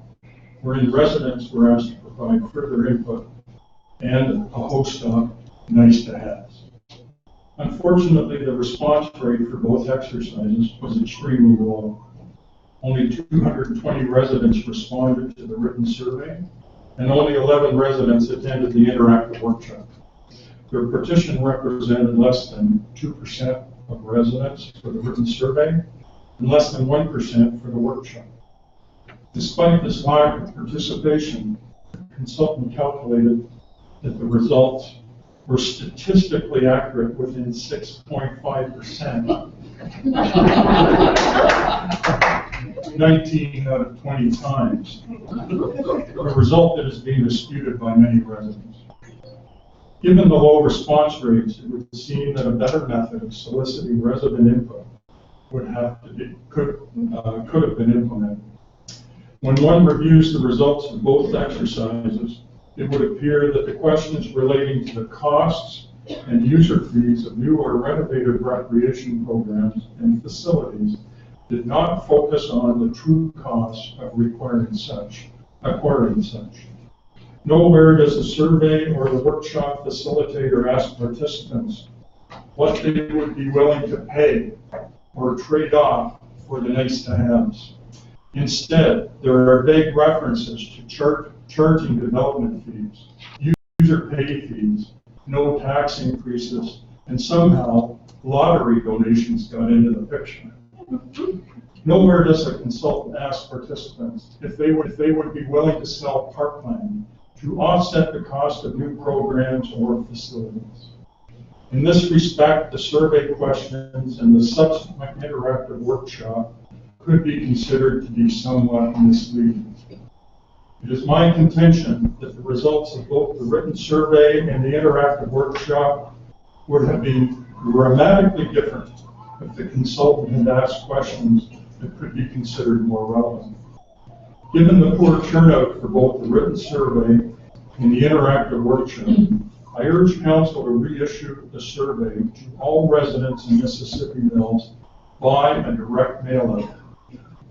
wherein residents were asked to provide further input and a host of nice-to-haves. Unfortunately, the response rate for both exercises was extremely low. Only 220 residents responded to the written survey, and only 11 residents attended the interactive workshop. Their petition represented less than 2% of residents for the written survey, and less than 1% for the workshop. Despite this lack of participation, the consultant calculated that the results were statistically accurate within 6.5%. 19 out of 20 times. A result that is being disputed by many residents. Given the low response rates, it would seem that a better method of soliciting resident input could have been implemented. When one reviews the results of both exercises, it would appear that the questions relating to the costs and user fees of new or renovated recreation programs and facilities did not focus on the true costs of acquiring such. Nowhere does the survey or the workshop facilitator ask participants what they would be willing to pay or trade off for the nice-to-haves. Instead, there are vague references to charging development fees, user pay fees, no tax increases, and somehow lottery donations got into the picture. Nowhere does a consultant ask participants if they would be willing to sell parkland to offset the cost of new programs or facilities. In this respect, the survey questions and the subsequent interactive workshop could be considered to be somewhat misleading. It is my contention that the results of both the written survey and the interactive workshop would have been dramatically different if the consultant had asked questions that could be considered more relevant. Given the poor turnout for both the written survey and the interactive workshop, I urge Council to reissue the survey to all residents in Mississippi Mills by a direct mail-out.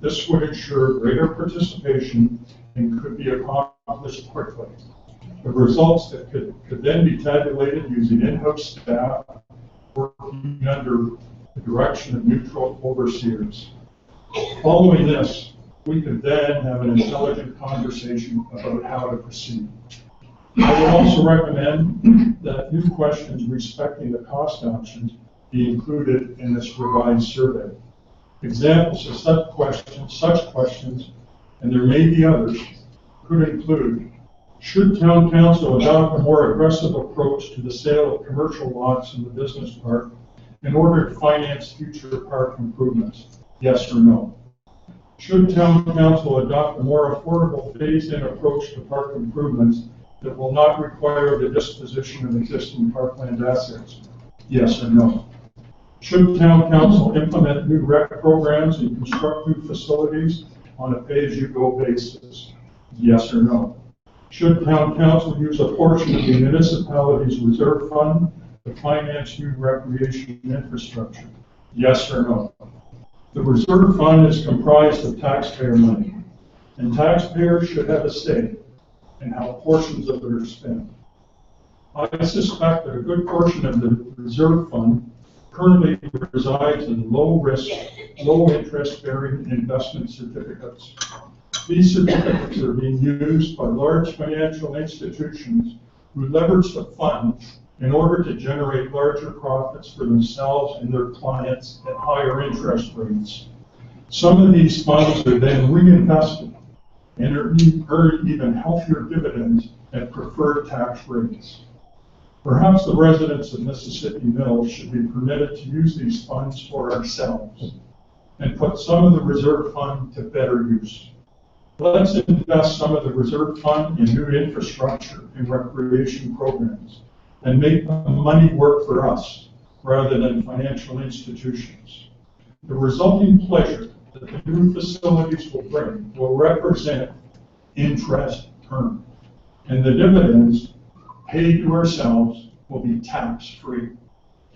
This would ensure greater participation and could be accomplished quickly. The results that could then be tabulated using in-house staff working under the direction of neutral overseers. Following this, we could then have an intelligent conversation about how to proceed. I would also recommend that new questions respecting the cost options be included in this revised survey. Examples of such questions, and there may be others, could include: should Town Council adopt a more aggressive approach to the sale of commercial lots in the business park in order to finance future park improvements? Yes or no? Should Town Council adopt a more affordable phased-in approach to park improvements that will not require the disposition of existing parkland assets? Yes or no? Should Town Council implement new rec programs and construct new facilities on a pay-as-you-go basis? Yes or no? Should Town Council use a portion of the municipality's reserve fund to finance new recreation infrastructure? Yes or no? The reserve fund is comprised of taxpayer money, and taxpayers should have a say in how portions of it are spent. I suspect that a good portion of the reserve fund currently resides in low-risk, low-interest-bearing investment certificates. These certificates are being used by large financial institutions who leverage the fund in order to generate larger profits for themselves and their clients at higher interest rates. Some of these funds are then reinvested and earn even healthier dividends at preferred tax rates. Perhaps the residents of Mississippi Mills should be permitted to use these funds for ourselves and put some of the reserve fund to better use. Let's invest some of the reserve fund in new infrastructure and recreation programs and make the money work for us rather than financial institutions. The resulting pleasure that the new facilities will bring will represent interest earned, and the dividends paid to ourselves will be tax-free.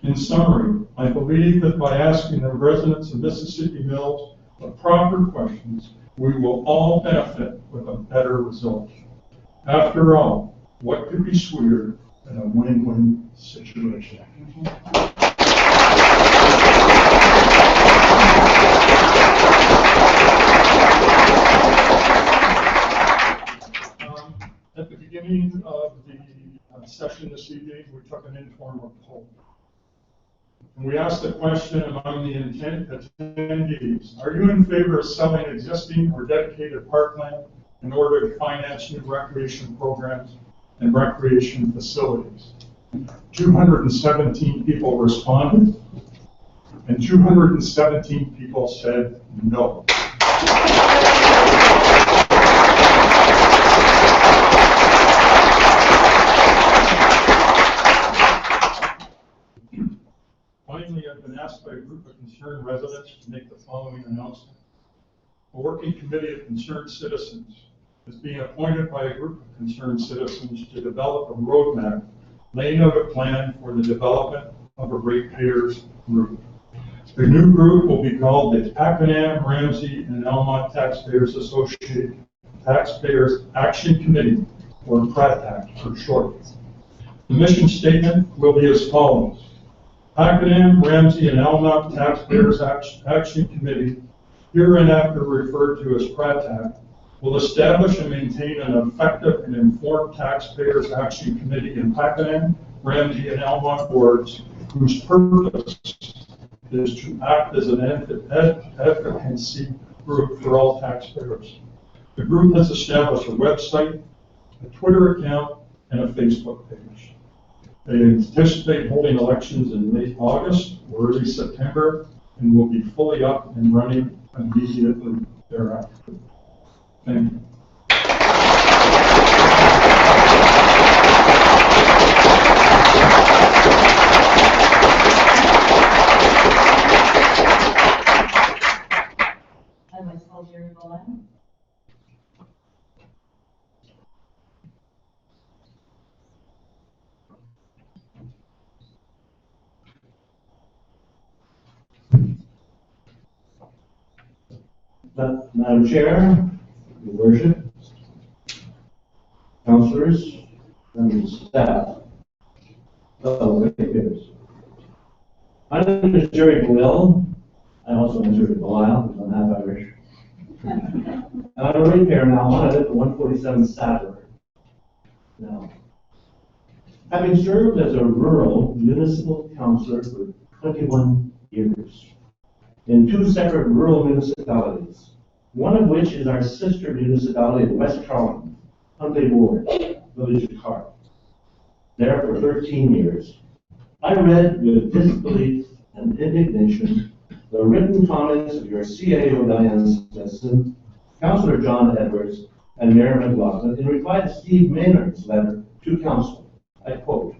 In summary, I believe that by asking the residents of Mississippi Mills the proper questions, we will all benefit with a better result. After all, what could be sweeter than a win-win situation? At the beginning of the session this evening, we took an informal poll. And we asked the question among the attendees, are you in favor of selling existing or dedicated parkland in order to finance new recreation programs and recreation facilities? 217 people responded, and 217 people said no. Finally, I've been asked by a group of concerned residents to make the following announcement. A working committee of concerned citizens is being appointed by a group of concerned citizens to develop a roadmap, laying out a plan for the development of a ratepayers group. The new group will be called the Pakenham, Ramsey, and Almont Taxpayers Association Taxpayers Action Committee, or PRATAC for short. The mission statement will be as follows. Pakenham, Ramsey, and Almont Taxpayers Action Committee, hereinafter referred to as PRATAC, will establish and maintain an effective and informed Taxpayers Action Committee in Pakenham, Ramsey, and Almont wards, whose purpose is to act as an advocacy group for all taxpayers. The group has established a website, a Twitter account, and a Facebook page. They anticipate holding elections in late August or early September and will be fully up and running immediately thereafter. Thank you.
I myself, Jerry Boland.
Madam Chair, Your Worship, councillors, members of staff, fellow ratepayers. My name is Jerry Boyle. I also am Jerry Boyle, because I'm half Irish. And I'm a ratepayer now. I live at 147 Sadler. Now, having served as a rural municipal councillor for 21 years in two separate rural municipalities, one of which is our sister municipality in West Carlton, Huntley Ward, Village of Carl. There for 13 years, I read with disbelief and indignation the written comments of your CAO Diane Smithson, Councillor John Edwards, and Mayor McLaughlin in reply to Steve Maynard's letter to Council. I quote,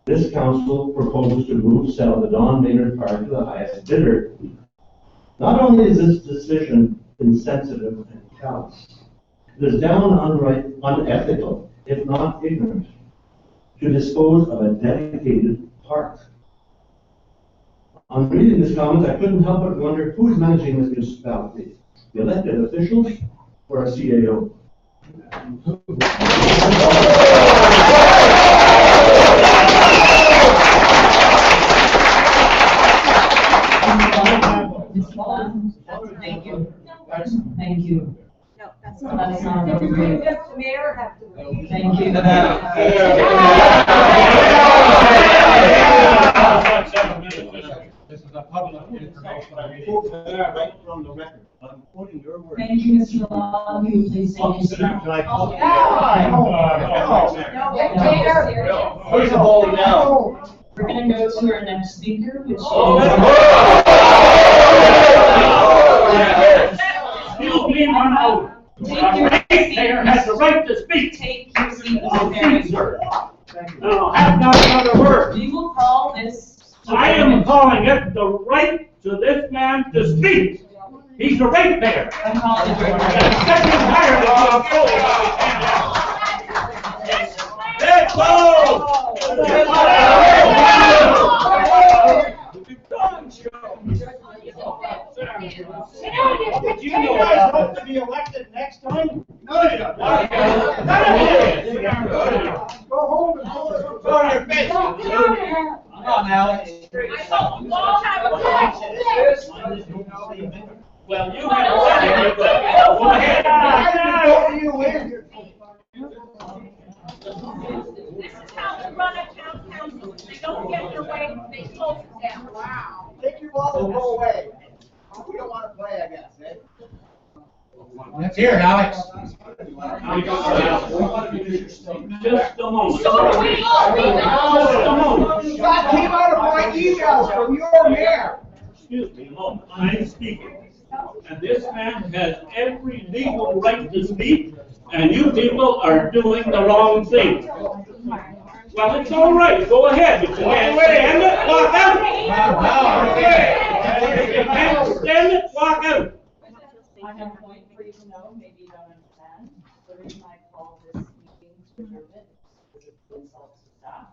"This Council proposes to move sell the Don Maynard Park to the highest bidder. Not only is this decision insensitive and callous, it is downright unethical, if not ignorant, to dispose of a dedicated park." On reading this comment, I couldn't help but wonder who's managing this municipality, the elected officials or our CAO.
Just the mayor have to leave.
Thank you.
This is a public information. Right from the record. I'm quoting your words.
Thank you, Mr. Long. You please say his name.
Can I call?
First
of all, now.
We're gonna go to our next speaker, which is.
Excuse me, one moment. Mayor has the right to speak.
Take your seat,
Oh,
Mr. Mayor.
please, sir. No, have not another word.
We will call this.
I am calling it the right to this man to speak. He's a ratepayer.
I'm calling it right
I'm
now.
sick and tired of being told let's go!
Did you guys hope to be elected next time? No, you don't. Go home and go to your bed. Come on, Alex.
Well, you have said it. Go ahead.
Don't you win?
This is how we run a town council. They don't get their way, they close it down. Wow.
Take your ball and go away. We don't want to play, I guess, eh? Let's hear it, Alex.
Just a moment.
So we all need
Just a moment.
That came out of my emails from your mayor.
Excuse me a moment. I'm speaking. And this man has every legal right to speak, and you people are doing the wrong thing. Well, it's all right. Go ahead. If you can't stand it, walk out. If you can't stand it, walk out.
I have a point for you to know, maybe you don't understand. The reason I called this meeting to adjourn it is to insult staff.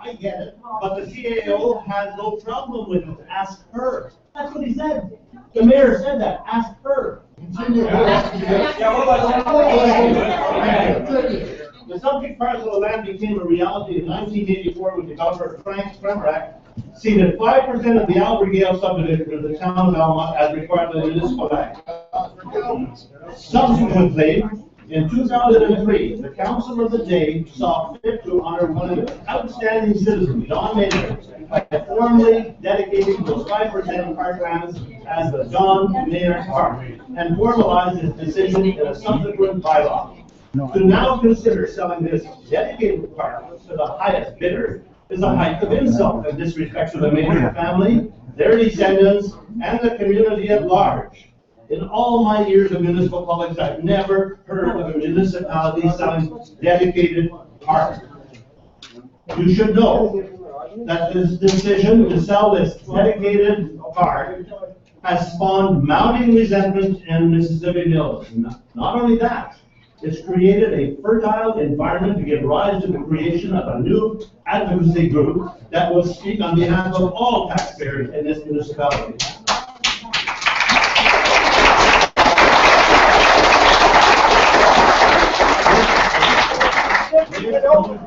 I get it, but the CAO had no problem with it. Ask her. That's what he said. The mayor said that. Ask her. The subject parcel of land became a reality in 1984 with the Governor Frank Spremerack ceded 5% of the Albergale subdivision to the town of Alma as required by the municipal act. Subsequently, in 2003, the council of the day saw fit to honor one of the outstanding citizens, John Maynard, by formally dedicating those 5% parklands as the John Maynard Park, and formalized his decision in a subsequent bylaw. To now consider selling this dedicated park to the highest bidder is a height of insult and disrespect to the Maynard family, their descendants, and the community at large. In all my years of municipal politics, I've never heard of a municipality selling dedicated park. You should know that this decision to sell this dedicated park has spawned mounting resentment in Mississippi Mills. Not only that, it's created a fertile environment to give rise to the creation of a new advocacy group that will speak on behalf of all taxpayers in this municipality.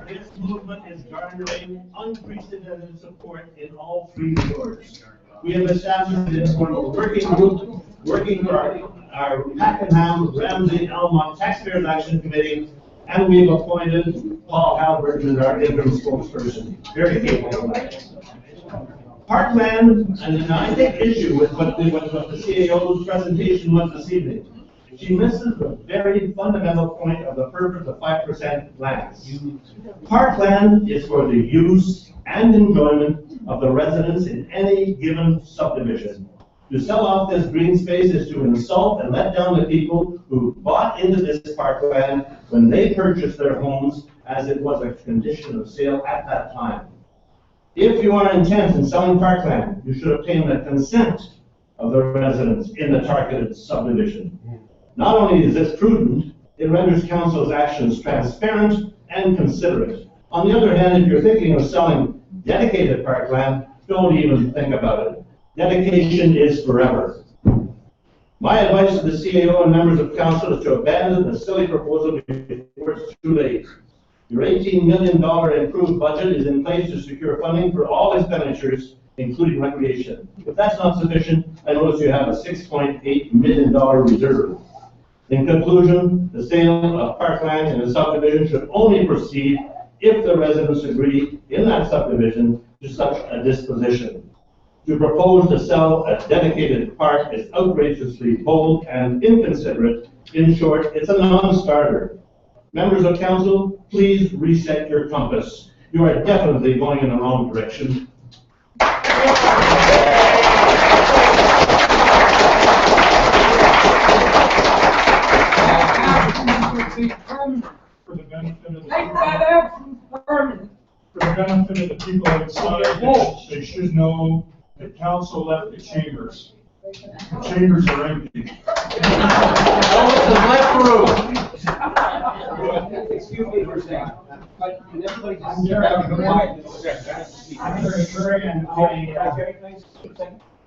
This movement is garnering unprecedented support in all three wards. We have established an informal working group working for our Pakenham, Ramsey, Almont Taxpayers Action Committee, and we've appointed Paul Halbert as our interim spokesperson. Very capable. Parkland, and I take issue with what the CAO's presentation was this evening. She misses the very fundamental point of the purpose of 5% lands. Parkland is for the use and enjoyment of the residents in any given subdivision. To sell off this green space is to insult and let down the people who bought into this parkland when they purchased their homes, as it was a condition of sale at that time. If you are intent in selling parkland, you should obtain the consent of the residents in the targeted subdivision. Not only is this prudent, it renders council's actions transparent and considerate. On the other hand, if you're thinking of selling dedicated parkland, don't even think about it. Dedication is forever. My advice to the CAO and members of council is to abandon the silly proposal before it's too late. Your $18 million improved budget is in place to secure funding for all expenditures, including recreation. If that's not sufficient, I notice you have a $6.8 million reserve. In conclusion, the sale of parkland in a subdivision should only proceed if the residents agree in that subdivision to such a disposition. To propose to sell a dedicated park is outrageously bold and inconsiderate. In short, it's a non-starter. Members of council, please reset your compass. You are definitely going in the wrong direction.
For the benefit of the people outside, they should know that council left the chambers. The chambers are empty.
Excuse me for a second, but can everybody just be quiet?
I'm very sorry, and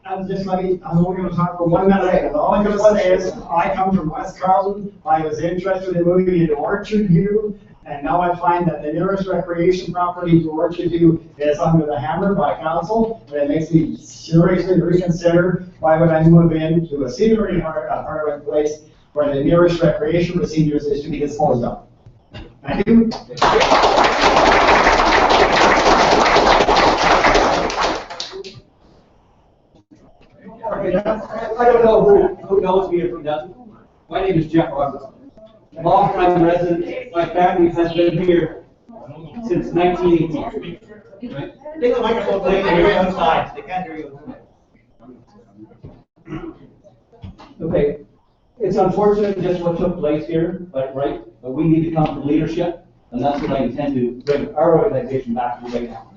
I'm just letting, I'm only gonna talk for 1 minute, and all I'm gonna say is, I come from West Carleton, I was interested in moving into Orchard View, and now I find that the nearest recreation property to Orchard View is under the hammer by council, and it makes me seriously reconsider, why would I move into a senior apartment place where the nearest recreation for seniors is to be disposed of? Thank you.
I don't know who knows me or who doesn't. My name is Jeff Robertson. Long-time resident. My family has been here since 1980. Right?
Take the microphone, please, and you're outside. They can't hear you.
Okay, it's unfortunate just what took place here, but we need to come from leadership, and that's what I intend to bring our organization back to right now.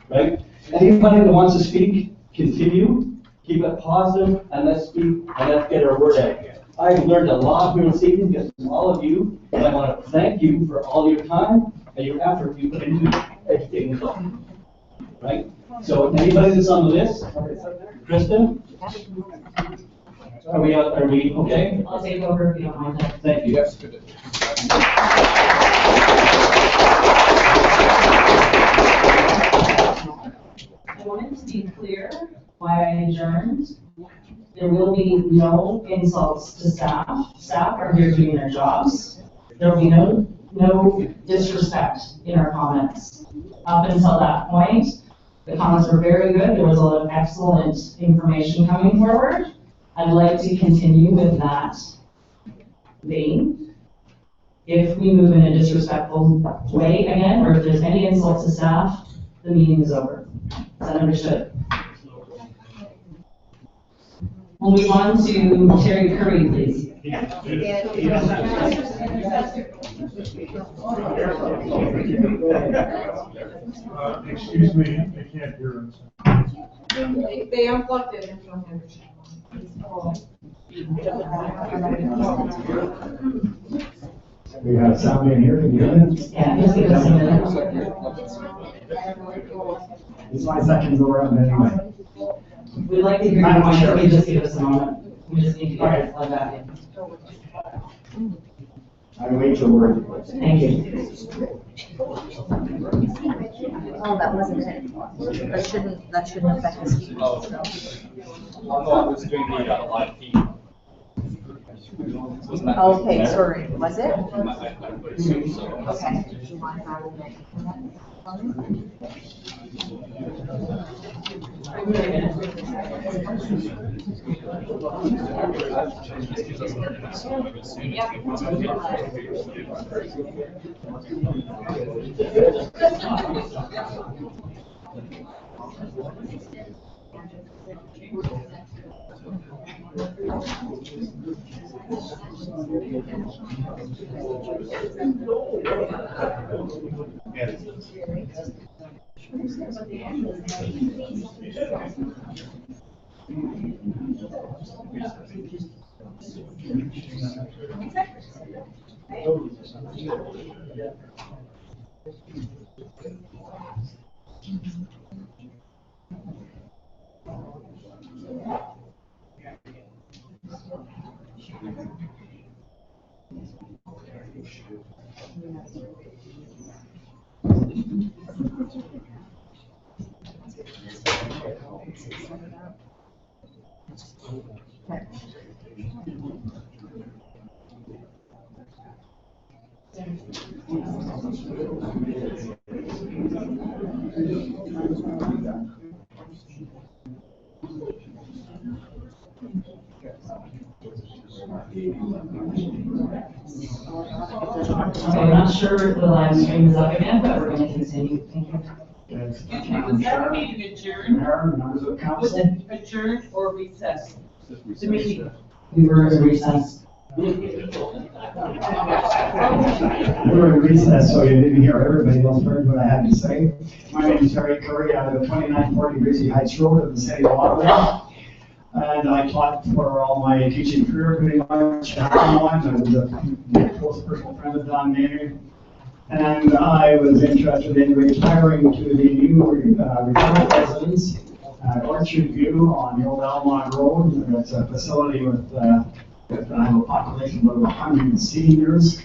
Right? Anybody that wants to speak, continue, keep it positive, and let's speak, and let's get our word out. I've learned a lot here this evening just from all of you, and I want to thank you for all your time and your effort you put into educating us all. Right? So anybody that's on the list, Kristen? Are we okay?
I'll take over if you don't mind.
Thank you. Yes.
I wanted to be clear why I adjourned. There will be no insults to staff. Staff are here doing their jobs. There will be no disrespect in our comments. Up until that point, the comments were very good. There was a lot of excellent information coming forward. I'd like to continue with that vein. If we move in a disrespectful way again, or if there's any insult to staff, the meeting is over. Is that understood? We'll move on to Terry Curry, please.
Excuse me, I can't hear us.
They unplugged it.
We have sound in here, can you hear it?
Yeah, just give us a minute.
It's my second go around anyway.
We'd like to hear your point, so just give us a moment. We just need to get it plugged back in.
I wait your word.
Thank you.
Oh, that wasn't it. That shouldn't affect the speakers.
No, I was doing the live feed.
Okay, sorry, was it?
I assume so.
Okay. Do you want
I'm not sure if the live stream is up again, but we're going to continue. Thank you.
Was that meeting adjourned?
Members of
Was
council.
it adjourned or recessed? The meeting.
We were in recess.
We were in recess, so you didn't hear everybody else heard what I had to say. My name is Harry Curry, I live at 2940 Greasy Heights Road in the city of Ottawa. And I taught for all my teaching career, pretty much. I was a close personal friend of Don Maynard. And I was interested in retiring to the new retired residence at Orchard View on the old Almont Road. It's a facility with I have a population of 100 seniors.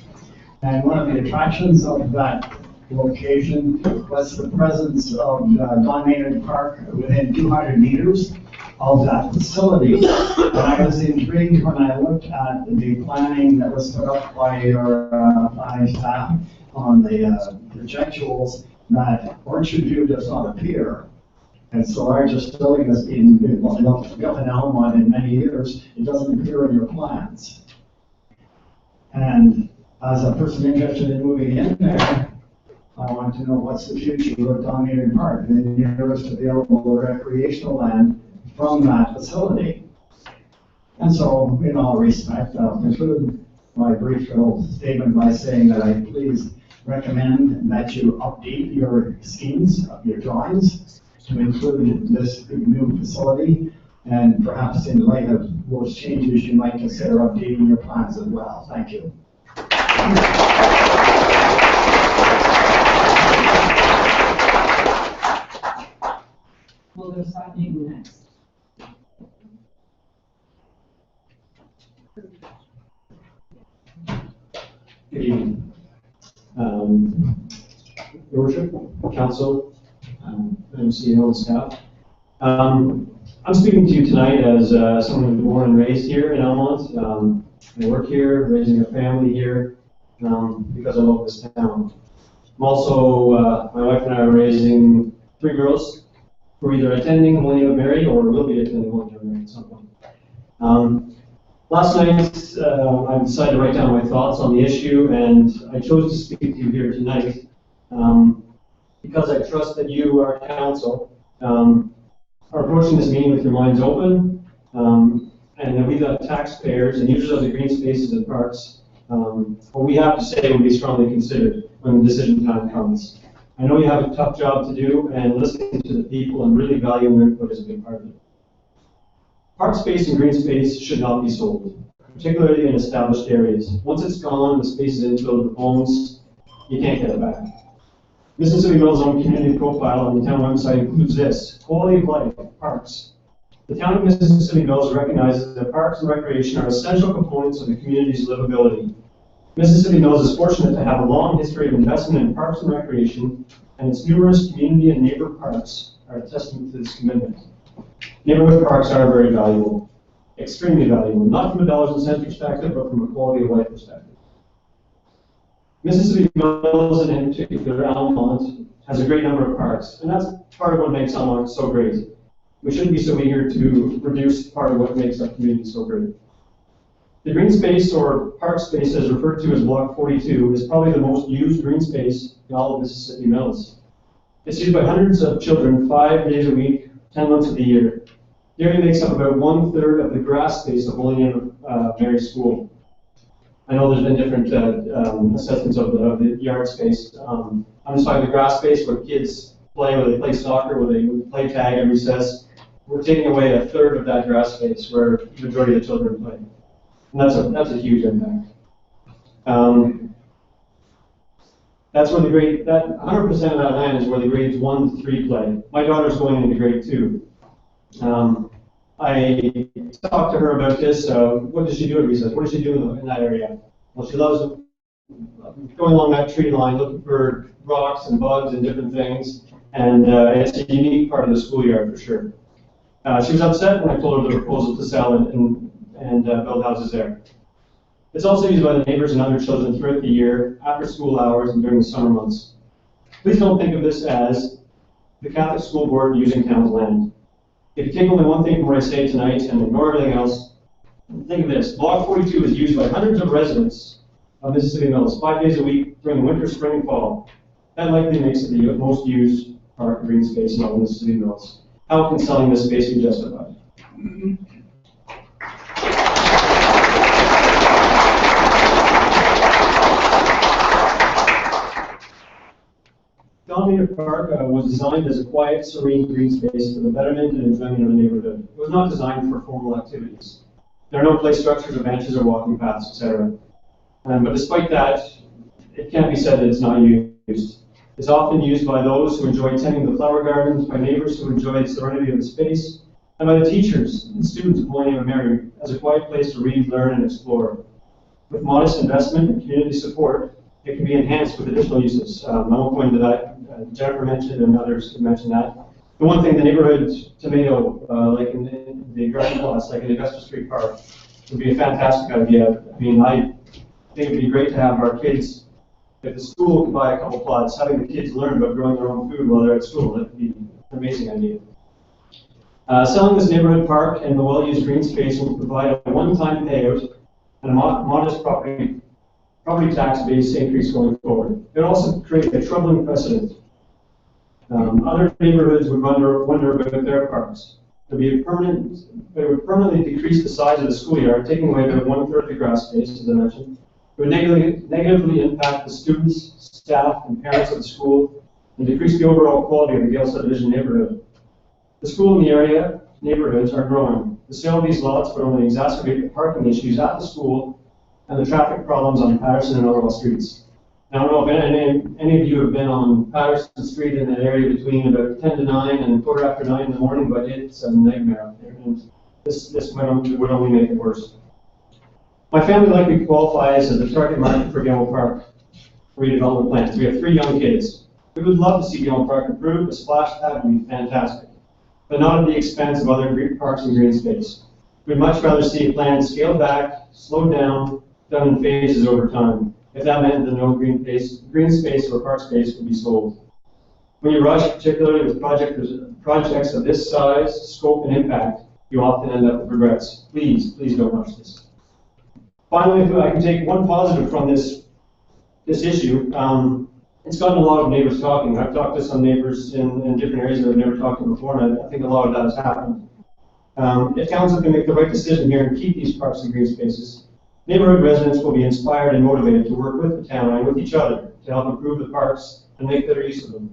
And one of the attractions of that location was the presence of Don Maynard Park within 200 meters of that facility. And I was intrigued when I looked at the planning that was put up by your staff on the projectuals that Orchard View does not appear. And so largest building that's been built in Almont in many years, it doesn't appear in your plans. And as a person interested in moving in there, I want to know what's the future of Don Maynard Park, the nearest available recreational land from that facility. And so, in all respect, I'll conclude my brief little statement by saying that I please recommend that you update your schemes, your drawings, to include this new facility, and perhaps in light of those changes, you might consider updating your plans as well. Thank you.
We'll go start meeting next.
Good evening. Your Worship, Council, CEO and staff. I'm speaking to you tonight as someone who was born and raised here in Almont. I work here, raising a family here because I love this town. I'm also, my wife and I are raising 3 girls who are either attending Holy Name of Mary or will be attending Holy Name of Mary at some point. Last night, I decided to write down my thoughts on the issue, and I chose to speak to you here tonight because I trust that you, our council, are approaching this meeting with your minds open, and that we, the taxpayers and users of the green spaces and parks, what we have to say will be strongly considered when the decision time comes. I know you have a tough job to do, and listening to the people and really valuing their input is a big part of it. Park space and green space should not be sold, particularly in established areas. Once it's gone, the space is infilled with homes, you can't get it back. Mississippi Mills' own community profile on the town website includes this: quality of life, parks. The town of Mississippi Mills recognizes that parks and recreation are essential components of the community's livability. Mississippi Mills is fortunate to have a long history of investment in parks and recreation, and its numerous community and neighbor parks are a testament to this commitment. Neighborhood parks are very valuable, extremely valuable, not from a dollars and cents perspective, but from a quality of life perspective. Mississippi Mills, and in particular Almont, has a great number of parks, and that's part of what makes Almont so great. We shouldn't be so eager to reduce part of what makes our community so great. The green space, or park space as referred to as Block 42, is probably the most used green space in all of Mississippi Mills. It's used by hundreds of children 5 days a week, 10 months of the year. The area makes up about 1/3 of the grass space of Holy Name of Mary School. I know there's been different assessments of the yard space. I'm just talking the grass space where kids play, where they play soccer, where they play tag at recess. We're taking away 1/3 of that grass space where the majority of the children play. And that's a huge impact. That's where the grade, that 100% of that land is where the grades 1 to 3 play. My daughter's going into grade 2. I talked to her about this. What does she do at recess? What does she do in that area? Well, she loves going along that tree line, looking for rocks and bugs and different things. And it's a unique part of the schoolyard for sure. She was upset when I told her the proposal to sell it and build houses there. It's also used by the neighbors and other children throughout the year, after school hours and during the summer months. Please don't think of this as the Catholic School Board using town's land. If you take only one thing from what I say tonight and ignore everything else, think of this. Block 42 is used by hundreds of residents of Mississippi Mills 5 days a week during the winter, spring, and fall. That likely makes it the most used park green space in all of Mississippi Mills. How can selling this space be justified? Don Maynard Park was designed as a quiet, serene green space for the betterment and enjoyment of the neighborhood. It was not designed for formal activities. There are no play structures or benches or walking paths, etc. But despite that, it can't be said that it's not used. It's often used by those who enjoy tending the flower gardens, by neighbors who enjoy the serenity of the space, and by the teachers and students of Holy Name of Mary as a quiet place to read, learn, and explore. With modest investment and community support, it can be enhanced with additional uses. I won't go into that. Jennifer mentioned and others have mentioned that. The one thing, the neighborhood tomato, like in the garden plots, like in Augusta Street Park, would be a fantastic idea. I mean, I think it'd be great to have our kids, if the school could buy a couple plots, having the kids learn about growing their own food while they're at school, that would be an amazing idea. Selling this neighborhood park and the well-used green space will provide a one-time payout and a modest property tax base increase going forward. It would also create a troubling precedent. Other neighborhoods would wonder about their parks. It would permanently decrease the size of the schoolyard, taking away about 1/3 of the grass space, as I mentioned. It would negatively impact the students, staff, and parents of the school, and decrease the overall quality of the Gale subdivision neighborhood. The school and the area neighborhoods are growing. The sale of these lots would only exacerbate the parking issues at the school and the traffic problems on Patterson and Ottawa streets. I don't know if any of you have been on Patterson Street in that area between about 10 to 9 and 9:15 in the morning, but it's a nightmare out there. And this would only make it worse. My family likely qualifies as the target market for Gilmore Park redevelopment plans. We have 3 young kids. We would love to see Gilmore Park improved. A splash pad would be fantastic, but not at the expense of other parks and green space. We'd much rather see a plan scaled back, slowed down, done in phases over time. If that meant that no green space or park space would be sold. When you rush, particularly with projects of this size, scope, and impact, you often end up with regrets. Please don't rush this. Finally, if I can take one positive from this issue, it's gotten a lot of neighbors talking. I've talked to some neighbors in different areas that I've never talked to before, and I think a lot of that has happened. If council can make the right decision here and keep these parks and green spaces, neighborhood residents will be inspired and motivated to work with the town and with each other to help improve the parks and make better use of them.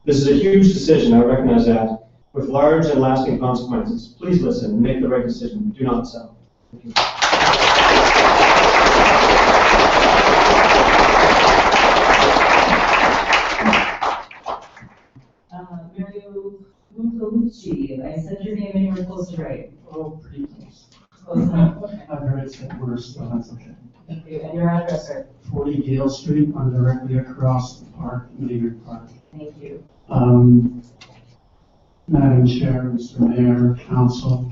This is a huge decision, I recognize that, with large and lasting consequences. Please listen and make the right decision. Do not sell. Thank you.
Mario Lucolucci, I said your name anywhere close to right.
Oh, pretty close.
Close enough.
I've heard it said worse, so that's okay.
Thank you. And your address, sir?
40 Gale Street. I'm directly across the park, Maynard Park.
Thank you.
Madam Chair, Mr. Mayor, Council,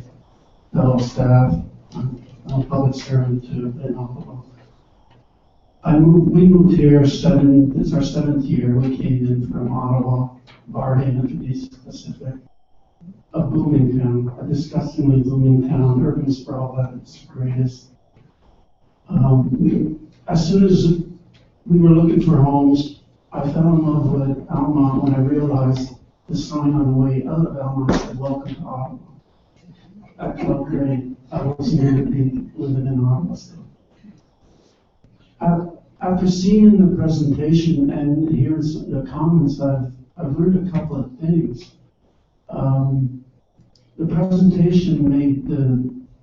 fellow staff, I'm a public servant too in Ottawa. We moved here this is our 7th year. We came in from Ottawa, Barhaven to be specific. A booming town, a disgustingly booming town, urban sprawl at its greatest. As soon as we were looking for homes, I fell in love with Almont when I realized the sign on the way out of Almont said, "Welcome to Ottawa." That felt great. I wasn't going to be living in Ottawa still. After seeing the presentation and hearing the comments, I've learned a couple of things. The presentation made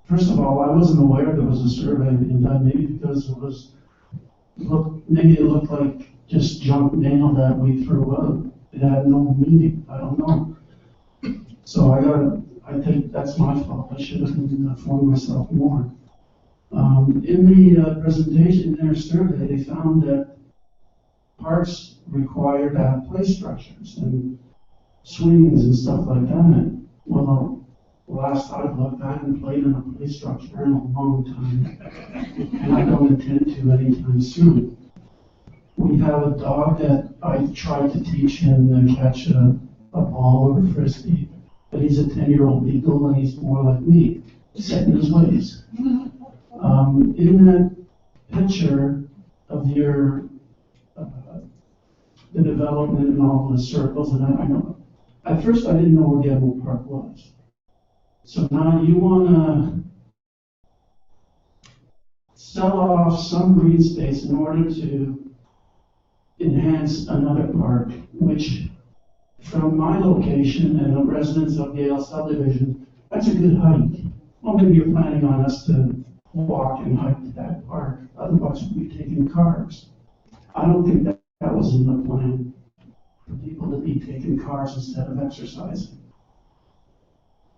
first of all, I wasn't aware there was a survey being done, maybe because maybe it looked like just junk mail that we threw out. It had no meaning, I don't know. So I think that's my fault. I should have informed myself more. In the presentation, in their survey, they found that parks require to have play structures and swings and stuff like that. Well, last I looked, I haven't played in a play structure in a long time, and I don't intend to anytime soon. We have a dog that I tried to teach him to catch a ball or a frisbee, but he's a 10-year-old beagle and he's more like me, set in his ways. In that picture of your the development and all the circles, and I know, at first I didn't know where Gable Park was. So now you want to sell off some green space in order to enhance another park, which from my location and the residents of Gale subdivision, that's a good hike. Well, maybe you're planning on us to walk and hike to that park, otherwise we'd be taking cars. I don't think that was in the plan, for people to be taking cars instead of exercising.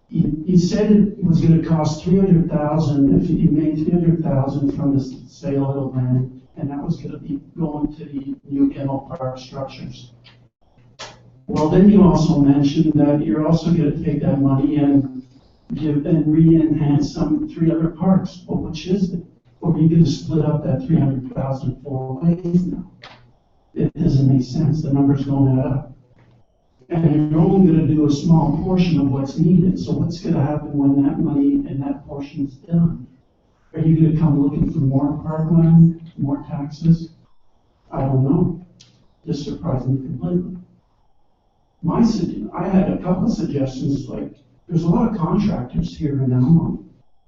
He said it was going to cost $300,000 if you made $300,000 from the sale of the land, and that was going to be going to the new kennel park structures. Well, then you also mentioned that you're also going to take that money and give and re-enhance some 3 other parks. Well, which is it? Or are you going to split up that $300,000 4 ways now? It doesn't make sense. The numbers don't add up. And you're only going to do a small portion of what's needed. So what's going to happen when that money and that portion is done? Are you going to come looking for more parkland, more taxes? I don't know. This surprised me completely. I had a couple of suggestions, like, there's a lot of contractors here in Elmont.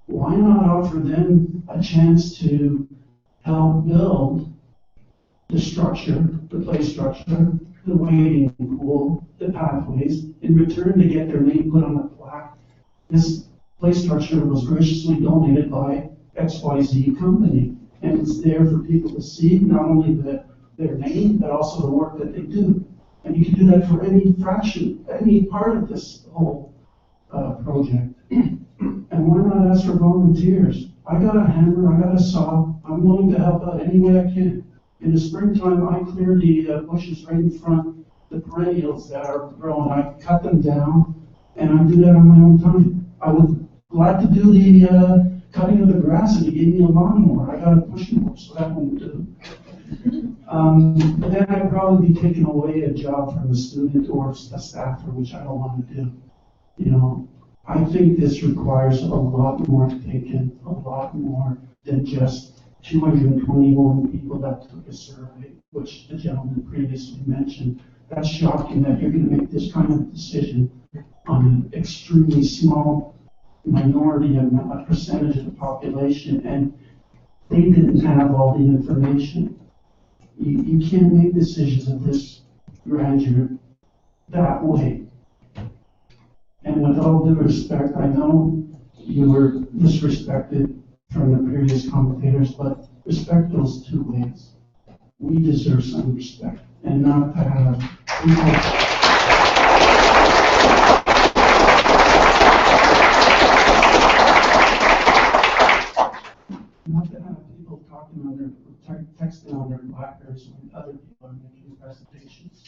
Why not offer them a chance to help build the structure, the play structure, the wading pool, the pathways, in return to get their name put on a plaque? This play structure was graciously donated by XYZ company, and it's there for people to see not only their name, but also the work that they do. And you can do that for any fraction, any part of this whole project. And why not ask for volunteers? I got a hammer, I got a saw, I'm willing to help out any way I can. In the springtime, I clear the bushes right in front, the perennials that are growing. I cut them down, and I do that on my own time. I would like to do the cutting of the grass if you gave me a lawnmower. I got a pushing mower, so that won't do. But then I'd probably be taking away a job from a student or a staffer, which I don't want to do. You know, I think this requires a lot more thinking, a lot more than just 221 people that took a survey, which the gentleman previously mentioned. That's shocking that you're going to make this kind of decision on an extremely small minority amount, percentage of the population, and they didn't have all the information. You can't make decisions of this grandeur that way. And with all due respect, I know you were disrespected from the previous commentators, but respect goes 2 ways. We deserve some respect, and not to have people. Not to have people talking on their, texting on their Blackberries when other people are making presentations.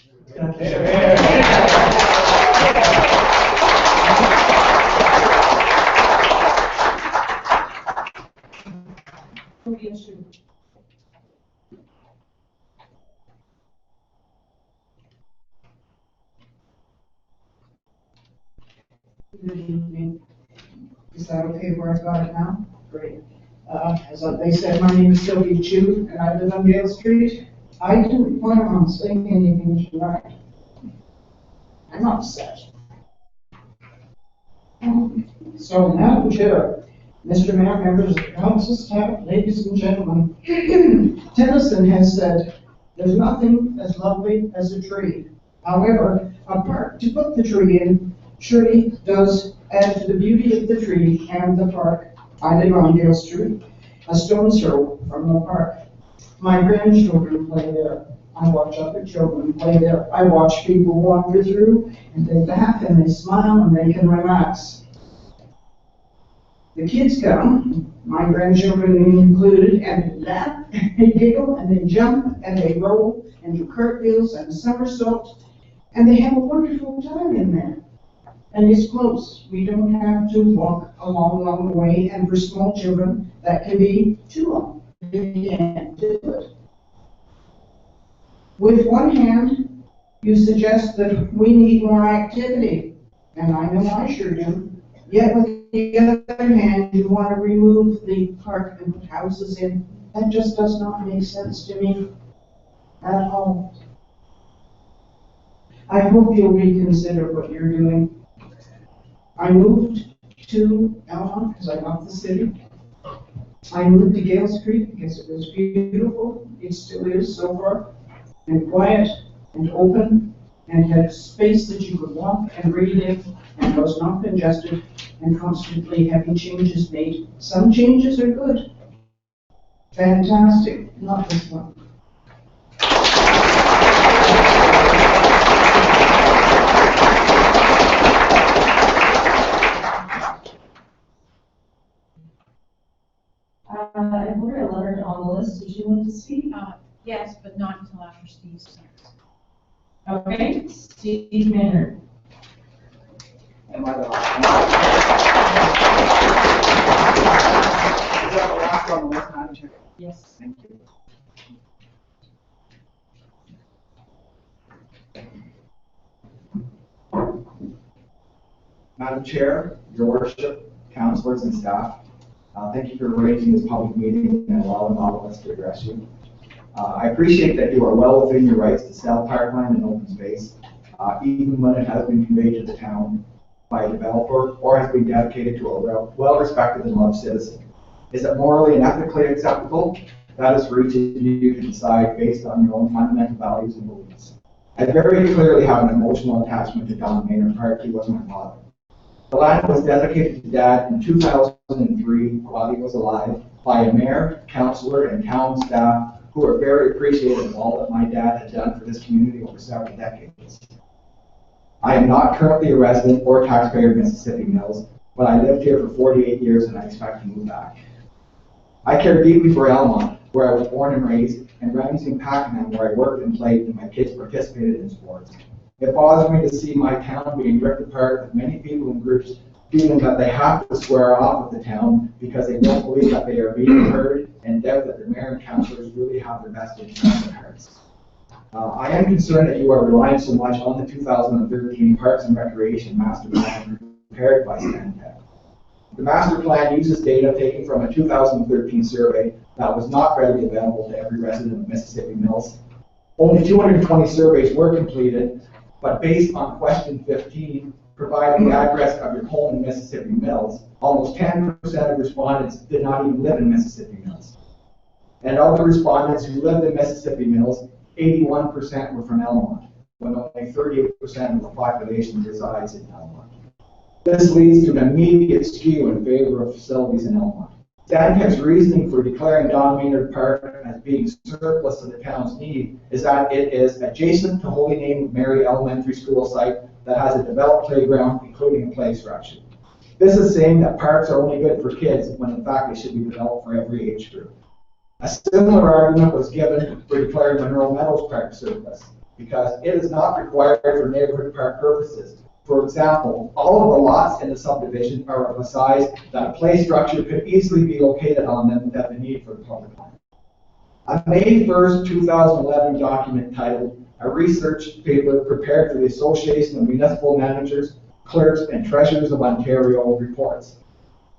Good evening. Is that okay where I've got it now? Great. As they said, my name is Sylvia Chu, and I live on Gale Street. I didn't plan on saying anything tonight. I'm upset. So, Madam Chair, Mr. Mayor, members of the council staff, ladies and gentlemen, Tennyson has said, there's nothing as lovely as a tree. However, a park to put the tree in surely does add to the beauty of the tree and the park. I live on Gale Street, a stone's throw from the park. My grandchildren play there. I watch other children play there. I watch people wander through, and they laugh and they smile and they can relax. The kids come, my grandchildren included, and they laugh, and they giggle, and they jump, and they roll, and do cartwheels and somersaults, and they have a wonderful time in there. And it's close. We don't have to walk a long, long way, and for small children, that can be too long. They can't do it. With one hand, you suggest that we need more activity, and I know I sure do. Yet with the other hand, you want to remove the park and put houses in. That just does not make sense to me at all. I hope you'll reconsider what you're doing. I moved to Almont because I love the city. I moved to Gales Creek because it was beautiful. It still is so far. And quiet and open and had space that you could walk and read in and was not congested and constantly having changes made. Some changes are good. Fantastic. Not this one.
And we're 11 on the list. Did you want to speak?
Yes, but not until after Steve's turn.
Okay, Steve Maynard.
Am I the last one? Is that the last on the list, Madam Chair?
Yes.
Thank you. Madam Chair, Your Worship, councillors and staff, thank you for arranging this public meeting and allowing all of us to address you. I appreciate that you are well within your rights to sell parkland and open space, even when it has been conveyed to the town by a developer or has been dedicated to a well-respected and loved citizen. Is it morally and ethically acceptable? That is for each of you to decide based on your own fundamental values and beliefs. I very clearly have an emotional attachment to Don Maynard Park. He was my father. The land was dedicated to Dad in 2003 while he was alive by a mayor, councillor, and town staff who are very appreciative of all that my dad had done for this community over several decades. I am not currently a resident or taxpayer of Mississippi Mills, but I lived here for 48 years and I expect to move back. I care deeply for Almont, where I was born and raised, and Ramsey and Pakenham, where I worked and played and my kids participated in sports. It bothers me to see my town being ripped apart with many people and groups feeling that they have to square off with the town because they don't believe that they are being heard and doubt that the mayor and councillors really have their best interests at heart. I am concerned that you are relying so much on the 2013 Parks and Recreation Master Plan prepared by Stantec. The master plan uses data taken from a 2013 survey that was not readily available to every resident of Mississippi Mills. Only 220 surveys were completed, but based on question 15, providing the address of your home in Mississippi Mills, almost 10% of respondents did not even live in Mississippi Mills. And of the respondents who lived in Mississippi Mills, 81% were from Almont, when only 38% of the population resides in Almont. This leads to an immediate skew in favor of facilities in Almont. Stantec's reasoning for declaring Don Maynard Park as being surplus to the town's need is that it is adjacent to Holy Name of Mary Elementary School site that has a developed playground, including a play structure. This is saying that parks are only good for kids, when in fact they should be developed for every age group. A similar argument was given for declaring Monroe Meadows Park surplus, because it is not required for neighborhood park purposes. For example, all of the lots in the subdivision are of a size that a play structure could easily be located on them without the need for the public land. A May 1st, 2011 document titled "A Research Paper Prepared for the Association of Municipal Managers, Clerks, and Treasurers of Ontario" reports.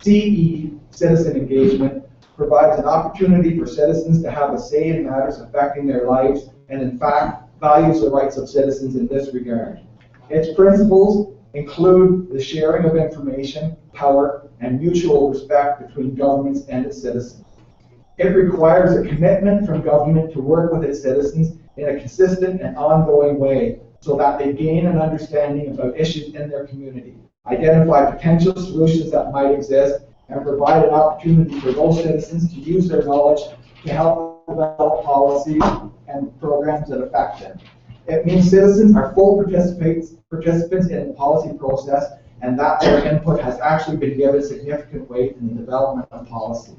CE, Citizen Engagement, provides an opportunity for citizens to have a say in matters affecting their lives and, in fact, values the rights of citizens in this regard. Its principles include the sharing of information, power, and mutual respect between governments and its citizens. It requires a commitment from government to work with its citizens in a consistent and ongoing way so that they gain an understanding about issues in their community, identify potential solutions that might exist, and provide an opportunity for those citizens to use their knowledge to help develop policies and programs that affect them. It means citizens are full participants in the policy process and that their input has actually been given significant weight in the development of policy.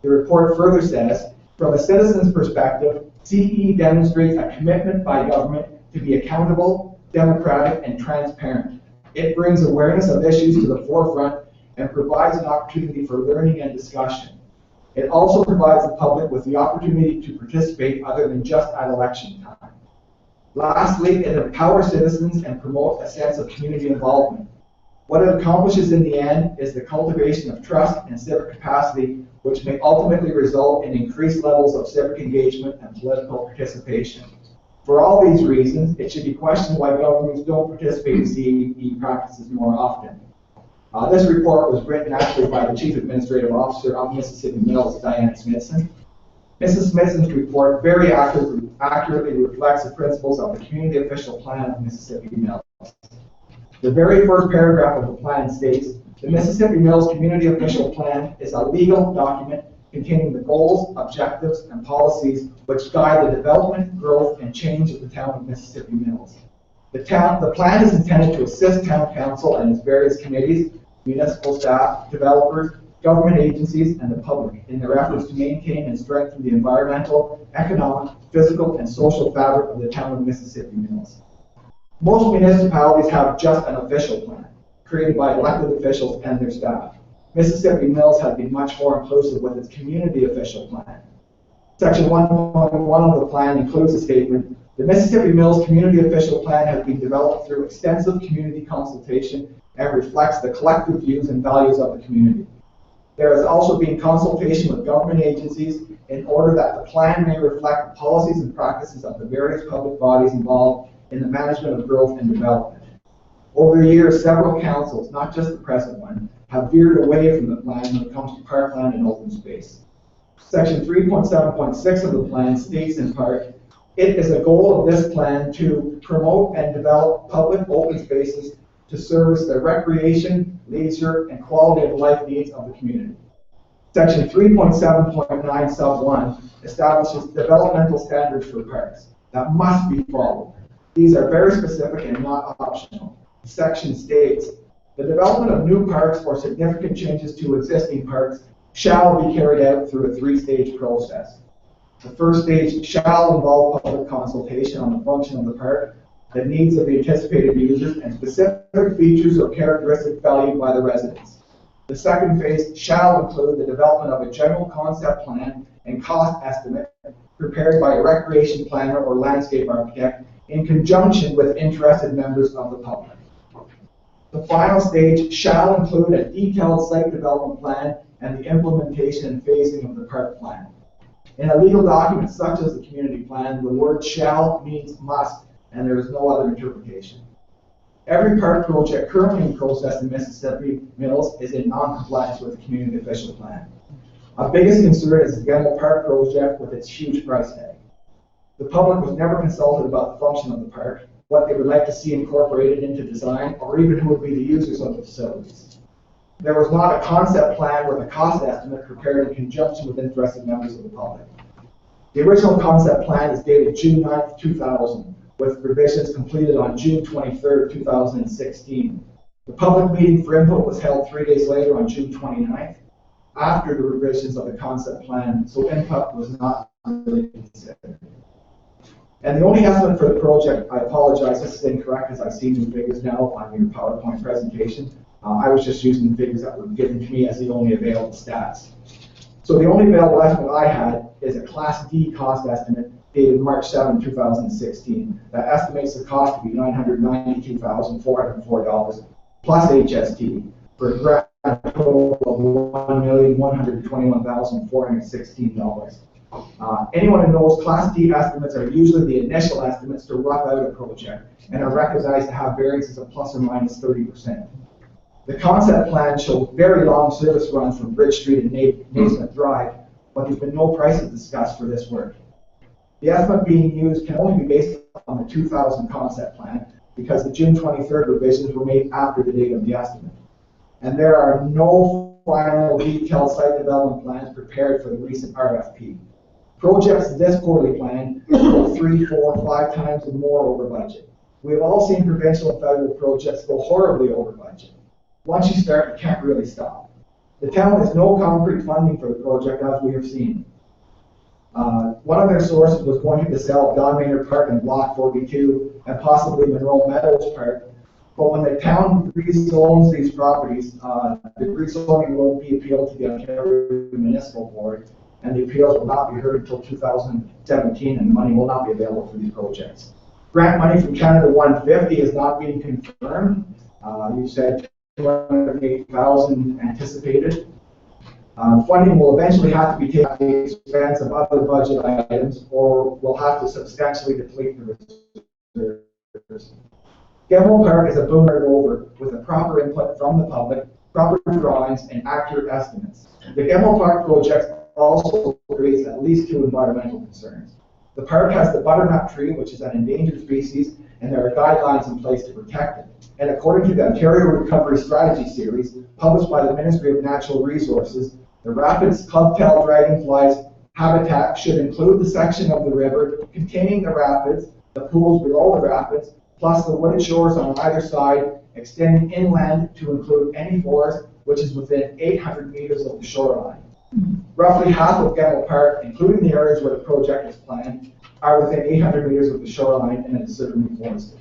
The report further says, from a citizen's perspective, CE demonstrates a commitment by government to be accountable, democratic, and transparent. It brings awareness of issues to the forefront and provides an opportunity for learning and discussion. It also provides the public with the opportunity to participate other than just at election time. Lastly, it empowers citizens and promotes a sense of community involvement. What it accomplishes in the end is the cultivation of trust and civic capacity, which may ultimately result in increased levels of civic engagement and political participation. For all these reasons, it should be questioned why governments don't participate in CE practices more often. This report was written actually by the Chief Administrative Officer of Mississippi Mills, Diane Smithson. Mrs. Smithson's report very accurately reflects the principles of the Community Official Plan of Mississippi Mills. The very first paragraph of the plan states, the Mississippi Mills Community Official Plan is a legal document containing the goals, objectives, and policies which guide the development, growth, and change of the town of Mississippi Mills. The plan is intended to assist town council and its various committees, municipal staff, developers, government agencies, and the public in their efforts to maintain and strengthen the environmental, economic, physical, and social fabric of the town of Mississippi Mills. Most municipalities have just an official plan, created by elected officials and their staff. Mississippi Mills has been much more inclusive with its community official plan. Section 1.1 of the plan includes a statement, the Mississippi Mills Community Official Plan has been developed through extensive community consultation and reflects the collective views and values of the community. There has also been consultation with government agencies in order that the plan may reflect the policies and practices of the various public bodies involved in the management of growth and development. Over the years, several councils, not just the present one, have veered away from the plan when it comes to parkland and open space. Section 3.7.6 of the plan states in part, it is a goal of this plan to promote and develop public open spaces to service the recreation, leisure, and quality of life needs of the community. Section 3.7.9 sub 1 establishes developmental standards for parks that must be followed. These are very specific and not optional. The section states, the development of new parks or significant changes to existing parks shall be carried out through a three-stage process. The first stage shall involve public consultation on the function of the park, the needs of the anticipated users, and specific features or characteristics valued by the residents. The second phase shall include the development of a general concept plan and cost estimate prepared by a recreation planner or landscape architect in conjunction with interested members of the public. The final stage shall include a detailed site development plan and the implementation and phasing of the park plan. In a legal document such as the community plan, the word shall means must, and there is no other interpretation. Every park project currently in process in Mississippi Mills is in non-compliance with the community official plan. Our biggest concern is the Gemmel Park project with its huge price tag. The public was never consulted about the function of the park, what they would like to see incorporated into design, or even who would be the users of the facilities. There was not a concept plan with a cost estimate prepared in conjunction with interested members of the public. The original concept plan is dated June 9th, 2000, with revisions completed on June 23rd, 2016. The public meeting for input was held 3 days later on June 29th, after the revisions of the concept plan, so input was not really considered. And the only estimate for the project, I apologize, this is incorrect as I've seen the figures now on your PowerPoint presentation. I was just using the figures that were given to me as the only available stats. So the only available estimate I had is a Class D cost estimate dated March 7, 2016. That estimates the cost to be $992,404 plus HST for a grand total of $1,121,416. Anyone who knows Class D estimates are usually the initial estimates to rough out a project and are recognized to have variances of plus or minus 30%. The concept plan showed very long service runs from Bridge Street and Naismith Drive, but there's been no prices discussed for this work. The estimate being used can only be based on the 2000 concept plan because the June 23rd revisions were made after the date of the estimate. And there are no final detailed site development plans prepared for the recent RFP. Projects this poorly planned go 3, 4, 5 times and more over budget. We have all seen provincial and federal projects go horribly over budget. Once you start, you can't really stop. The town has no concrete funding for the project, as we have seen. One of their sources was going to sell Don Maynard Park and Block 42 and possibly Monroe Meadows Park. But when the town rezones these properties, the rezoning will be appealed to the Ontario Municipal Board, and the appeals will not be heard until 2017, and money will not be available for these projects. Grant money from Canada 150 is not being confirmed. You said 208,000 anticipated. Funding will eventually have to be taken at the expense of other budget items, or will have to substantially deplete the reserves. Gemmell Park is a boomer over with a proper input from the public, proper drawings, and accurate estimates. The Gemmell Park project also creates at least 2 environmental concerns. The park has the butternut tree, which is an endangered species, and there are guidelines in place to protect it. And according to the Ontario Recovery Strategy Series, published by the Ministry of Natural Resources, the Rapids clubtail dragonflies habitat should include the section of the river containing the rapids, the pools below the rapids, plus the wooded shores on either side, extending inland to include any forest which is within 800 meters of the shoreline. Roughly half of Gemmell Park, including the areas where the project is planned, are within 800 meters of the shoreline and are considered forested.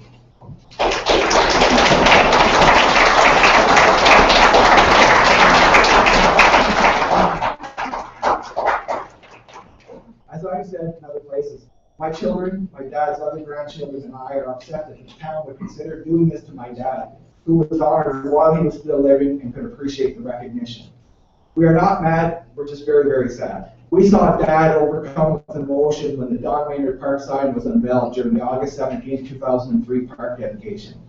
As I've said in other places, my children, my dad's other grandchildren, and I are upset that the town would consider doing this to my dad, who was honored while he was still living and could appreciate the recognition. We are not mad, we're just very, very sad. We saw Dad overcome with emotion when the Don Maynard Park sign was unveiled during the August 17, 2003 park dedication.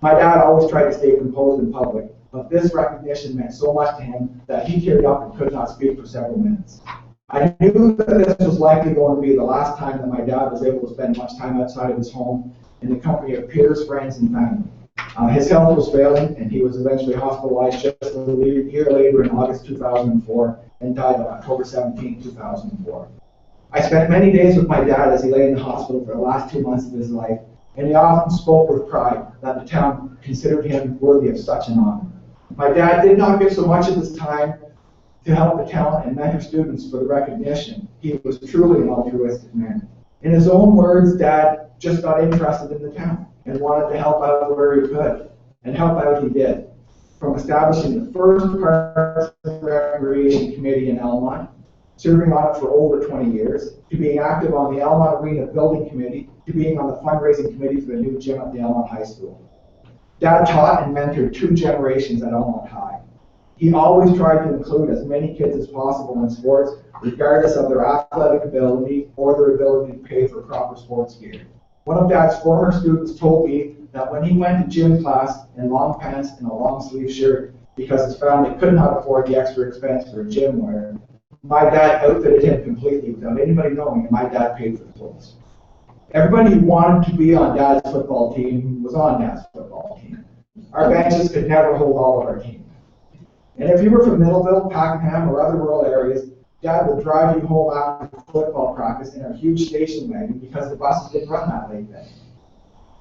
My dad always tried to stay composed in public, but this recognition meant so much to him that he teared up and could not speak for several minutes. I knew that this was likely going to be the last time that my dad was able to spend much time outside of his home in the company of peers, friends, and family. His health was failing, and he was eventually hospitalized just a year later in August 2004 and died on October 17, 2004. I spent many days with my dad as he lay in the hospital for the last 2 months of his life, and he often spoke with pride that the town considered him worthy of such an honor. My dad did not give so much of his time to help the town and mentor students for the recognition. He was truly an altruistic man. In his own words, Dad just got interested in the town and wanted to help out where he could, and help out he did. From establishing the first Parks and Recreation Committee in Elmont, serving on it for over 20 years, to being active on the Elmont Arena Building Committee, to being on the fundraising committee for the new gym at the Elmont High School. Dad taught and mentored 2 generations at Elmont High. He always tried to include as many kids as possible in sports, regardless of their athletic ability or their ability to pay for proper sports gear. One of Dad's former students told me that when he went to gym class in long pants and a long sleeve shirt because his family could not afford the extra expense for gym wear, my dad outfitted him completely without anybody knowing, and my dad paid for the clothes. Everybody who wanted to be on Dad's football team was on Dad's football team. Our benches could never hold all of our team. And if you were from Middleville, Pakenham, or other rural areas, Dad would drive you home after football practice in our huge station wagon because the buses didn't run that late then.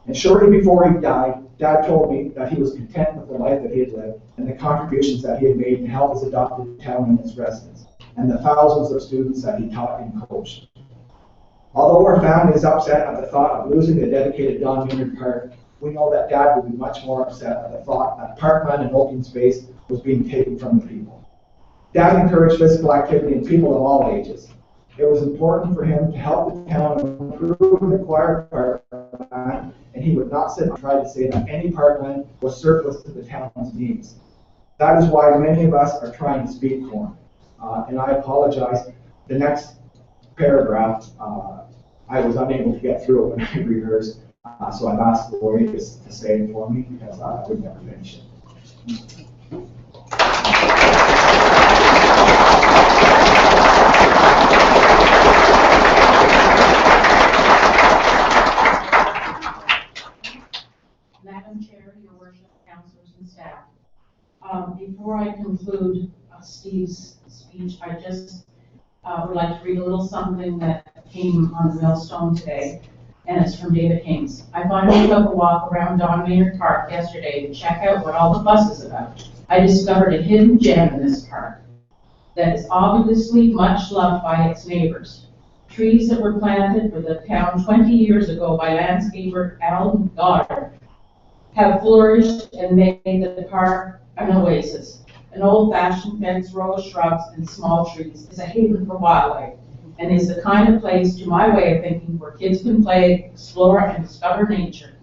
And shortly before he died, Dad told me that he was content with the life that he had lived and the contributions that he had made to help his adopted town and its residents, and the thousands of students that he taught and coached. Although our family is upset at the thought of losing the dedicated Don Maynard Park, we know that Dad would be much more upset at the thought that parkland and open space was being taken from the people. Dad encouraged physical activity in people of all ages. It was important for him to help the town improve the acquired parkland, and he would not sit and try to say that any parkland was surplus to the town's needs. That is why many of us are trying to speak for him. And I apologize. The next paragraph, I was unable to get through it when I rehearsed, so I've asked the lawyer to say it for me because I would never finish it.
Madam Chair, Your Worship, Councilors and staff. Before I conclude Steve's speech, I just would like to read a little something that came on the millstone today. and it's from David Haynes. I finally took a walk around Don Maynard Park yesterday to check out what all the fuss is about. I discovered a hidden gem in this park that is obviously much loved by its neighbors. Trees that were planted for the town 20 years ago by landscaper Alan Goddard have flourished and made the park an oasis. An old-fashioned fenced row of shrubs and small trees is a haven for wildlife and is the kind of place, to my way of thinking, where kids can play, explore, and discover nature.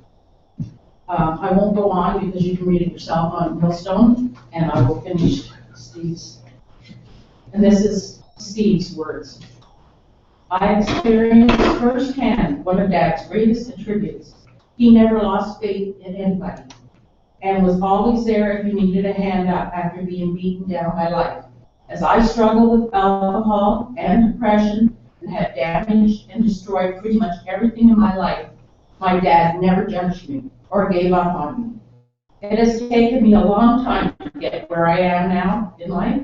I won't go on because you can read it yourself on Millstone, and I will finish Steve's. And this is Steve's words. I experienced firsthand one of Dad's greatest attributes. He never lost faith in anybody and was always there if you needed a hand up after being beaten down by life. As I struggled with alcohol and depression and had damaged and destroyed pretty much everything in my life, my dad never judged me or gave up on me. It has taken me a long time to get where I am now in life,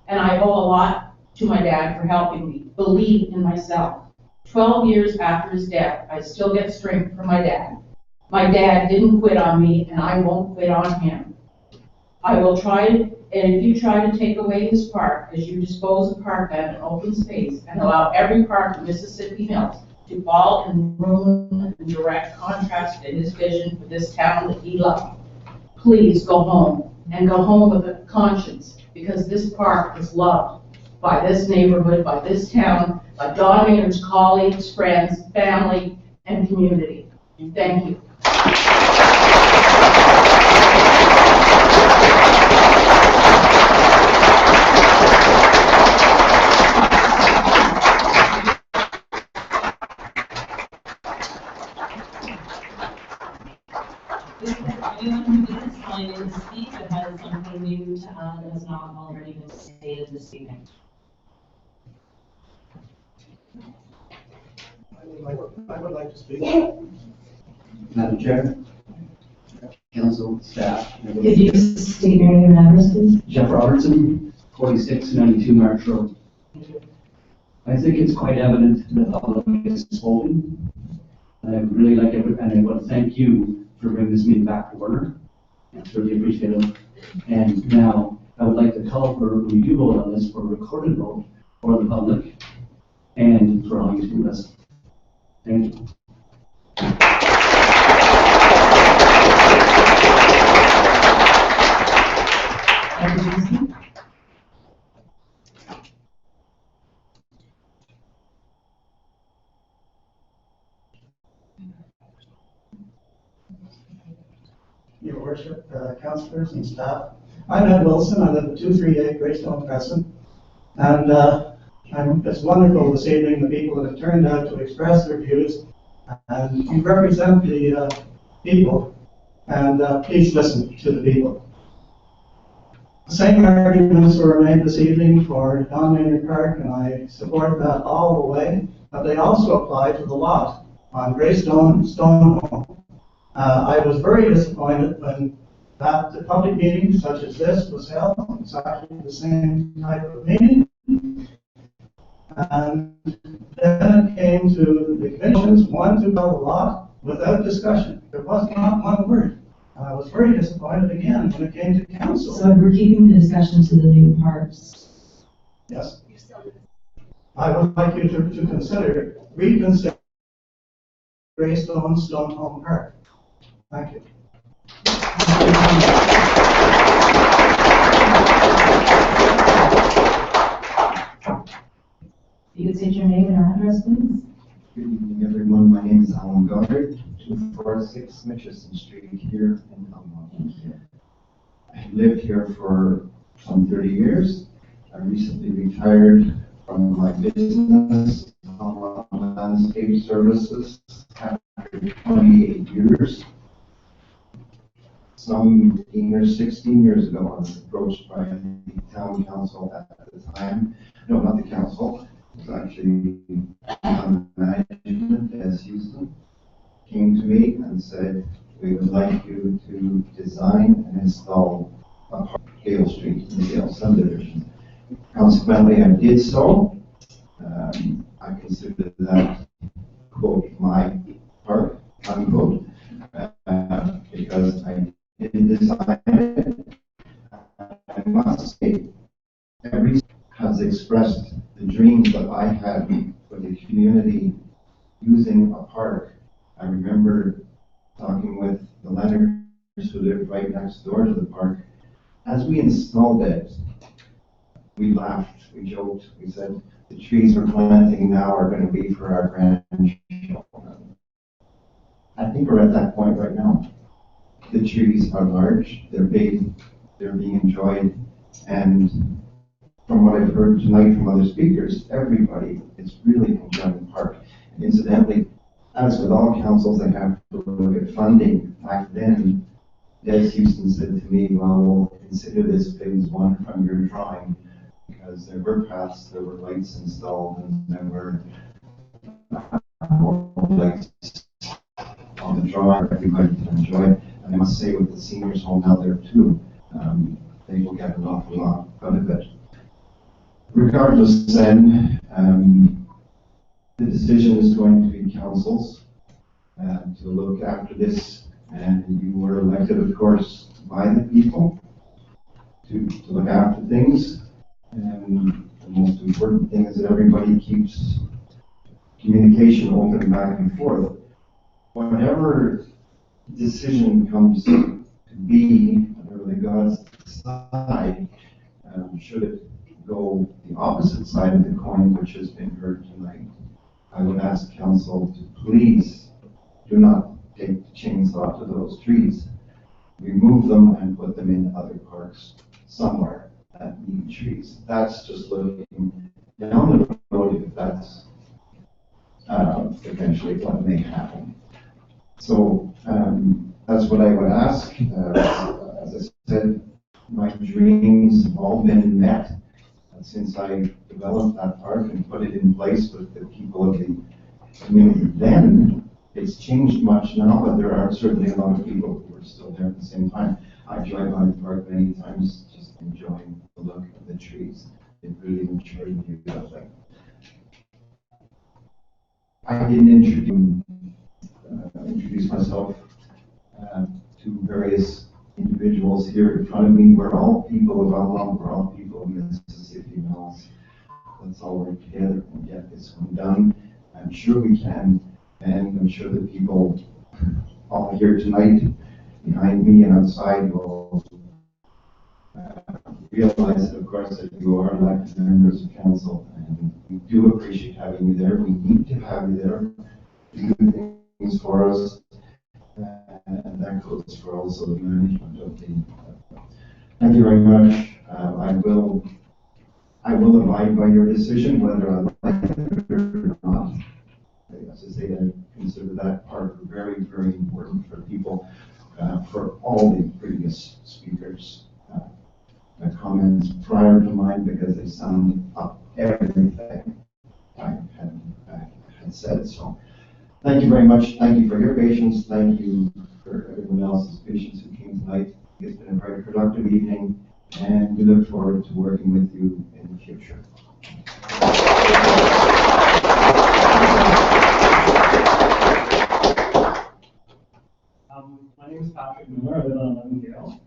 and I owe a lot to my dad for helping me believe in myself. 12 years after his death, I still get strength from my dad. My dad didn't quit on me, and I won't quit on him. I will try to, and if you try to take away his park, as you dispose of parkland and open space, and allow every park in Mississippi Mills to fall in ruin and direct contrast to his vision for this town that he loved, please go home, and go home with a conscience, because this park is loved by this neighborhood, by this town, by Don Maynard's colleagues, friends, family, and community. Thank you.
Anyone who didn't sign in to speak but has something new to add that has not already been stated this evening?
I would like to speak.
Madam Chair, Council, staff.
Could you state your name and address, please?
Jeff Robertson, 4692 March Road. I think it's quite evident that the public is spoken. I really like it, and I want to thank you for bringing this meeting back to order. It's really appreciated. And now I would like to call for, when you do vote on this, for a recorded vote for the public and for all you to listen. Thank you.
Your Worship, councillors and staff. I'm Ed Wilson. I live at 238 Greystone Crescent. And it's wonderful this evening, the people that have turned out to express their views. And you represent the people. And please listen to the people. The same arguments were made this evening for Don Maynard Park, and I support that all the way. But they also apply to the lot on Greystone Stone Home. I was very disappointed when that the public meeting such as this was held. It's actually the same type of meeting. And then it came to the commissions, one to build a lot without discussion. There was not one word. I was very disappointed again when it came to council.
So we're keeping the discussion to the new parts.
Yes. I would like you to reconsider Greystone Stone Home Park. Thank you.
You could state your name and address, please.
Good evening, everyone. My name is Alan Goddard, 246 Mitchison Street here in Belmont. I've lived here for some 30 years. I recently retired from my business, landscape services, after 28 years. Some 15 or 16 years ago, I was approached by the town council at the time. No, not the council. It was actually management as Houston. Came to me and said, we would like you to design and install a park on Gale Street in the Gale subdivision. Consequently, I did so. I consider that, quote, my must say, every has expressed the dreams that I had for the community using a park. I remember talking with the Leonards who lived right next door to the park. As we installed it, we laughed, we joked, we said, the trees we're planting now are going to be for our grandchildren. I think we're at that point right now. The trees are large, they're big, they're being enjoyed, and from what I've heard tonight from other speakers, everybody is really enjoying the park. And incidentally, as with all councils, they have to look at funding. Back then, Des Houston said to me, well, we'll consider this phase one from your drawing, because there were paths, there were lights installed, and there were lights on the drawing for everybody to enjoy. And I must say, with the seniors home out there too, they will get an awful lot out of it. Regardless then, the decision is going to be council's to look after this, and you were elected, of course, by the people to look after things. And the most important thing is that everybody keeps communication open back and forth. Whatever decision comes to be, whatever the gods decide, should it go the opposite side of the coin, which has been heard tonight, I would ask council to please do not take the chainsaw to those trees. Remove them and put them in other parks somewhere that need trees. That's just looking down the road if that's eventually what may happen. So that's what I would ask. As I said, my dreams have all been met since I developed that park and put it in place with the people of the community. Then it's changed much now, but there are certainly a lot of people who are still there at the same time. I drive by the park many times, just enjoying the look of the trees. It really matured and beautiful. I didn't introduce myself to various individuals here in front of me. We're all people of Outlaw, we're all people of Mississippi Mills. Let's all work together and get this one done. I'm sure we can, and I'm sure the people all here tonight, behind me and outside, will realize, of course, that you are elected members of council, and we do appreciate having you there. We need to have you there to do things for us, and that goes for also the management of the. Thank you very much. I will abide by your decision, whether I like it or not. As I say, I consider that part very, very important for people, for all the previous speakers. Comments prior to mine, because they sum up everything I had said. So thank you very much. Thank you for your patience. Thank you for everyone else's patience who came tonight. It's been a very productive evening, and we look forward to working with you in the future.
My name is Patrick Miller. I live on 11 Gale.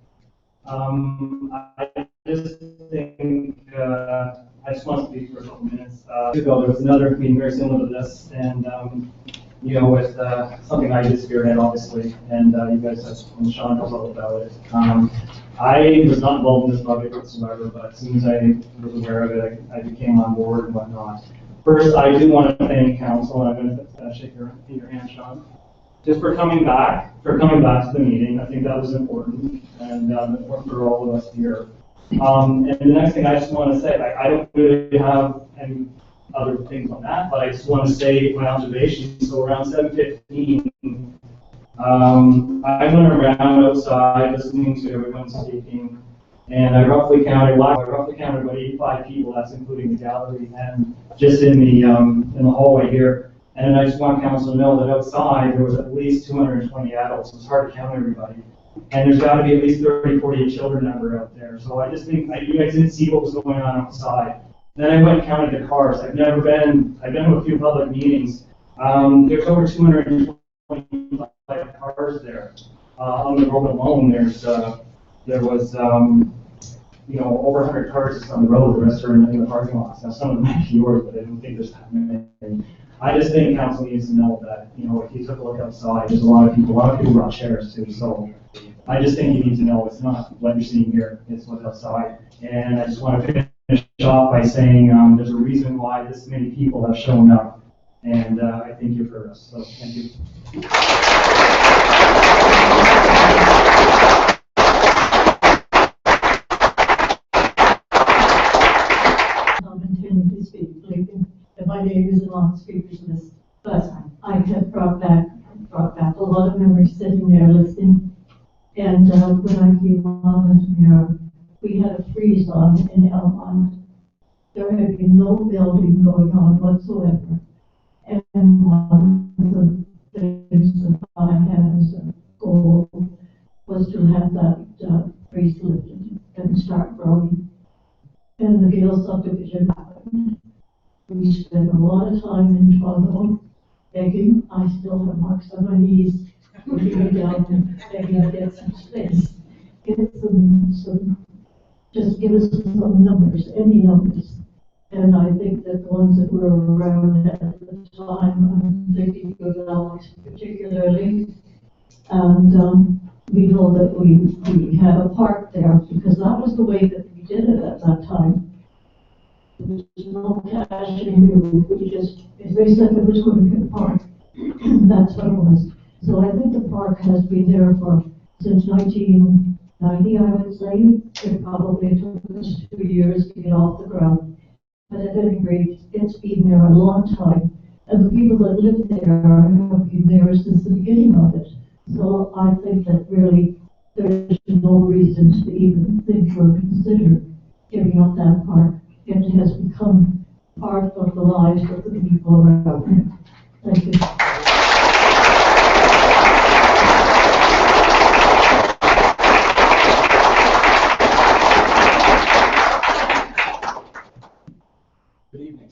I just think, I just want to speak for a couple minutes. Ago, there was another meeting very similar to this, and, you know, with something I did spearhead, obviously, and you guys, and Sean knows all about it. I was not involved in this project whatsoever, but as soon as I was aware of it, I became on board and whatnot. First, I do want to thank council, and I'm going to shake your hand, Sean, just for coming back to the meeting. I think that was important, and important for all of us here. And the next thing I just want to say, I don't really have any other things on that, but I just want to say my observations. So around 7:15, I went around outside listening to everyone speaking, and I roughly counted about 85 people. That's including the gallery and just in the hallway here. And I just want council to know that outside there was at least 220 adults. It was hard to count everybody. And there's got to be at least 30, 40 children that were out there. So I just think you guys didn't see what was going on outside. Then I went and counted the cars. I've been to a few public meetings. There's over 225 cars there. On the road alone, there was over 100 cars just on the road, the rest are in the parking lots. Now, some of them might be yours, but I don't think there's that many. I just think council needs to know that, if you took a look outside, there's a lot of people brought chairs too, so I just think you need to know it's not what you're seeing here, it's what's outside. And I just want to finish off by saying, there's a reason why this many people have shown up, and I think you've heard us, so thank you.
Continuing to speak, and my name is on speakers list, but I have brought back a lot of memories sitting there listening. And when I came on as mayor, we had a freeze on in Elmont. There had been no building going on whatsoever. And one of the things that I had as a goal was to have that freeze lifted and start growing. And the Gale subdivision happened. We spent a lot of time in Toronto begging. I still have marks on my knees, looking down and begging to get some space. Just give us some numbers, any numbers. And I think that the ones that were around at the time, I'm thinking of Alex particularly. And we know that we had a park there because that was the way that we did it at that time. There was no cash in. If they said it was going to be a park, that's what it was. So I think the park has been there since 1990, I would say. It probably took us 2 years to get off the ground. But at any rate, it's been there a long time. And the people that live there have been there since the beginning of it. So I think that really there's no reason to even think or consider giving up that park. It has become part of the lives of the people around here. Thank you.
Good evening.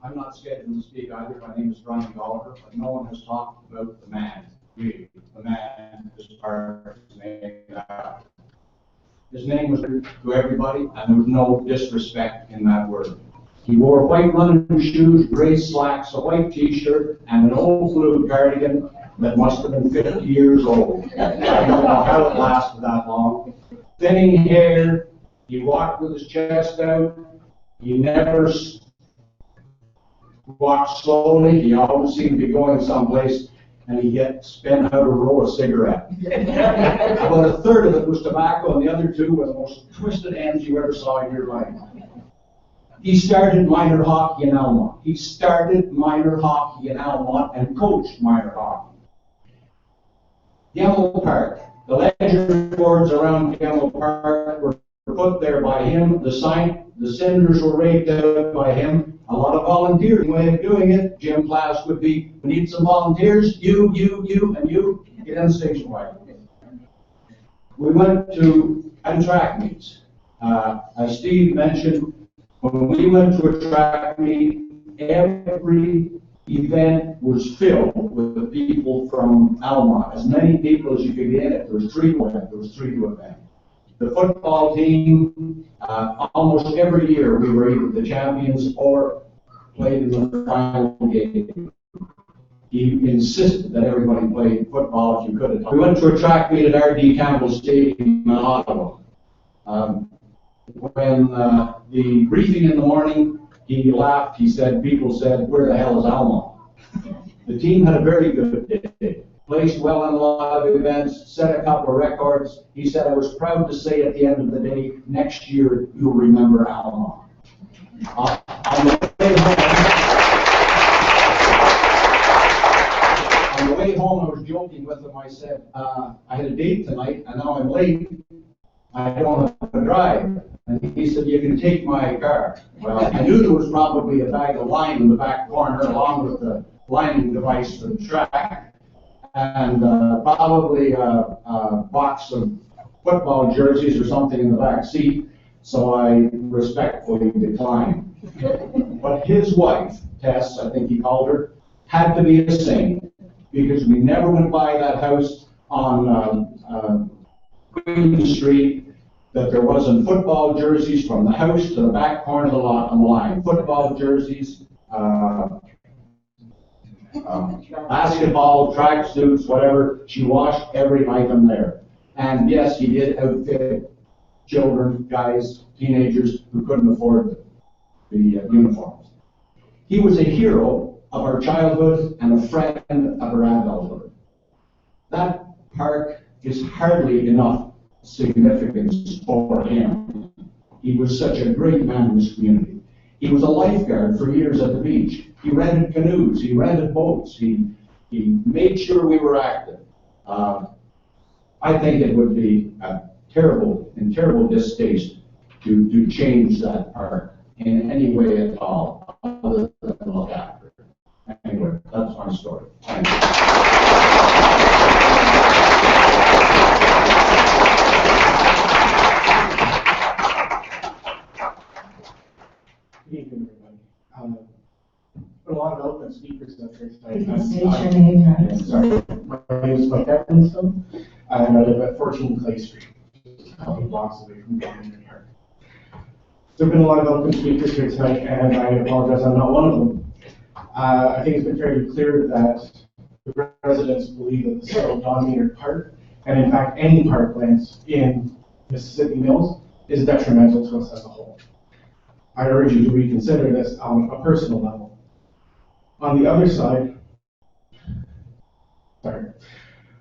I'm not scheduled to speak either. My name is Brian Gallagher, but no one has talked about the man. Really, the man this park is named after. His name was to everybody, and there was no disrespect in that word. He wore white running shoes, gray slacks, a white t-shirt, and an old blue cardigan that must have been 50 years old. I don't know how it lasted that long. Thinning hair, he walked with his chest out. He never walked slowly. He always seemed to be going someplace, and he spent out a roll of cigarette. About a third of it was tobacco, and the other two were the most twisted ends you ever saw in your life. He started minor hockey in Almont. He started minor hockey in Almont and coached minor hockey. Gemmell Park. The ledger boards around Gemmell Park were put there by him. The cinders were raked out by him. A lot of volunteers. Way of doing it, Jim Class would be, we need some volunteers, you, and you, get in the station wagon. We went to track meets. As Steve mentioned, when we went to a track meet, every event was filled with people from Almont. As many people as you could get it. There was three to event. The football team, almost every year we were either the champions or played in the final game. He insisted that everybody played football if you could. We went to a track meet at R.D. Campbell Stadium in Ottawa. When the briefing in the morning, he laughed. People said, where the hell is Almont? The team had a very good day. Placed well in a lot of events, set a couple of records. He said, I was proud to say at the end of the day, next year you'll remember Almont. On the way home, I was joking with him. I said, I had a date tonight, and now I'm late. I don't have to drive. And he said, you can take my car. Well, I knew there was probably a bag of lime in the back corner, along with the liming device for the track, and probably a box of football jerseys or something in the back seat. So I respectfully declined. But his wife, Tess, I think he called her, had to be a saint, because we never went by that house on Queen Street that there wasn't football jerseys from the house to the back corner of the lot on the line. Football jerseys, basketball, track suits, whatever. She washed every item there. And yes, he did outfit children, guys, teenagers who couldn't afford the uniforms. He was a hero of our childhood and a friend of our adulthood. That park is hardly enough significance for him. He was such a great man in this community. He was a lifeguard for years at the beach. He rented canoes, he rented boats, he made sure we were active. I think it would be in terrible distaste to change that park in any way at all, other than look after it. Anyway, that's my story. Thank you.
Good evening, everybody. A lot of eloquent speakers up here tonight.
You can state your name, right?
Sorry, my name is Mike Evanston, and I live at 14 Clay Street, just a couple of blocks away from Government Park. There have been a lot of eloquent speakers here tonight, and I apologize, I'm not one of them. I think it's been fairly clear that the residents believe that the sale of Don Maynard Park, and in fact any parklands in Mississippi Mills, is detrimental to us as a whole. I urge you to reconsider this on a personal level. On the other side, sorry,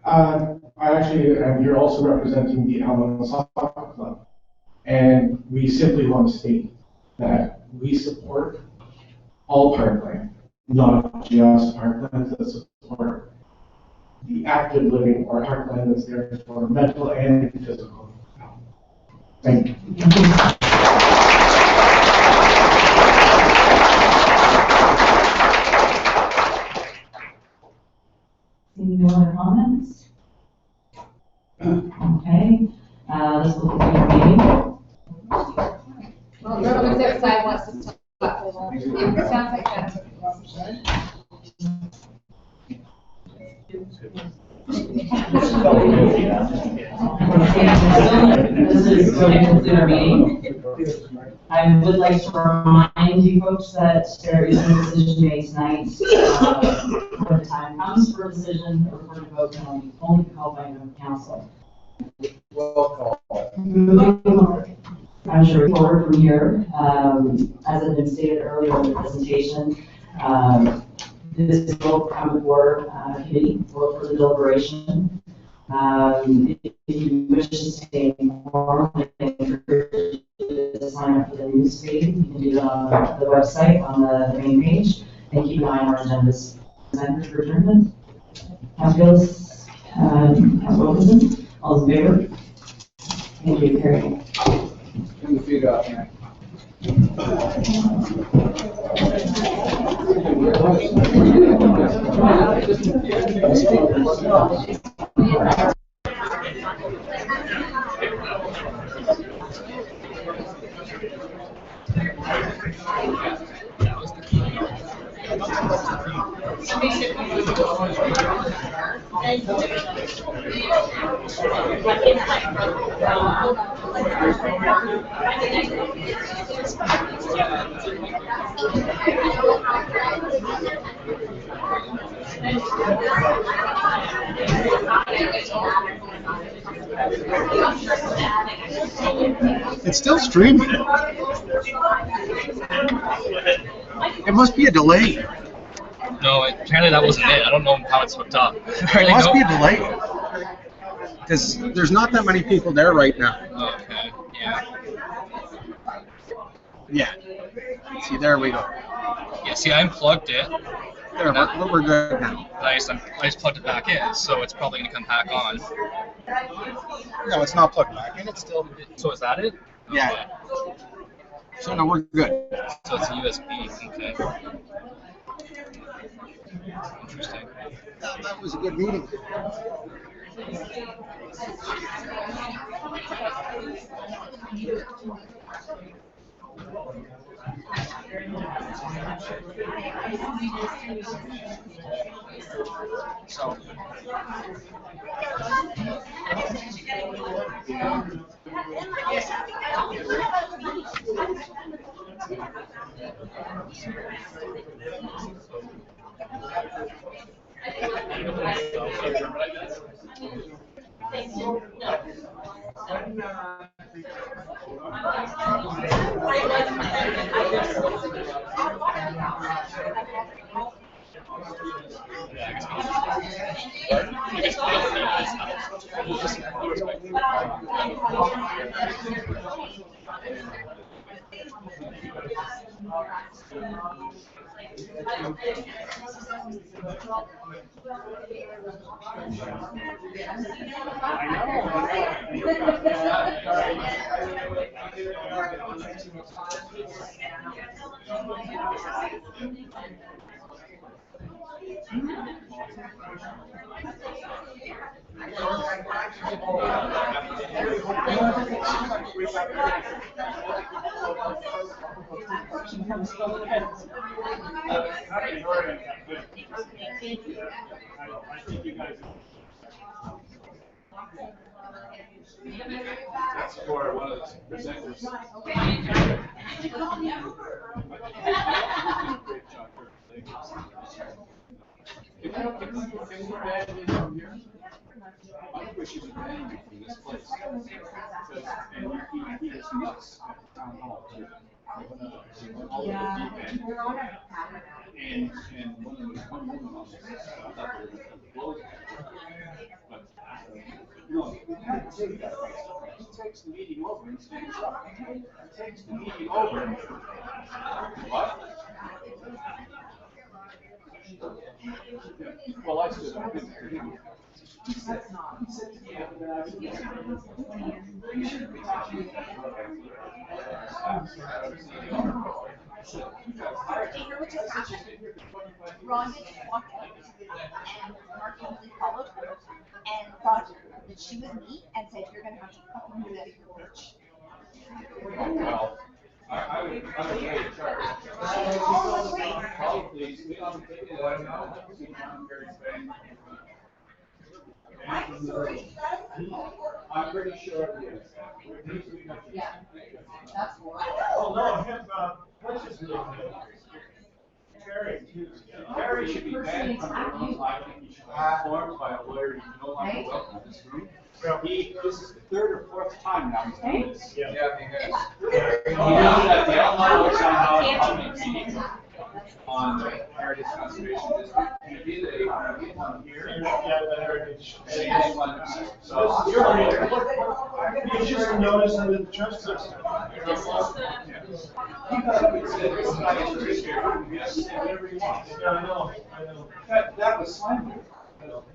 I actually am here also representing the Alamo Soccer Club, and we simply want to state that we support all parkland, not just parklands that support the active living or parkland that's there for mental and physical health. Thank you.
Any other comments? Okay, this will be your meeting.
Well, whoever's outside wants to talk. It sounds like that's
This is going to conclude our meeting. I would like to remind you folks that there is no decision made tonight. When the time comes for a decision, or for a vote, can only be called by the council. I'm sure forward from here, as had been stated earlier in the presentation, this will come before committee for the deliberation. If you wish to stay informed, I encourage you to sign up for the news feed. You can do that on the website on the main page, and keep an eye on our agendas. Members for adjournment. Councilor Wilkinson, all those in favor? Thank you, carried.
Turn the feet up, man.
It's still streaming. It must be a delay.
No, apparently that wasn't it. I don't know how it's hooked up.
It must be a delay. Because there's not that many people there right now.
Okay, yeah.
Yeah. See, there we go.
Yeah, see, I unplugged it.
There, we're good now.
I just plugged it back in, so it's probably going to come back on.
No, it's not plugged back in. It's still.
So is that it? Okay.
Yeah. So no, we're good.
So it's a USB. Okay. Interesting.
That was a good meeting. So.
That's for one of the presenters. Can we ban him from here? I think we should ban him from this place. And he is nuts at town hall too.
Yeah.
And one of the one woman on there, I thought they were going to blow it. But, no, we can't take that. He takes the meeting over and stands up. He takes the meeting over. What? Well, I stood up. He said,
Ron just walked out and Mark usually followed her and thought that she was me and said, you're gonna have to fucking move out of your porch.
well, I would wait, charge. Please, we don't take it right now. I'm pretty sure, yes.
Yeah. That's why.
Oh, no, let's just do it.
Terry should be banned from the room. I think he should be informed by a lawyer he's no longer welcome in this room. This is the third or fourth time now he's done this.
Yeah,
he has. He knows that the Alamo somehow in public meetings on the Heritage Conservation District. He did one here. So
it's just a notice under the trespass.
Whatever he wants.
Yeah, I know.
That was slander.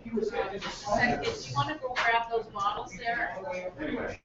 He was saying just slander.
Do you want to go grab those bottles there?
Anyway.